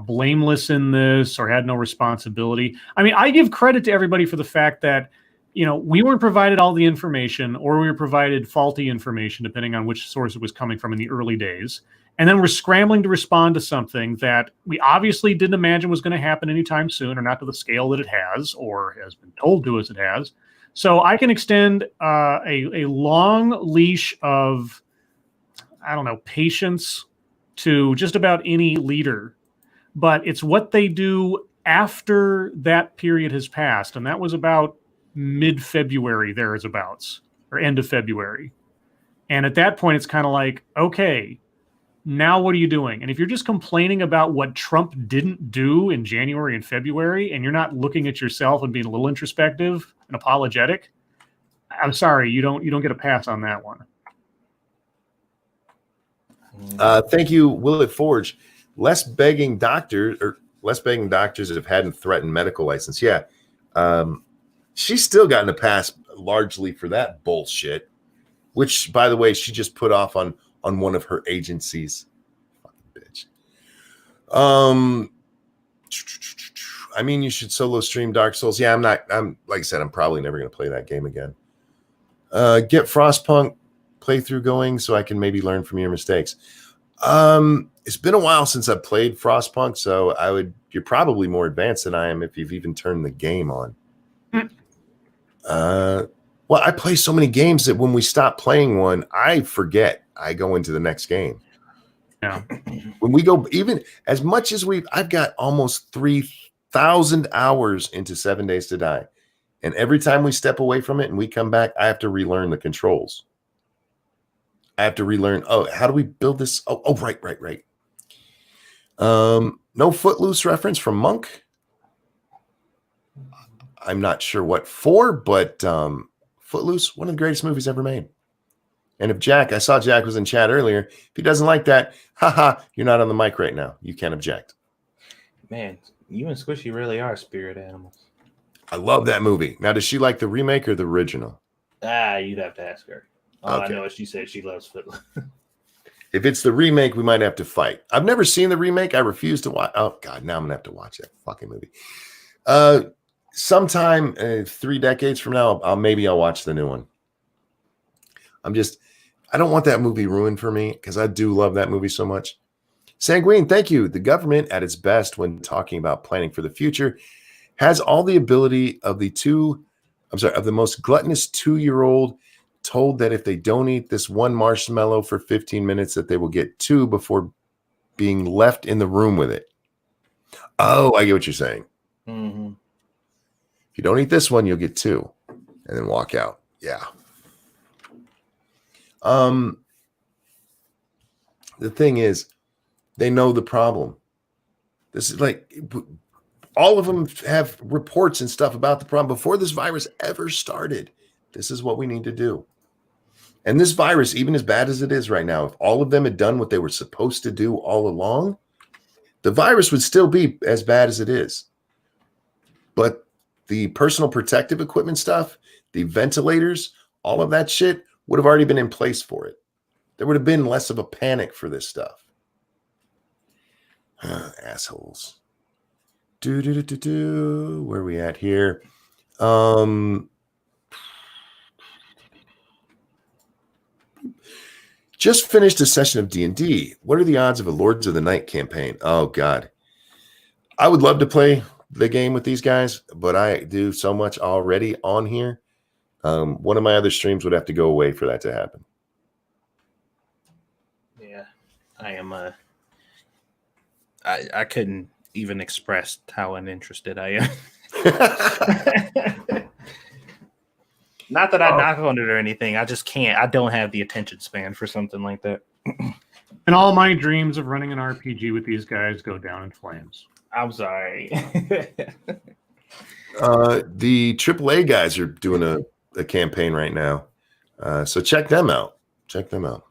Speaker 2: blameless in this or had no responsibility. I mean, I give credit to everybody for the fact that, we weren't provided all the information, or we were provided faulty information, depending on which source it was coming from in the early days. And then we're scrambling to respond to something that we obviously didn't imagine was going to happen anytime soon, or not to the scale that it has, or has been told to us it has. So I can extend a long leash of, patience to just about any leader. But it's what they do after that period has passed. And that was about mid-February, thereabouts, or end of February. And at that point, it's kind of like, okay, now what are you doing? And if you're just complaining about what Trump didn't do in January and February, and you're not looking at yourself and being a little introspective and apologetic, I'm sorry, you don't get a pass on that one.
Speaker 1: Thank you, Willett Forge. Less begging doctors that have hadn't threatened medical license. Yeah. She's still gotten a pass largely for that bullshit, which, by the way, she just put off on one of her agencies. Fucking bitch. I mean, you should solo stream Dark Souls. Yeah, I'm like I said, I'm probably never going to play that game again. Get Frostpunk playthrough going so I can maybe learn from your mistakes. It's been a while since I've played Frostpunk, so you're probably more advanced than I am if you've even turned the game on. Well, I play so many games that when we stop playing one, I forget. I go into the next game.
Speaker 2: Yeah.
Speaker 1: When we go, even as much as I've got almost 3,000 hours into 7 Days to Die. And every time we step away from it and we come back, I have to relearn the controls. I have to relearn, how do we build this? Right. No Footloose reference from Monk. I'm not sure what for, but Footloose, one of the greatest movies ever made. And if I saw Jack was in chat earlier. If he doesn't like that, you're not on the mic right now. You can't object.
Speaker 3: Man, you and Squishy really are spirit animals.
Speaker 1: I love that movie. Now, does she like the remake or the original?
Speaker 3: You'd have to ask her. All
Speaker 1: Okay.
Speaker 3: I know is she said she loves Footloose.
Speaker 1: If it's the remake, we might have to fight. I've never seen the remake. I refuse to watch. Oh, God, now I'm going to have to watch that fucking movie. Sometime 3 decades from now, I'll watch the new one. I don't want that movie ruined for me because I do love that movie so much. Sanguine, thank you. The government at its best when talking about planning for the future has all the ability of the most gluttonous 2-year-old told that if they don't eat this one marshmallow for 15 minutes, that they will get 2 before being left in the room with it. Oh, I get what you're saying.
Speaker 3: Mm-hmm.
Speaker 1: If you don't eat this one, you'll get 2 and then walk out. Yeah. The thing is, they know the problem. This is like all of them have reports and stuff about the problem before this virus ever started. This is what we need to do. And this virus, even as bad as it is right now, if all of them had done what they were supposed to do all along, the virus would still be as bad as it is. But the personal protective equipment stuff, the ventilators, all of that shit would have already been in place for it. There would have been less of a panic for this stuff. Assholes. Where are we at here? Just finished a session of D&D. What are the odds of a Lords of the Night campaign? Oh, God. I would love to play the game with these guys, but I do so much already on here. One of my other streams would have to go away for that to happen.
Speaker 3: Yeah. I am I couldn't even express how uninterested I am. Not that I knock on it or anything. I just can't. I don't have the attention span for something like that.
Speaker 2: And all my dreams of running an RPG with these guys go down in flames.
Speaker 3: I'm sorry.
Speaker 1: The AAA guys are doing a campaign right now. So check them out. Check them out.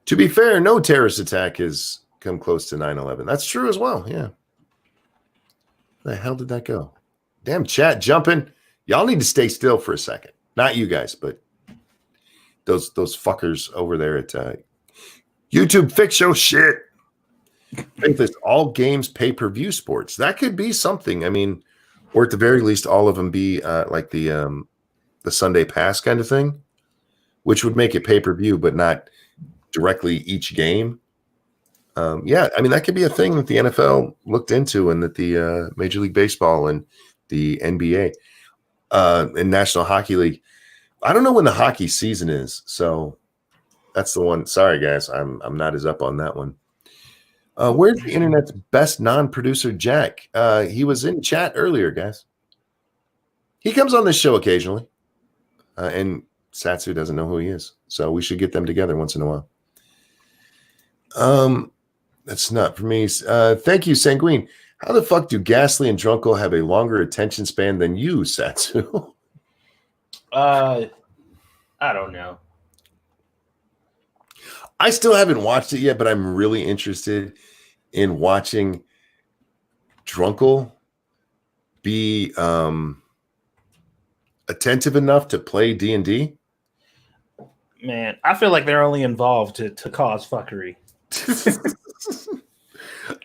Speaker 1: To be fair, no terrorist attack has come close to 9/11. That's true as well. Yeah. Where the hell did that go? Damn chat jumping. Y'all need to stay still for a second. Not you guys, but those fuckers over there at YouTube. Fix your shit. This all games pay-per-view sports. That could be something. I mean, or at the very least, all of them be like the Sunday Pass kind of thing, which would make it pay-per-view, but not directly each game. Yeah, I mean, that could be a thing that the NFL looked into, and that the Major League Baseball and the NBA and National Hockey League. I don't know when the hockey season is, so that's the one. Sorry, guys, I'm not as up on that one. Where's the internet's best non-producer, Jack? He was in chat earlier, guys. He comes on this show occasionally, and Satsu doesn't know who he is, so we should get them together once in a while. That's not for me. Thank you, Sanguine. How the fuck do Ghastly and Drunkle have a longer attention span than you, Satsu?
Speaker 3: I don't know.
Speaker 1: I still haven't watched it yet, but I'm really interested in watching Drunkle be attentive enough to play D&D.
Speaker 3: Man, I feel like they're only involved to cause fuckery.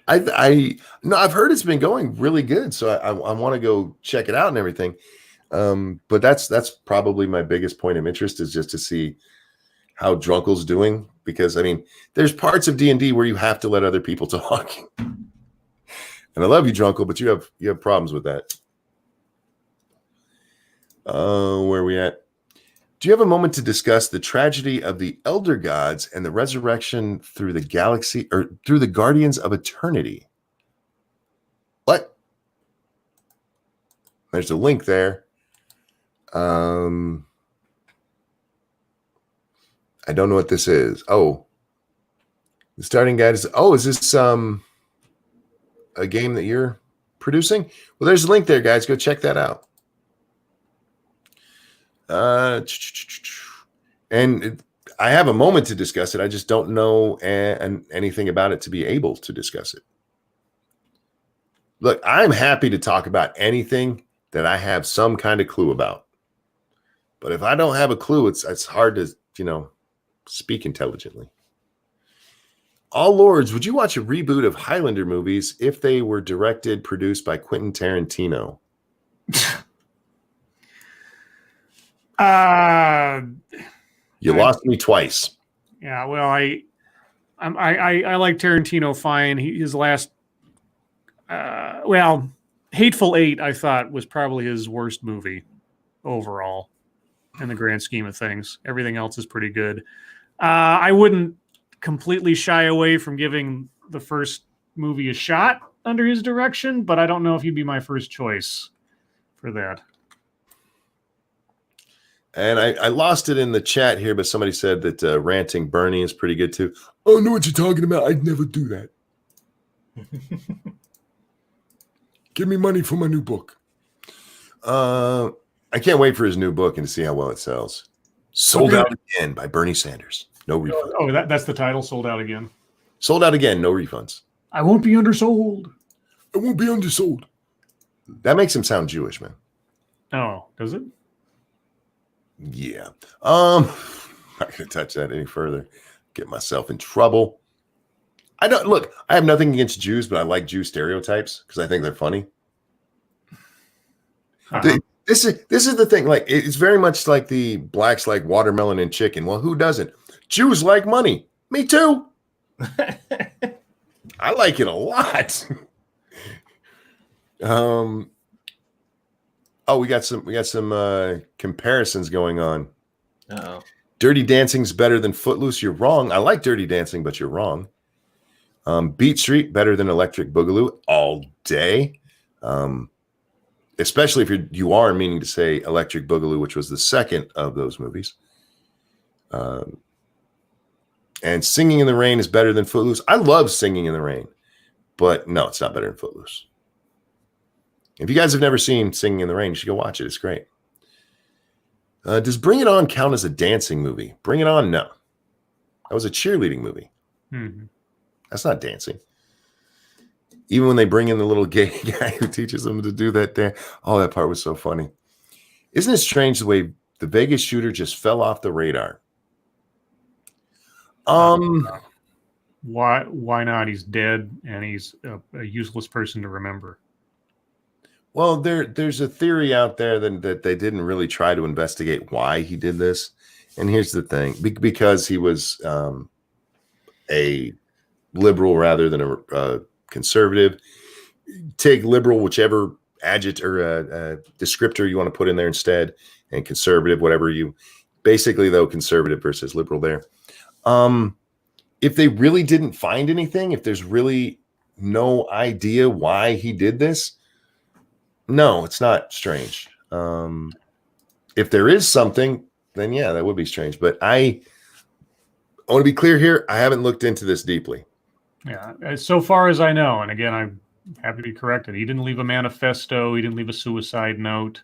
Speaker 1: I've heard it's been going really good, so I want to go check it out and everything. But that's probably my biggest point of interest, is just to see how Drunkle's doing, because I mean, there's parts of D&D where you have to let other people talk. And I love you, Drunkle, but you have problems with that. Where are we at? Do you have a moment to discuss the tragedy of the Elder Gods and the resurrection through the galaxy, or through the Guardians of Eternity? What? There's a link there. I don't know what this is. Oh, the starting guide is. Oh, is this a game that you're producing? Well, there's a link there, guys. Go check that out. And I have a moment to discuss it. I just don't know anything about it to be able to discuss it. Look, I'm happy to talk about anything that I have some kind of clue about. But if I don't have a clue, it's hard to, speak intelligently. All Lords, would you watch a reboot of Highlander movies if they were directed, produced by Quentin Tarantino? You lost me twice.
Speaker 2: Yeah, well, I like Tarantino fine. His last, Hateful Eight, I thought was probably his worst movie overall in the grand scheme of things. Everything else is pretty good. I wouldn't completely shy away from giving the first movie a shot under his direction, but I don't know if he'd be my first choice for that.
Speaker 1: And I lost it in the chat here, but somebody said that Ranting Bernie is pretty good too. Oh, I know what you're talking about. I'd never do that. Give me money for my new book. I can't wait for his new book and to see how well it sells. Sold out again by Bernie Sanders. No refunds.
Speaker 2: Oh, that's the title. Sold out again.
Speaker 1: Sold out again. No refunds.
Speaker 2: I won't be undersold.
Speaker 1: I won't be undersold. That makes him sound Jewish, man.
Speaker 2: Oh, does it?
Speaker 1: Yeah. I'm not going to touch that any further. Get myself in trouble. I have nothing against Jews, but I like Jew stereotypes because I think they're funny. Uh-huh. This is the thing. Like, it's very much like the blacks like watermelon and chicken. Well, who doesn't? Jews like money. Me too. I like it a lot. Oh, we got some comparisons going on.
Speaker 3: Uh-oh.
Speaker 1: Dirty Dancing's better than Footloose. You're wrong. I like Dirty Dancing, but you're wrong. Beat Street, better than Electric Boogaloo all day. Especially if you are meaning to say Electric Boogaloo, which was the second of those movies. And Singing in the Rain is better than Footloose. I love Singing in the Rain, but no, it's not better than Footloose. If you guys have never seen Singing in the Rain, you should go watch it. It's great. Does Bring It On count as a dancing movie? Bring It On, no. That was a cheerleading movie.
Speaker 2: Mm-hmm.
Speaker 1: That's not dancing. Even when they bring in the little gay guy who teaches them to do that dance. Oh, that part was so funny. Isn't it strange the way the Vegas shooter just fell off the radar?
Speaker 2: Why not? He's dead, and he's a useless person to remember.
Speaker 1: Well, there's a theory out there that they didn't really try to investigate why he did this. And here's the thing. Because he was a liberal rather than a conservative. Take liberal, whichever adjective or descriptor you want to put in there instead, and conservative, whatever you. Basically, though, conservative versus liberal there. If they really didn't find anything, if there's really no idea why he did this, no, it's not strange. If there is something, then yeah, that would be strange. But I want to be clear here. I haven't looked into this deeply.
Speaker 2: Yeah, so far as I know, and again, I'm happy to be corrected. He didn't leave a manifesto. He didn't leave a suicide note.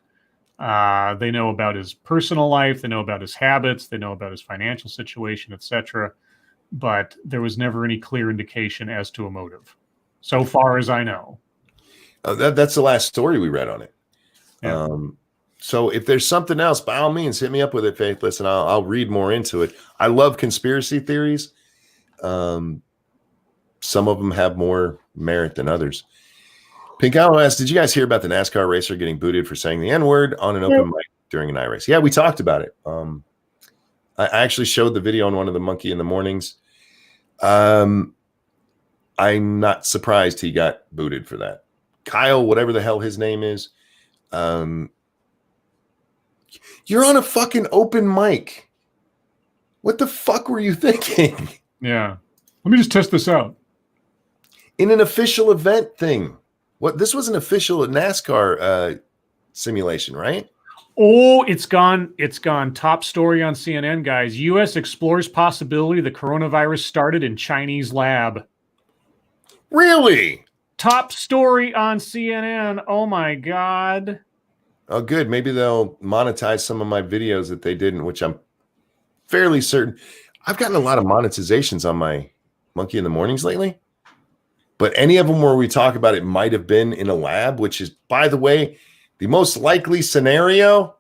Speaker 2: They know about his personal life. They know about his habits. They know about his financial situation, etc. But there was never any clear indication as to a motive, so far as I know.
Speaker 1: That's the last story we read on it.
Speaker 2: Yeah.
Speaker 1: So if there's something else, by all means, hit me up with it, Faithless, and I'll read more into it. I love conspiracy theories. Some of them have more merit than others. Pinkalo asks, did you guys hear about the NASCAR racer getting booted for saying the N-word on an open mic during an iRace? Yeah, we talked about it. I actually showed the video on one of the Monkey in the Mornings. I'm not surprised he got booted for that. Kyle, whatever the hell his name is. You're on a fucking open mic. What the fuck were you thinking?
Speaker 2: Yeah. Let me just test this out.
Speaker 1: In an official event thing. What? This was an official NASCAR simulation, right?
Speaker 2: Oh, it's gone. It's gone. Top story on CNN, guys. U.S. explores possibility the coronavirus started in Chinese lab.
Speaker 1: Really?
Speaker 2: Top story on CNN. Oh my God.
Speaker 1: Oh, good. Maybe they'll monetize some of my videos that they didn't, which I'm fairly certain. I've gotten a lot of monetizations on my Monkey in the Mornings lately. But any of them where we talk about it might have been in a lab, which is, by the way, the most likely scenario.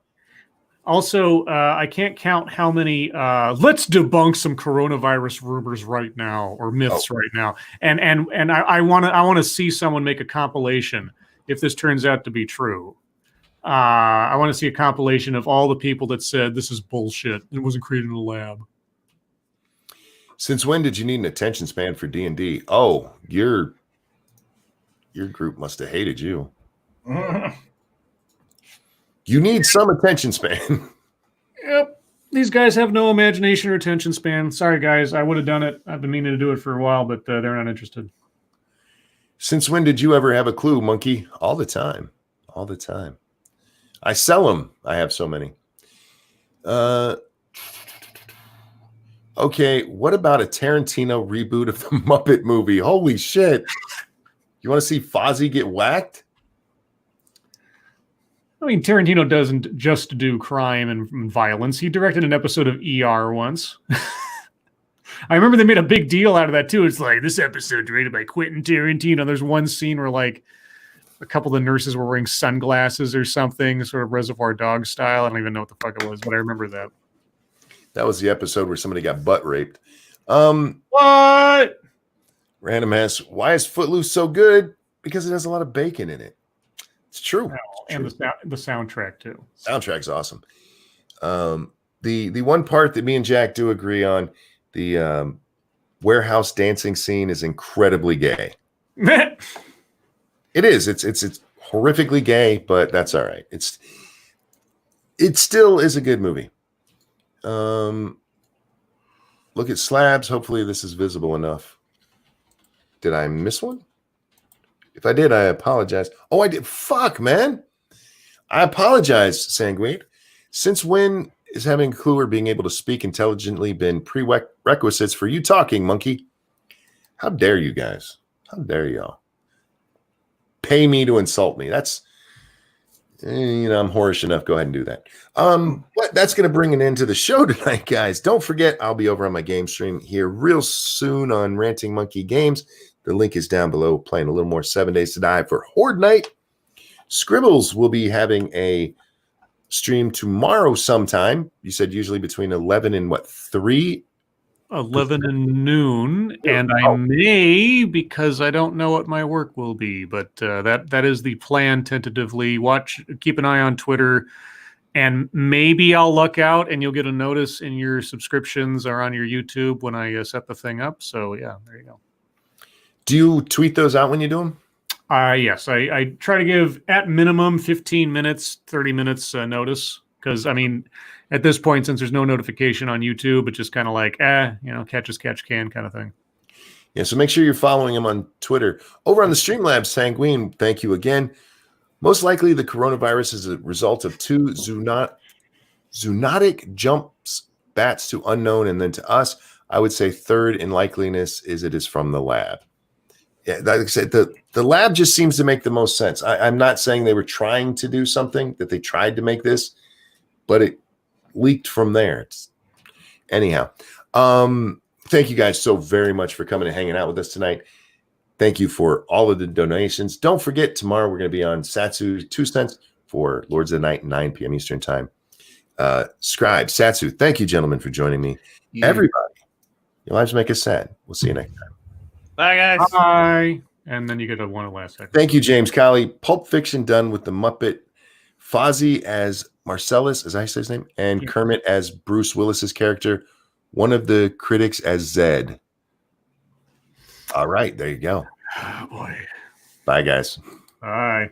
Speaker 2: Also, I can't count how many. Let's debunk some coronavirus rumors right now or myths right now, and I want to see someone make a compilation if this turns out to be true. I want to see a compilation of all the people that said this is bullshit. It wasn't created in a lab.
Speaker 1: Since when did you need an attention span for D&D? Oh, your group must have hated you. You need some attention span.
Speaker 2: Yep. These guys have no imagination or attention span. Sorry, guys. I would have done it. I've been meaning to do it for a while, but they're not interested.
Speaker 1: Since when did you ever have a clue, Monkey? All the time. All the time. I sell them. I have so many. Okay, what about a Tarantino reboot of the Muppet movie? Holy shit. You want to see Fozzie get whacked?
Speaker 2: I mean, Tarantino doesn't just do crime and violence. He directed an episode of ER once. I remember they made a big deal out of that, too. It's like, this episode directed by Quentin Tarantino. There's one scene where, like, a couple of the nurses were wearing sunglasses or something, sort of Reservoir Dogs style. I don't even know what the fuck it was, but I remember that.
Speaker 1: That was the episode where somebody got butt raped.
Speaker 2: What?
Speaker 1: Random asks, why is Footloose so good? Because it has a lot of bacon in it. It's true.
Speaker 2: Oh, and the soundtrack too.
Speaker 1: Soundtrack's awesome. The one part that me and Jack do agree on, the warehouse dancing scene is incredibly gay. It is. It's horrifically gay, but that's all right. It still is a good movie. Look at slabs. Hopefully this is visible enough. Did I miss one? If I did, I apologize. Oh, I did. Fuck, man. I apologize, Sanguine. Since when is having a clue or being able to speak intelligently been prerequisites for you talking, monkey? How dare you guys? How dare y'all? Pay me to insult me. That's, I'm whorish enough. Go ahead and do that. But that's going to bring an end to the show tonight, guys. Don't forget, I'll be over on my game stream here real soon on Ranting Monkey Games. The link is down below. Playing a little more 7 Days to Die for Horde Night. Scribbles will be having a stream tomorrow sometime. You said usually between 11 and 3?
Speaker 2: 11 and noon, and I may, because I don't know what my work will be, but that is the plan tentatively. Keep an eye on Twitter, and maybe I'll luck out and you'll get a notice in your subscriptions or on your YouTube when I set the thing up. So yeah, there you go.
Speaker 1: Do you tweet those out when you do them?
Speaker 2: Yes, I try to give at minimum 15 minutes, 30 minutes notice, because I mean, at this point, since there's no notification on YouTube, it's just kind of like, catch as catch can kind of thing.
Speaker 1: Yeah, so make sure you're following him on Twitter. Over on the Streamlabs, Sanguine, thank you again. Most likely the coronavirus is a result of 2 zoonotic jumps, bats to unknown and then to us. I would say third in likeliness is it is from the lab. Yeah, like I said, the lab just seems to make the most sense. I'm not saying they were trying to do something, that they tried to make this, but it leaked from there. Anyhow, thank you guys so very much for coming and hanging out with us tonight. Thank you for all of the donations. Don't forget, tomorrow we're going to be on Satsu 2 cents for Lords of the Night, 9 p.m. Eastern Time. Scribe, Satsu, thank you, gentlemen, for joining me. Yeah. Everybody, your lives make us sad. We'll see you next time.
Speaker 4: Bye, guys.
Speaker 2: Bye. And then you get one last second.
Speaker 1: Thank you, James Colley. Pulp Fiction done with the Muppet. Fozzie as Marcellus, as I say his name, and Kermit as Bruce Willis's character. One of the critics as Zed. All right, there you go.
Speaker 2: Oh, boy.
Speaker 1: Bye, guys.
Speaker 2: Bye.